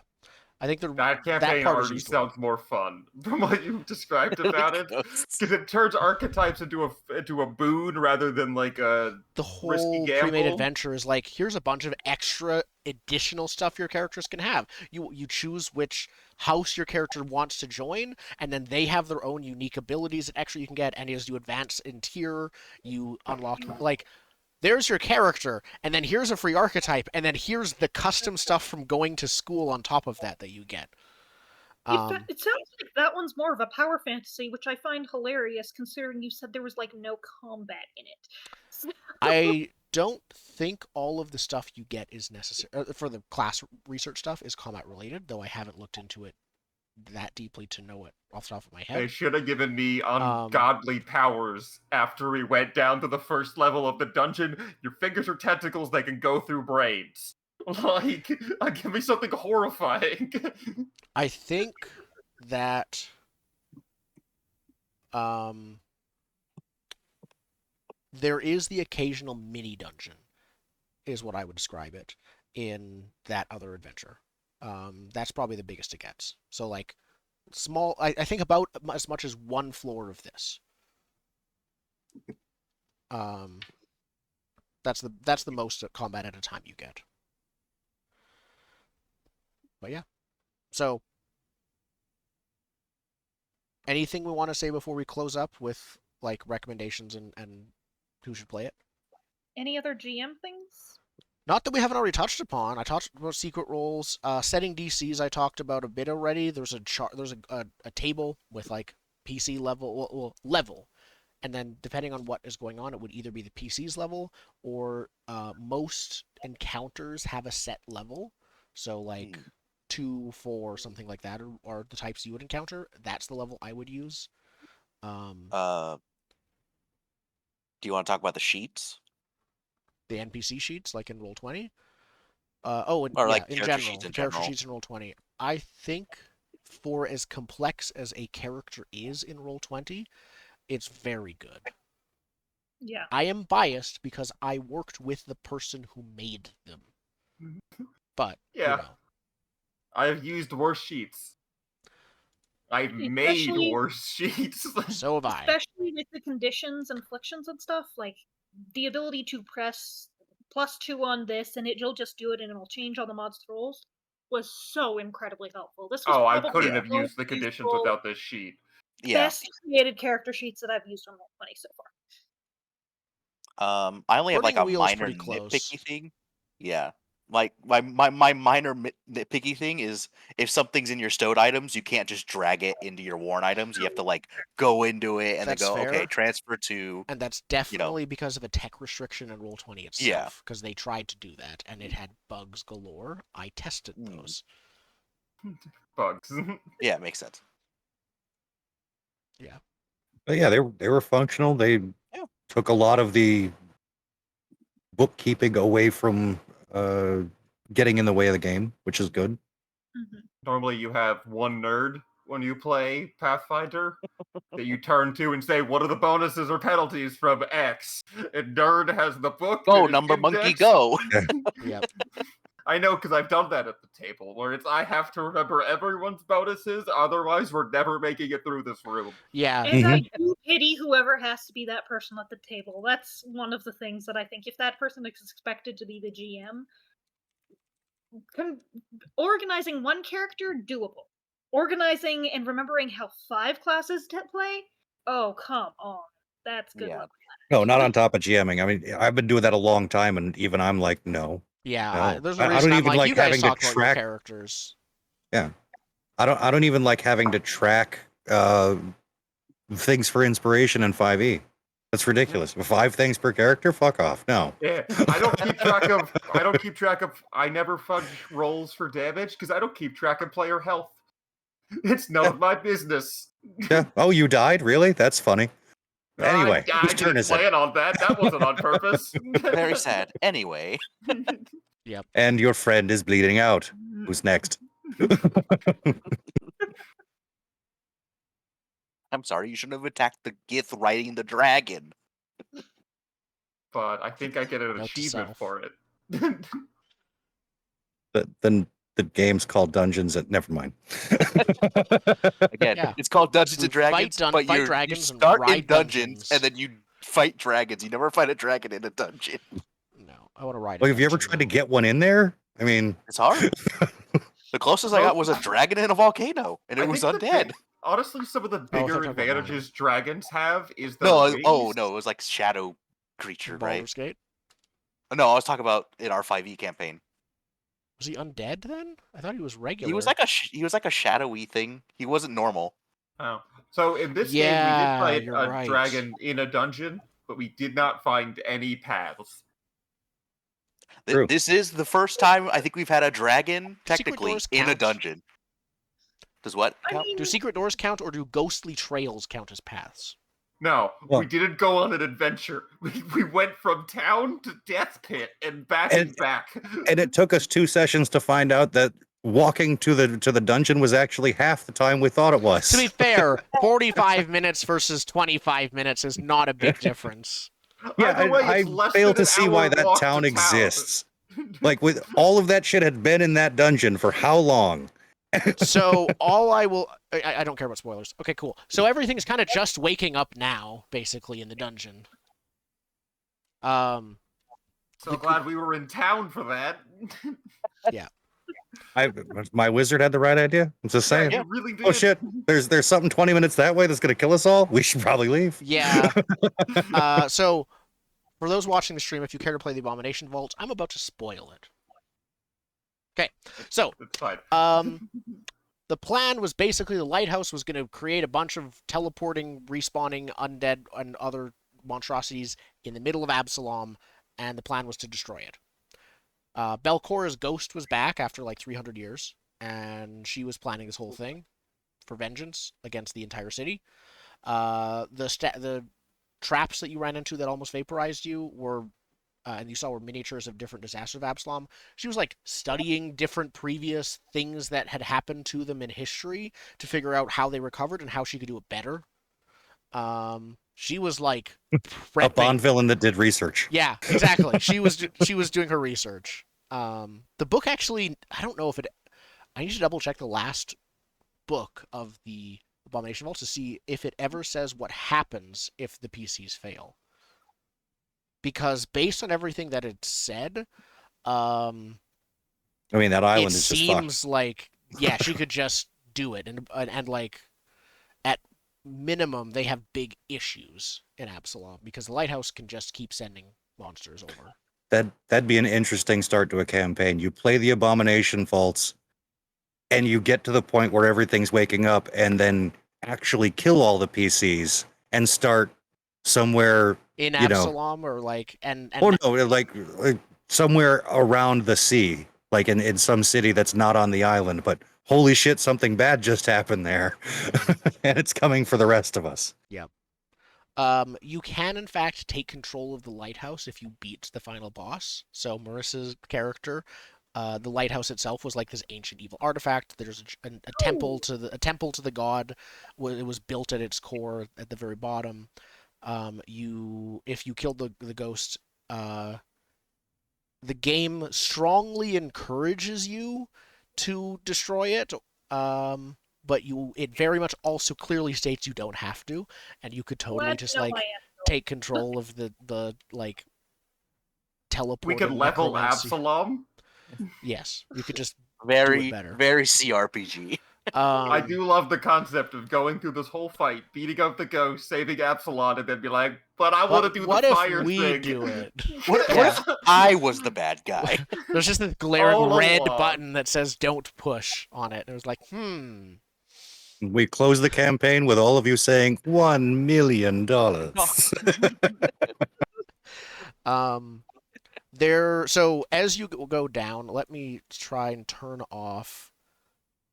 I think that campaign part is already useful. sounds more fun from what you described about it, Ghosts. because it turns archetypes into a boon rather than like a The risky whole gamble. pre-made adventure is like, here's a bunch of extra additional stuff your characters can have. You choose which house your character wants to join, and then they have their own unique abilities and extra you can get. And as you advance in tier, you unlock like. There's your character, and then here's a free archetype, and then here's the custom stuff from going to school on top of that you get. It sounds like that one's more of a power fantasy, which I find hilarious considering you said there was like no combat in it. I don't think all of the stuff you get is necessary for the class research stuff is combat related, though I haven't looked into it that deeply to know it off the top of my head. They should have given me ungodly powers after we went down to the first level of the dungeon. Your fingers are tentacles, they can go through brains. Like, give me something horrifying. I think that there is the occasional mini dungeon, is what I would describe it, in that other adventure. That's probably the biggest it gets. So like small, I think about as much as 1 floor of this. That's the most combat at a time you get. But yeah. So anything we want to say before we close up with like recommendations and who should play it? Any other GM things? Not that we haven't already touched upon. I talked about secret roles, setting DCs. I talked about a bit already. There's a table with like PC level, and then depending on what is going on, it would either be the PC's level or most encounters have a set level. So like 2, 4, something like that are the types you would encounter. That's the level I would use. Do you want to talk about the sheets? The NPC sheets, like in Roll20. Like in character general, sheets in character general. sheets in Roll20. I think for as complex as a character is in Roll20, it's very good. Yeah. I am biased because I worked with the person who made them. But, Yeah. you know. I've used worse sheets. I've made Especially- worse sheets. So have I. Especially with the conditions and afflictions and stuff, like the ability to press +2 on this and it'll just do it and it'll change all the mods rolls was so incredibly helpful. This was I probably couldn't Yeah. have the most used the conditions useful, without this sheet. Yeah. best created character sheets that I've used on Roll20 so far. I only have like a Burning Wheel is minor pretty close. nitpicky thing. Yeah. Like my minor nitpicky thing is if something's in your stowed items, you can't just drag it into your worn items. You have to like go into it and That's then go, okay, fair. transfer to. And that's definitely because of a tech restriction in Roll20 Yeah. itself, because they tried to do that and it had bugs galore. I tested Mm. those. Bugs. Yeah, it makes sense. But yeah, they were functional. They Yeah. took a lot of the bookkeeping away from getting in the way of the game, which is good. Mhm. Normally you have one nerd when you play Pathfinder that you turn to and say, what are the bonuses or penalties from X? And nerd has the book. Go, that is number monkey, indexed. go. Yep. I know because I've done that at the table, where it's I have to remember everyone's bonuses, otherwise we're never making it through this room. Yeah. And I Mhm. do pity whoever has to be that person at the table. That's one of the things that I think if that person is expected to be the GM, organizing one character, doable. Organizing and remembering how 5 classes to play, oh, come on. That's good Yeah. luck. No, not on top of GMing. I mean, I've been doing that a long time, and even I'm like, no. Yeah. No. There's a I reason don't I'm even like, like you guys having to talk about your track. characters. I don't even like having to track things for inspiration in 5e. That's ridiculous. 5 things per character? Fuck off. No. Yeah, I don't keep track of. I never fudge rolls for damage because I don't keep track of player health. It's none of my business. Yeah. Oh, you died? Really? That's funny. Anyway, I whose turn didn't is it? plan on that. That wasn't on purpose. Very sad. Anyway, And your friend is bleeding out. Who's next? I'm sorry, you shouldn't have attacked the Gith riding the dragon. But I think I get an Note to achievement self. for it. Then the game's called Dungeons. Never mind. Again, Yeah. it's called Dungeons We and Dragons, fight but fight you dragons and start in ride dungeons dungeons. and then you fight dragons. You never fight a dragon in a dungeon. No, I want to ride. Well, have you ever tried to get one in there? I mean, It's hard. The closest I got was a dragon in a volcano, and it I was think the undead. honestly, some of the I thought you bigger were talking about advantages dragons have is their No, wings. oh no, it was like shadow creature, right? Baldur's Gate? No, I was talking about in our 5e campaign. Was he undead then? I thought he was regular. He was like a shadowy thing. He wasn't normal. Oh. So in this game, we Yeah, did fight you're a right. dragon in a dungeon, but we did not find any paths. True. This is the first time I think we've had a dragon Secret technically doors in a count? dungeon. Does what I count? mean, Do secret doors count, or do ghostly trails count as paths? No, Well- we didn't go on an adventure. We went from town to Death Pit and back and And- back. and it took us 2 sessions to find out that walking to the dungeon was actually half the time we thought it was. To be fair, 45 minutes versus 25 minutes is not a big difference. Yeah, Either way, I it's less fail than to an see why hour that walk town to exists. Like, with all of that shit had been in that dungeon for how long? So all I will... I don't care about spoilers. Okay, cool. So everything's kind of just waking up now, basically, in the dungeon. So The- glad we were in town for that. My wizard had the right idea. I'm just saying. Yeah, you really did. Oh shit! There's something 20 minutes that way that's gonna kill us all. We should probably leave. Yeah. So, for those watching the stream, if you care to play the Abomination Vault, I'm about to spoil it. Okay, so It's fine. the plan was basically the lighthouse was going to create a bunch of teleporting, respawning undead and other monstrosities in the middle of Absalom, and the plan was to destroy it. Belcora's ghost was back after like 300 years, and she was planning this whole thing for vengeance against the entire city. The traps that you ran into that almost vaporized you were, and you saw were miniatures of different disasters of Absalom. She was like studying different previous things that had happened to them in history to figure out how they recovered and how she could do it better. She was like A prepping. Bond villain that did research. Yeah, exactly. She was doing her research. The book actually, I don't know if it. I need to double check the last book of the Abomination Vault to see if it ever says what happens if the PCs fail. Because based on everything that it said, I mean, that island it is just fucked. seems like, yeah, she could just do it, and like at minimum they have big issues in Absalom because the lighthouse can just keep sending monsters over. That'd be an interesting start to a campaign. You play the Abomination Vaults, and you get to the point where everything's waking up, and then actually kill all the PCs and start somewhere In you know. Absalom, or like, and Oh no, like somewhere around the sea, like in some city that's not on the island. But holy shit, something bad just happened there, and it's coming for the rest of us. Yep. You can in fact take control of the lighthouse if you beat the final boss. So Marissa's character, the lighthouse itself was like this ancient evil artifact. There's a temple to the god. It was built at its core at the very bottom. If you killed the ghost, the game strongly encourages you to destroy it. But it very much also clearly states you don't have to, and you could totally just like take control of the like teleport. We could level Absalom. Yes, you could just Very, do it better. very CRPG. I do love the concept of going through this whole fight, beating up the ghost, saving Absalom, and then be like, "But I want to do the fire thing." What if we thing." do it? What if I was the bad guy? There's just this glaring All red along. button that says "Don't push" on it, and it was like, We close the campaign with all of you saying $1 million. So as you go down, let me try and turn off.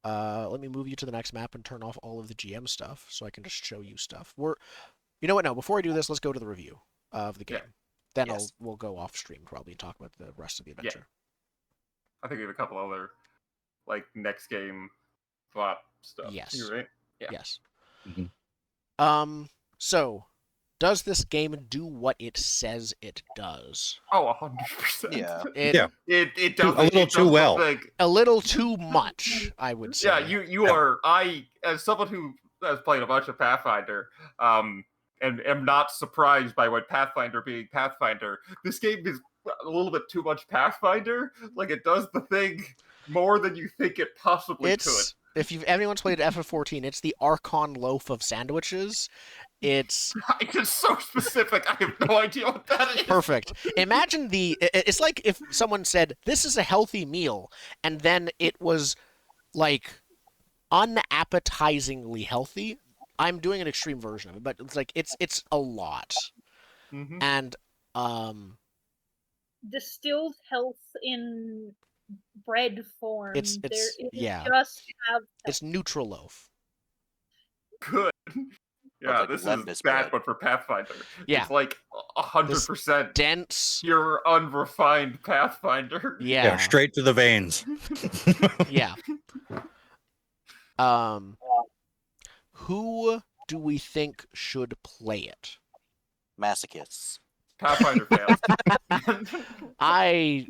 Let me move you to the next map and turn off all of the GM stuff so I can just show you stuff. You know what? No, before I do this, let's go to the review of the game. Yeah. Then Yes. we'll go off stream probably and talk about the rest of the adventure. I think we have a couple other, like, next game plot stuff. Yes. You right? Yeah. Yes. Mhm. So, does this game do what it says it does? Oh, 100%. Yeah. Yeah. It does A little it too does well. something- A little too much, I would say. Yeah, you are. As someone who has played a bunch of Pathfinder, and am not surprised by what Pathfinder being Pathfinder. This game is a little bit too much Pathfinder. Like, it does the thing more than you think it possibly could. If anyone's played FF14, it's the Archon loaf of sandwiches. It's so specific. I have no idea what that is. perfect. Imagine it's like if someone said, "This is a healthy meal," and then it was like unappetizingly healthy. I'm doing an extreme version of it, but it's like it's a lot. Mhm. And distilled health in bread form. It's yeah. Just have It's neutral loaf. Good. Yeah, like this Lembas is bad, bread. but for Pathfinder. Yeah. It's like 100% Dense. pure, unrefined Pathfinder. Yeah. Straight to the veins. Yeah. Who do we think should play it? Masochists. Pathfinder fans. I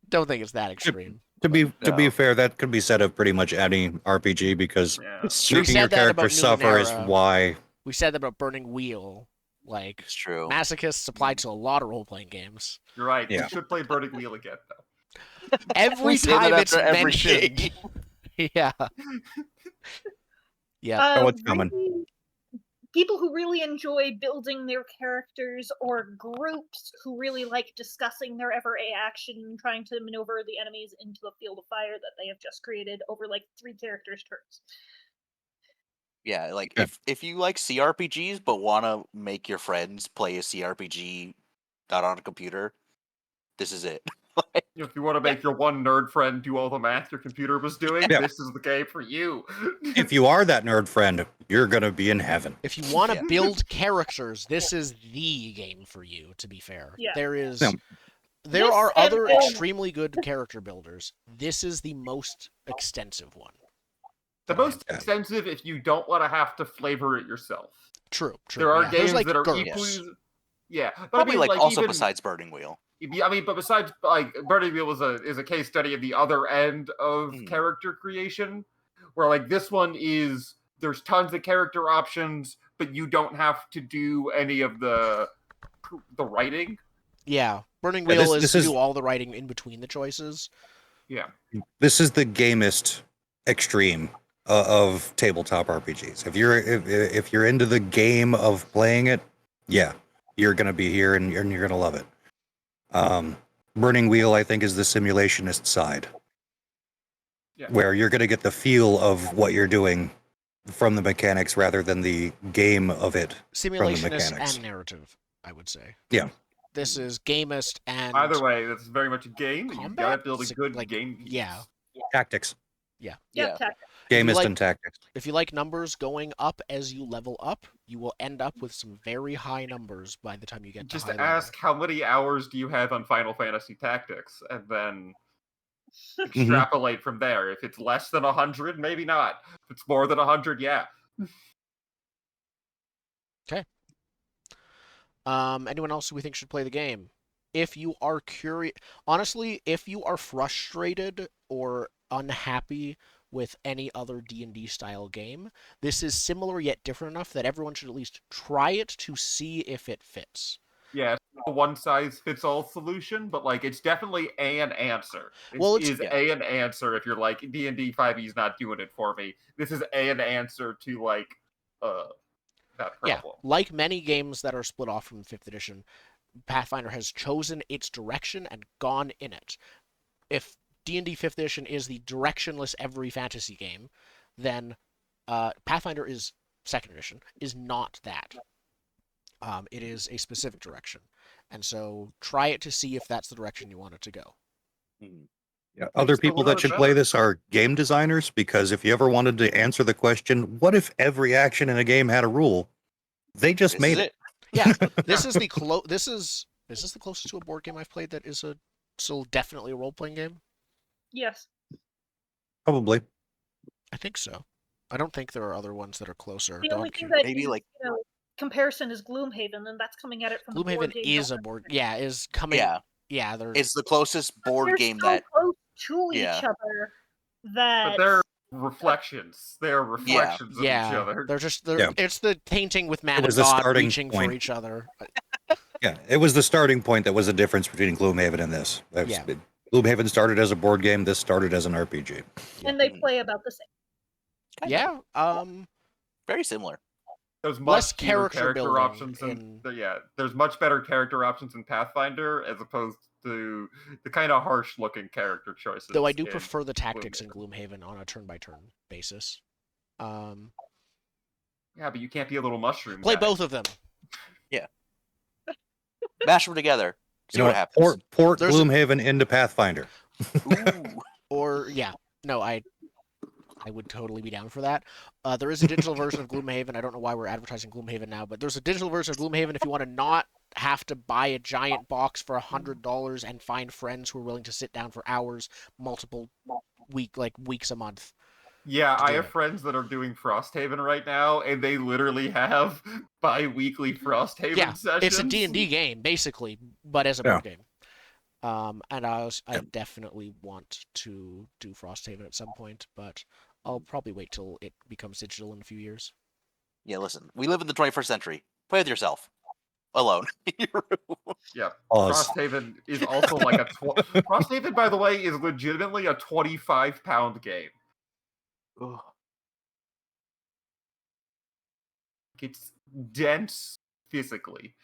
don't think it's that extreme. To be No. fair, that could be said of pretty much any RPG because Yeah. We making said your that about character suffer is Numenera. why. We said that about Burning Wheel. Like, It's true. masochists apply to a lot of role-playing games. You're right. Yeah. We should play Burning Wheel again, though. Every We say that time it's after every mentioned. game. Yeah. Yeah. Oh, it's coming. People who really enjoy building their characters, or groups who really like discussing their everyday action and trying to maneuver the enemies into a field of fire that they have just created over like 3 characters' turns. Yeah, like Yeah. if you like CRPGs but want to make your friends play a CRPG not on a computer, this is it. If you want to make your one nerd friend do all the math your computer was doing, Yeah. this is the game for you. If you are that nerd friend, you're gonna be in heaven. If you want to Yeah. build characters, this is the game for you, to be fair. Yeah. There is Yeah. there This are and other then- extremely good character builders. This is the most extensive one. The most Yeah. extensive if you don't want to have to flavor it yourself. True. There are yeah. There's games like that are GURPS. equally... Yeah, but Probably I mean, like also even, besides Burning Wheel. I mean, but besides, like, Burning Wheel is a case study of the other end of Mm. character creation, Where like this one is there's tons of character options, but you don't have to do any of the writing. Yeah, Burning Yeah, Wheel this you is- do all the writing in between the choices. Yeah. This is the gamest extreme of tabletop RPGs. If you're into the game of playing it, yeah, you're gonna be here and you're gonna love it. Burning Wheel, I think, is the simulationist side, Yeah. where you're gonna get the feel of what you're doing from the mechanics rather than the game of it from the Simulationist mechanics. and narrative, I would say. Yeah. This is gamist and Either way, this is very much a game. You combat. gotta build a It's good like, game piece. yeah. Tactics, Yeah, Yeah. tactics. gamist like- and tactics. If you like numbers going up as you level up, you will end up with some very high numbers by the time you get Just to high ask how many hours do you have on Final Fantasy Tactics, and then extrapolate from there. If it's less than 100, maybe not. If it's more than 100, yeah. Anyone else who we think should play the game? If you are curious, honestly, if you are frustrated or unhappy with any other D&D style game, this is similar yet different enough that everyone should at least try it to see if it fits. Yeah, it's not a one-size-fits-all solution, but like it's definitely an answer. It Well, it's- is yeah. an answer if you're like D&D 5e is not doing it for me. This is an answer to like that Yeah, problem. like many games that are split off from 5th edition, Pathfinder has chosen its direction and gone in it. If D&D 5th edition is the directionless every fantasy game, then Pathfinder is 2nd edition is not that. It is a specific direction, and so try it to see if that's the direction you want it to go. Yeah, other Makes it a people little that bit should play better. this are game designers, because if you ever wanted to answer the question, what if every action in a game had a rule? They just This made is it. Yeah, this is the Is this the closest to a board game I've played that is still definitely a role playing game? Yes. Probably. I think so. I don't think there are other ones that are closer. The though only I'm thing curious. that Maybe, is, like- comparison is Gloomhaven, and that's coming at it from the Gloomhaven board game. is a board. Yeah, is coming. Yeah, Yeah, they're. it's the closest But board they're game so that close to yeah. each other that But they're reflections. They're reflections of each yeah, other. they're just. They're, Yeah. It's the painting with man and was the God starting reaching point. for each other. Yeah, it was the starting point that was the difference between Gloomhaven and this. Yeah. Gloomhaven started as a board game. This started as an RPG. and they Mhm. play about the same. Kinda. Yeah. Very similar. There's Less much fewer character character building options in- yeah, there's much better character options in Pathfinder as opposed to the kind of harsh looking character choices. Though I do in prefer the tactics in Gloomhaven. Gloomhaven on a turn-by-turn basis. Yeah, but you can't be a little mushroom. Play guy. both of them. Mash them together. See You know what happens. Port There's a- Gloomhaven into Pathfinder. Ooh. Or yeah, no, I would totally be down for that. There is a digital version of Gloomhaven. I don't know why we're advertising Gloomhaven now, but there's a digital version of Gloomhaven if you want to not have to buy a giant box for $100 and find friends who are willing to sit down for hours, multiple weeks a month. Yeah, to I do have it. friends that are doing Frosthaven right now, and they literally have bi-weekly Frosthaven Yeah, sessions. it's a D&D game basically, but as a Yeah. board game. And I definitely want to do Frosthaven at some point, but I'll probably wait till it becomes digital in a few years. Yeah, listen. We live in the 21st century. Play with yourself. Alone. In your room. Yeah, Pause. Frosthaven is also like a... Frosthaven, by the way, is legitimately a 25-pound game. Ugh. It's dense physically.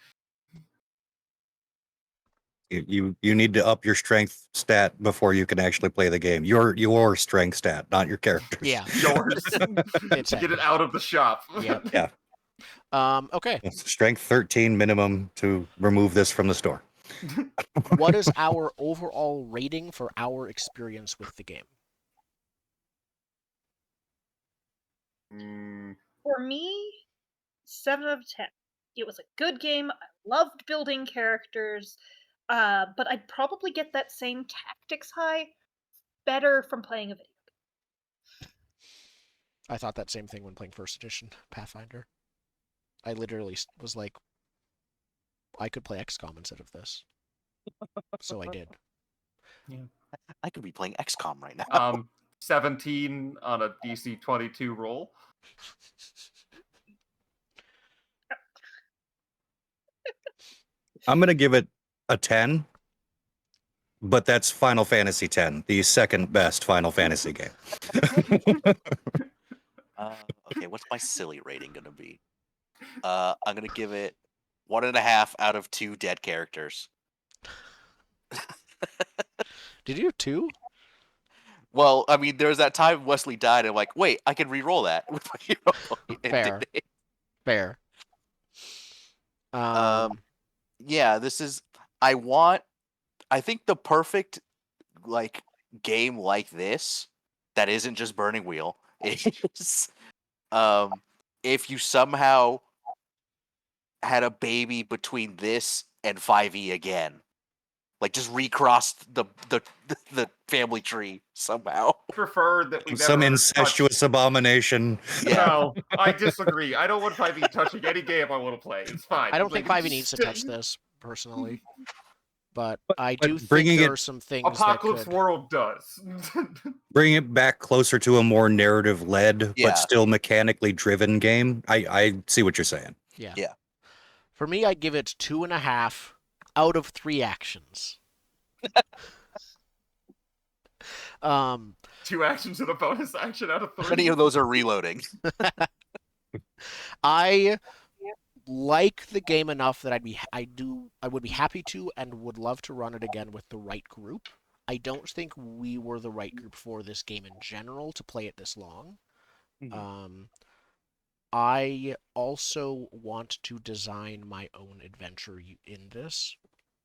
You need to up your strength stat before you can actually play the game. Your strength stat, not your character's. Yeah. Yours. It's to get heavy. it out of the shop. Yep. Yeah. Okay. It's strength 13 minimum to remove this from the store. What is our overall rating for our experience with the game? Mm, For me, 7 out of 10. It was a good game. I loved building characters, but I'd probably get that same tactics high better from playing a video. I thought that same thing when playing first edition Pathfinder. I literally was like, I could play XCOM instead of this. So I did. I could be playing XCOM right now. 17 on a DC 22 roll. I'm gonna give it a 10, but that's Final Fantasy X, the second best Final Fantasy game. Okay, what's my silly rating gonna be? I'm gonna give it 1.5 out of 2 dead characters. Did you have 2? Well, I mean, there was that time Wesley died, and I'm like, wait, I can re-roll that with my hero point. and Fair. did it. Fair. Yeah, this is. I think the perfect like game like this that isn't just Burning Wheel is if you somehow had a baby between this and 5e again. Like just recrossed the family tree somehow. Prefer that we Some never incestuous abomination. Yeah. No, I disagree. I don't want 5e touching any game I want to play. It's fine. I don't think Like, 5e needs to touch this, personally. But I but do think bringing there it- are some things Apocalypse that could... World does. Bring it back closer to a more narrative-led, Yeah. but still mechanically driven game. I see what you're saying. Yeah. Yeah. For me, I give it 2.5 out of 3 actions. 2 actions and a bonus action out of 3. Many of those are reloading. I like the game enough that I would be happy to and would love to run it again with the right group. I don't think we were the right group for this game in general to play it this long. I also want to design my own adventure in this,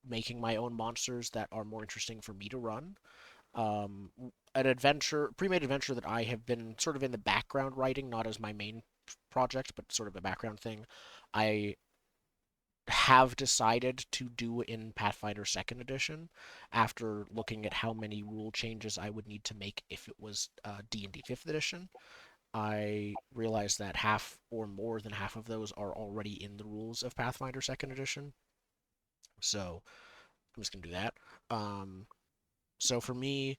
making my own monsters that are more interesting for me to run. An adventure, pre-made adventure that I have been sort of in the background writing, not as my main project, but sort of a background thing. I have decided to do in Pathfinder 2nd Edition after looking at how many rule changes I would need to make if it was D&D 5th Edition. I realized that half or more than half of those are already in the rules of Pathfinder 2nd Edition. So I'm just going to do that. So for me,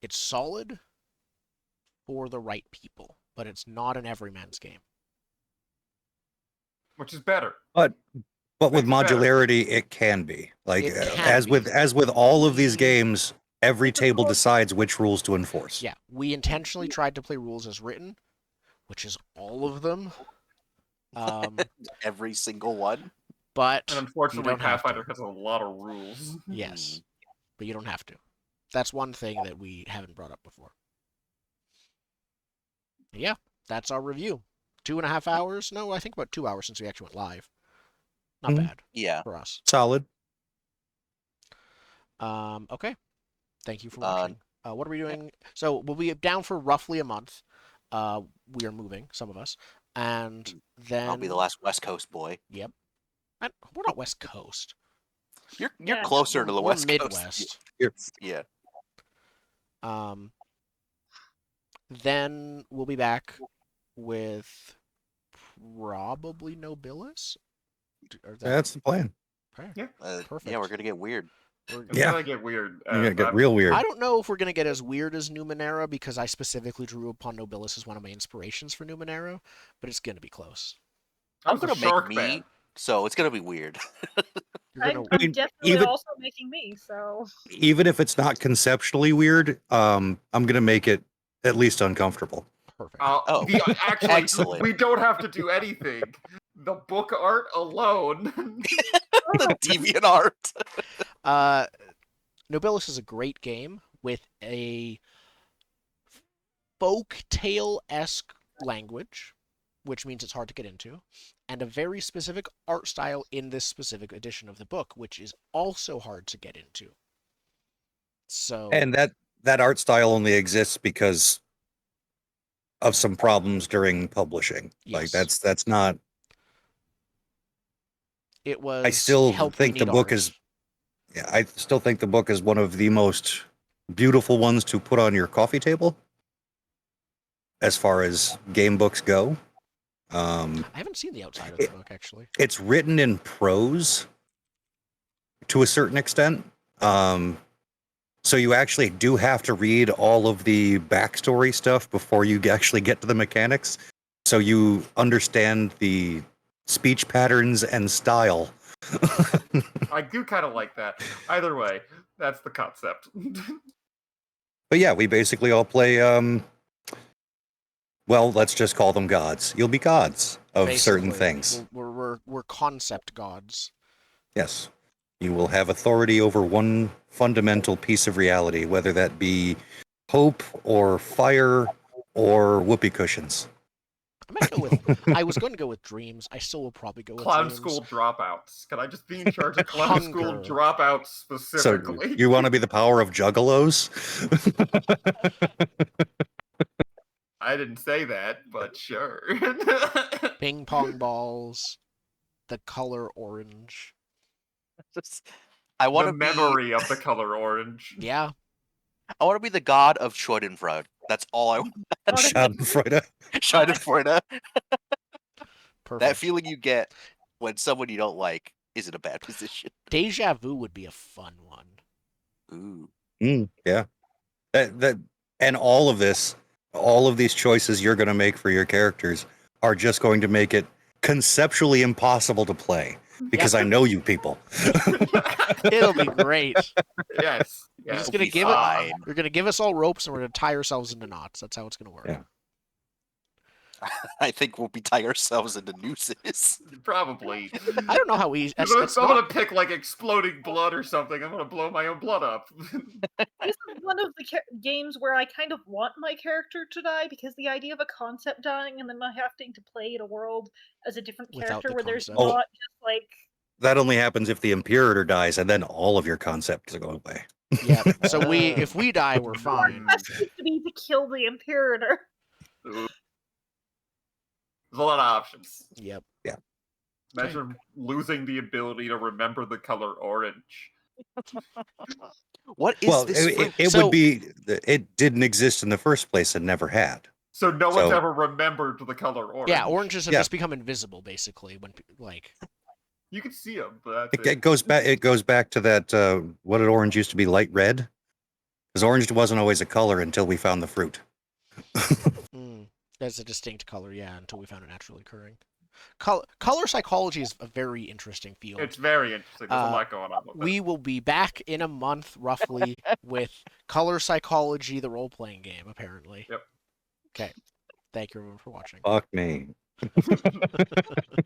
it's solid for the right people, but it's not an everyman's game. Which is better. But with Makes it better. modularity, it can be. Like It can as be. with all of these games, every table decides which rules to enforce. Yeah, we intentionally tried to play rules as written, which is all of them. Every single one. But And you unfortunately, don't have to. Pathfinder has a lot of rules. Yes, but you don't have to. That's one thing that we haven't brought up before. Yeah, that's our review. 2.5 hours? No, I think about 2 hours since we actually went live. Not bad Yeah. for us. Solid. Okay. Thank you for watching. What are we doing? So we'll be down for roughly a month. We are moving, some of us, and then I'll be the last West Coast boy. Yep. We're not West Coast. You're Yeah, closer to the We're West Midwest. Coast. Yeah. Then we'll be back with probably Nobilis. That's the plan. Okay. Yeah. Perfect. Yeah, we're gonna get weird. It's Yeah. gonna get weird. You're gonna get I'm- real weird. I don't know if we're gonna get as weird as Numenera because I specifically drew upon Nobilis as one of my inspirations for Numenera, but it's gonna be close. I I'm was a gonna shark make man. me, so it's gonna be weird. You're I'm, gonna I'm mean, definitely even- also making me, so Even if it's not conceptually weird, I'm gonna make it at least uncomfortable. perfect. Oh, Actually, excellent. we don't have to do anything. The book art alone. The deviant art. Nobilis is a great game with a folktale-esque language, which means it's hard to get into, and a very specific art style in this specific edition of the book, which is also hard to get into. So And that art style only exists because of some problems during publishing. Like Yes. that's not. it was I still help we think the need book art. is. Yeah, I still think the book is one of the most beautiful ones to put on your coffee table, as far as game books go. I haven't seen the outside of the book actually. It's written in prose to a certain extent, So you actually do have to read all of the backstory stuff before you actually get to the mechanics. So you understand the speech patterns and style. I do kind of like that. Either way, that's the concept. But yeah, we basically all play, well, let's just call them gods. You'll be gods of certain Basically, things. We're concept gods. Yes. You will have authority over one fundamental piece of reality, whether that be hope or fire or whoopee cushions. I might go with. I was going to go with dreams. I still will probably go with Clown dreams. school dropouts. Can I just be in charge of clown school Hunger. dropouts So specifically? you want to be the power of juggalos? I didn't say that, but sure. Ping pong balls. The color orange. I want The to be. memory of the color orange. Yeah. I want to be the god of Schadenfreude. That's all I want. Schadenfreude. Schadenfreude. Perfect. That feeling you get when someone you don't like is in a bad position. Deja vu would be a fun one. Ooh. Yeah. And all of these choices you're going to make for your characters are just going to make it conceptually impossible to play because I know you people. It'll be great. Yes. You're just yes. gonna Be give it. fine. You're gonna give us all ropes, and we're gonna tie ourselves into knots. That's how it's gonna work. Yeah. I think we'll be tying ourselves into nooses. Probably. I don't know how easy. I'm gonna pick like exploding blood or something. I'm gonna blow my own blood up. This is one of the games where I kind of want my character to die because the idea of a concept dying and then not having to play in a world as a different Without character the where there's concept. not just like That only happens if the Imperator dies, and then all of your concepts are going away. Yeah. So if we die, we're fine. quest used to be to kill the Imperator. There's a lot of options. Yep. Imagine losing the ability to remember the color orange. What is this? It So- would be. It didn't exist in the first place and never had. So no one's So- ever remembered the color orange. Yeah. Oranges have Yeah. just become invisible, basically. When like. You can see them, but that's It goes back. It goes back to that. What did orange used to be? Light red. Because orange wasn't always a color until we found the fruit. That's a distinct color, yeah, until we found it naturally occurring. Color psychology is a very interesting field. It's very interesting. There's a lot going on with We will be back in a month, roughly, with Color Psychology, the role-playing game, apparently. Yep. Okay. Thank you, everyone, for watching. Fuck me. it.